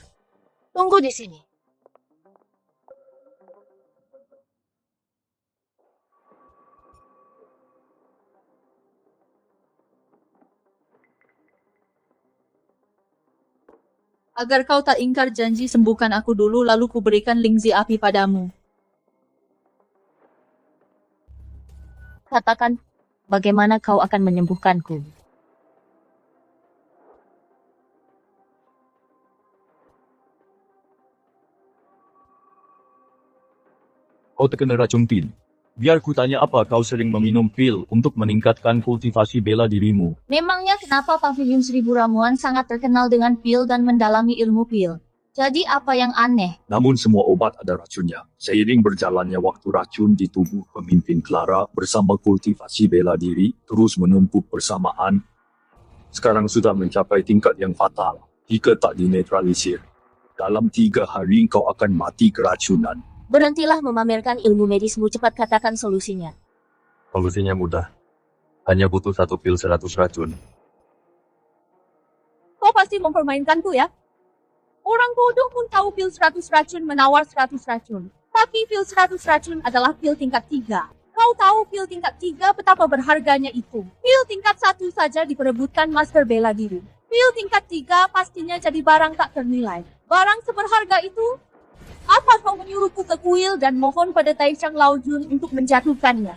Tunggu di sini. Agar kau tak ingkar janji, sembuhkan aku dulu, lalu kuberikan lingzi api padamu. Katakan, bagaimana kau akan menyembuhkanku? Kau terkena racun pil. Biar ku tanya apa kau sering meminum pil untuk meningkatkan kultivasi bela dirimu. Memangnya kenapa Pavilion Seribu Ramuan sangat terkenal dengan pil dan mendalami ilmu pil? Jadi apa yang aneh? Namun semua obat ada racunnya. Seiring berjalannya waktu, racun di tubuh pemimpin Clara bersama kultivasi bela diri terus menumpuk bersamaan. Sekarang sudah mencapai tingkat yang fatal jika tak dinetralisir. Dalam 3 hari kau akan mati keracunan. Berhentilah memamerkan ilmu medismu, cepat katakan solusinya. Solusinya mudah. Hanya butuh 1 pil 100 racun. Kau pasti mempermainkanku ya? Orang bodoh pun tahu pil 100 racun menawar 100 racun. Tapi pil 100 racun adalah pil tingkat 3. Kau tahu pil tingkat 3 betapa berharganya itu. Pil tingkat 1 saja diperebutkan master bela diri. Pil tingkat 3 pastinya jadi barang tak ternilai. Barang seberharga itu? Apa kau menyuruhku ke kuil dan mohon pada Taishang Laojun untuk menjatuhkannya?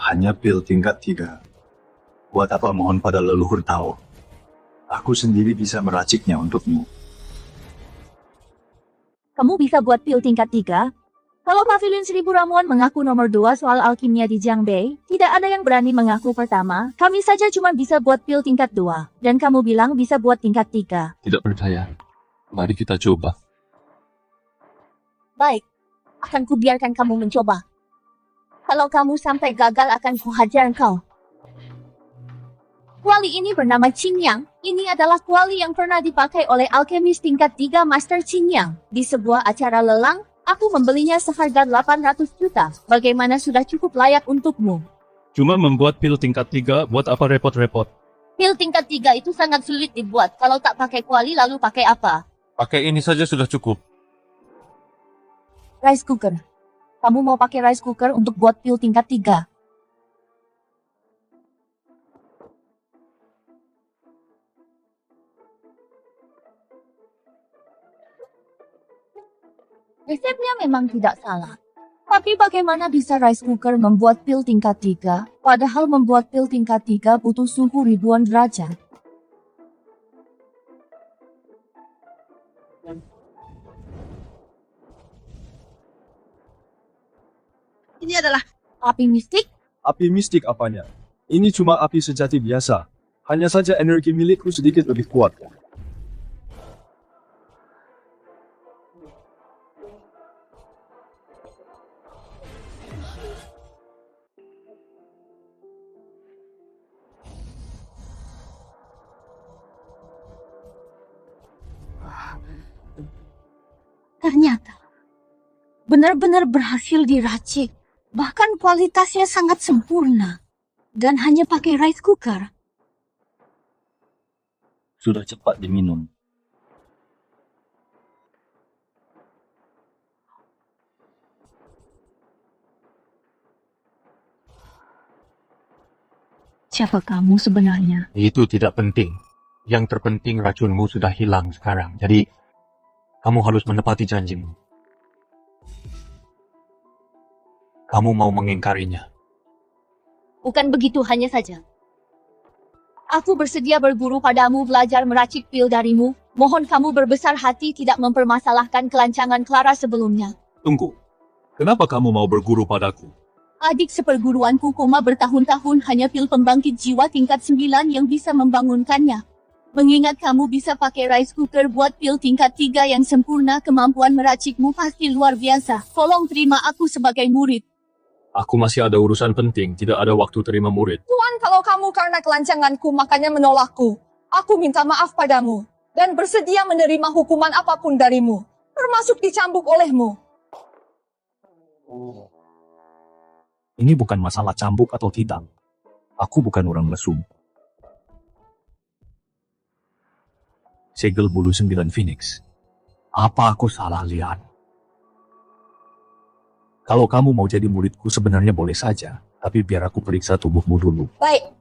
Hanya pil tingkat 3. Buat apa mohon pada leluhur Tao? Aku sendiri bisa meraciknya untukmu. Kamu bisa buat pil tingkat 3? Kalau Pavilion Seribu Ramuan mengaku nomor 2 soal alkimia di Jiangbei, tidak ada yang berani mengaku pertama. Kami saja cuma bisa buat pil tingkat 2. Dan kamu bilang bisa buat tingkat 3. Tidak percaya. Mari kita coba. Baik, akan kubiarkan kamu mencoba. Kalau kamu sampai gagal akan kuhajar kau. Kuali ini bernama Qingyang. Ini adalah kuali yang pernah dipakai oleh alkemis tingkat 3 Master Qingyang. Di sebuah acara lelang, aku membelinya seharga 800 juta. Bagaimana, sudah cukup layak untukmu? Cuma membuat pil tingkat 3, buat apa repot-repot? Pil tingkat 3 itu sangat sulit dibuat. Kalau tak pakai kuali, lalu pakai apa? Pakai ini saja sudah cukup. Rice cooker. Kamu mau pakai rice cooker untuk buat pil tingkat 3? Resepnya memang tidak salah. Tapi bagaimana bisa rice cooker membuat pil tingkat 3? Padahal membuat pil tingkat 3 butuh suhu ribuan derajat. Ini adalah api mistik? Api mistik apanya? Ini cuma api sejati biasa. Hanya saja energi milikku sedikit lebih kuat. Ternyata benar-benar berhasil diracik. Bahkan kualitasnya sangat sempurna. Dan hanya pakai rice cooker. Sudah cepat diminum. Siapa kamu sebenarnya? Itu tidak penting. Yang terpenting racunmu sudah hilang sekarang. Jadi, kamu harus menepati janjimu. Kamu mau mengingkarinya. Bukan begitu hanya saja. Aku bersedia berguru padamu, belajar meracik pil darimu. Mohon kamu berbesar hati tidak mempermasalahkan kelancangan Clara sebelumnya. Tunggu. Kenapa kamu mau berguru padaku? Adik seperguruanku koma bertahun-tahun hanya pil pembangkit jiwa tingkat 9 yang bisa membangunkannya. Mengingat kamu bisa pakai rice cooker buat pil tingkat 3 yang sempurna, kemampuan meracikmu pasti luar biasa. Tolong terima aku sebagai murid. Aku masih ada urusan penting, tidak ada waktu terima murid. Tuan, kalau kamu karena kelancanganku makanya menolakku, aku minta maaf padamu dan bersedia menerima hukuman apapun darimu, termasuk dicambuk olehmu. Ini bukan masalah cambuk atau tidak. Aku bukan orang mesum. Segel bulu 9 Phoenix. Apa aku salah lihat? Kalau kamu mau jadi muridku sebenarnya boleh saja, tapi biar aku periksa tubuhmu dulu. Baik.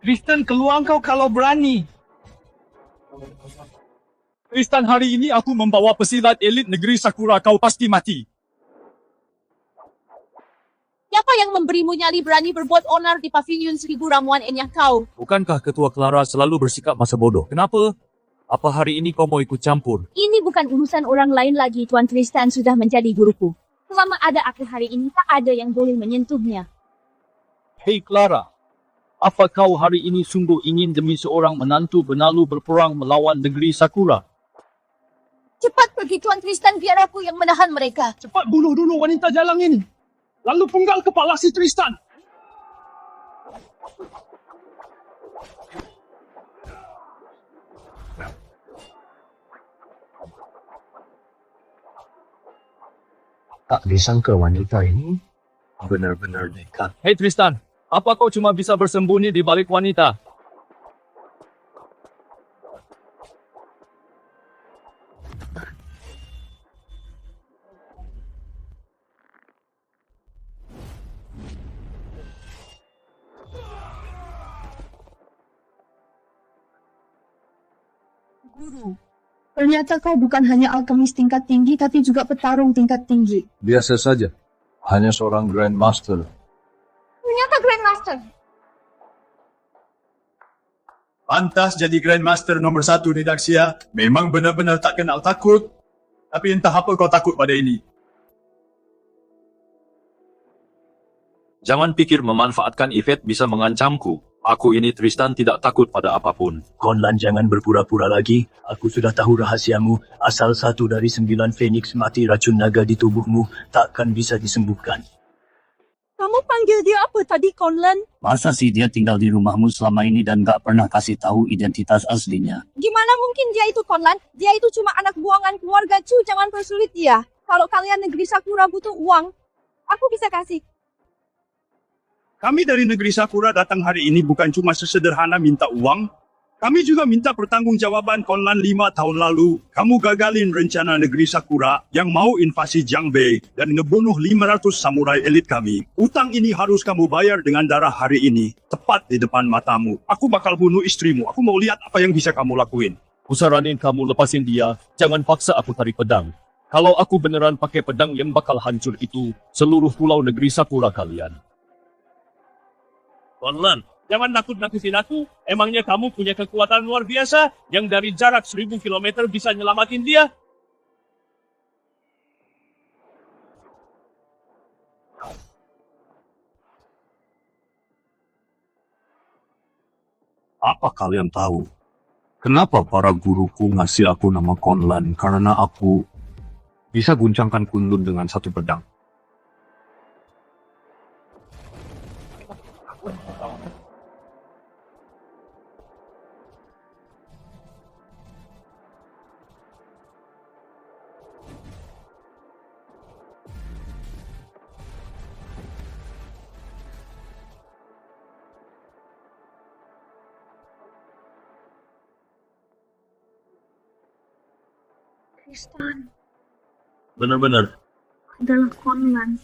Tristan, keluar kau kalau berani. Tristan, hari ini aku membawa pesilat elit negeri Sakura, kau pasti mati. Siapa yang memberimu nyali berani berbuat onar di pavilion 1000 ramuan enyah kau? Bukankah Ketua Clara selalu bersikap masa bodoh? Kenapa? Apa hari ini kau mau ikut campur? Ini bukan urusan orang lain lagi, Tuan Tristan sudah menjadi guruku. Selama ada aku hari ini, tak ada yang boleh menyentuhnya. Hei Clara, apa kau hari ini sungguh ingin demi seorang menantu benalu berperang melawan negeri Sakura? Cepat pergi Tuan Tristan, biar aku yang menahan mereka. Cepat bunuh dulu wanita jalang ini. Lalu penggal kepala si Tristan. Tak disangka wanita ini benar-benar nekat. Hei Tristan, apa kau cuma bisa bersembunyi di balik wanita? Guru, ternyata kau bukan hanya alkemis tingkat tinggi, tapi juga petarung tingkat tinggi. Biasa saja. Hanya seorang Grandmaster. Ternyata Grandmaster. Pantas jadi Grandmaster nomor 1 di Daxia. Memang benar-benar tak kenal takut. Tapi entah apa kau takut pada ini. Jangan pikir memanfaatkan Yvette bisa mengancamku. Aku ini Tristan tidak takut pada apapun. Konlan, jangan berpura-pura lagi. Aku sudah tahu rahasiamu. Asal 1 dari 9 Phoenix mati racun naga di tubuhmu, takkan bisa disembuhkan. Kamu panggil dia apa tadi, Conlan? Masa sih dia tinggal di rumahmu selama ini dan gak pernah kasih tahu identitas aslinya? Gimana mungkin dia itu, Conlan? Dia itu cuma anak buangan keluarga Chu, jangan persulit dia. Kalau kalian negeri Sakura butuh uang, aku bisa kasih. Kami dari negeri Sakura datang hari ini bukan cuma sesederhana minta uang. Kami juga minta pertanggungjawaban Konlan 5 tahun lalu. Kamu gagalin rencana negeri Sakura yang mau invasi Jiangbei dan ngebunuh 500 samurai elit kami. Utang ini harus kamu bayar dengan darah hari ini. Tepat di depan matamu. Aku bakal bunuh istrimu. Aku mau lihat apa yang bisa kamu lakuin. Kusaranin kamu lepasin dia, jangan paksa aku tarik pedang. Kalau aku beneran pakai pedang yang bakal hancur itu seluruh pulau negeri Sakura kalian. Konlan, jangan nakut-nakutin aku. Emangnya kamu punya kekuatan luar biasa yang dari jarak 1000 km bisa nyelamatin dia? Apa kalian tahu? Kenapa para guruku ngasih aku nama Konlan? Karena aku bisa guncangkan Kunlun dengan 1 pedang. Tristan Benar-benar. adalah Conlan.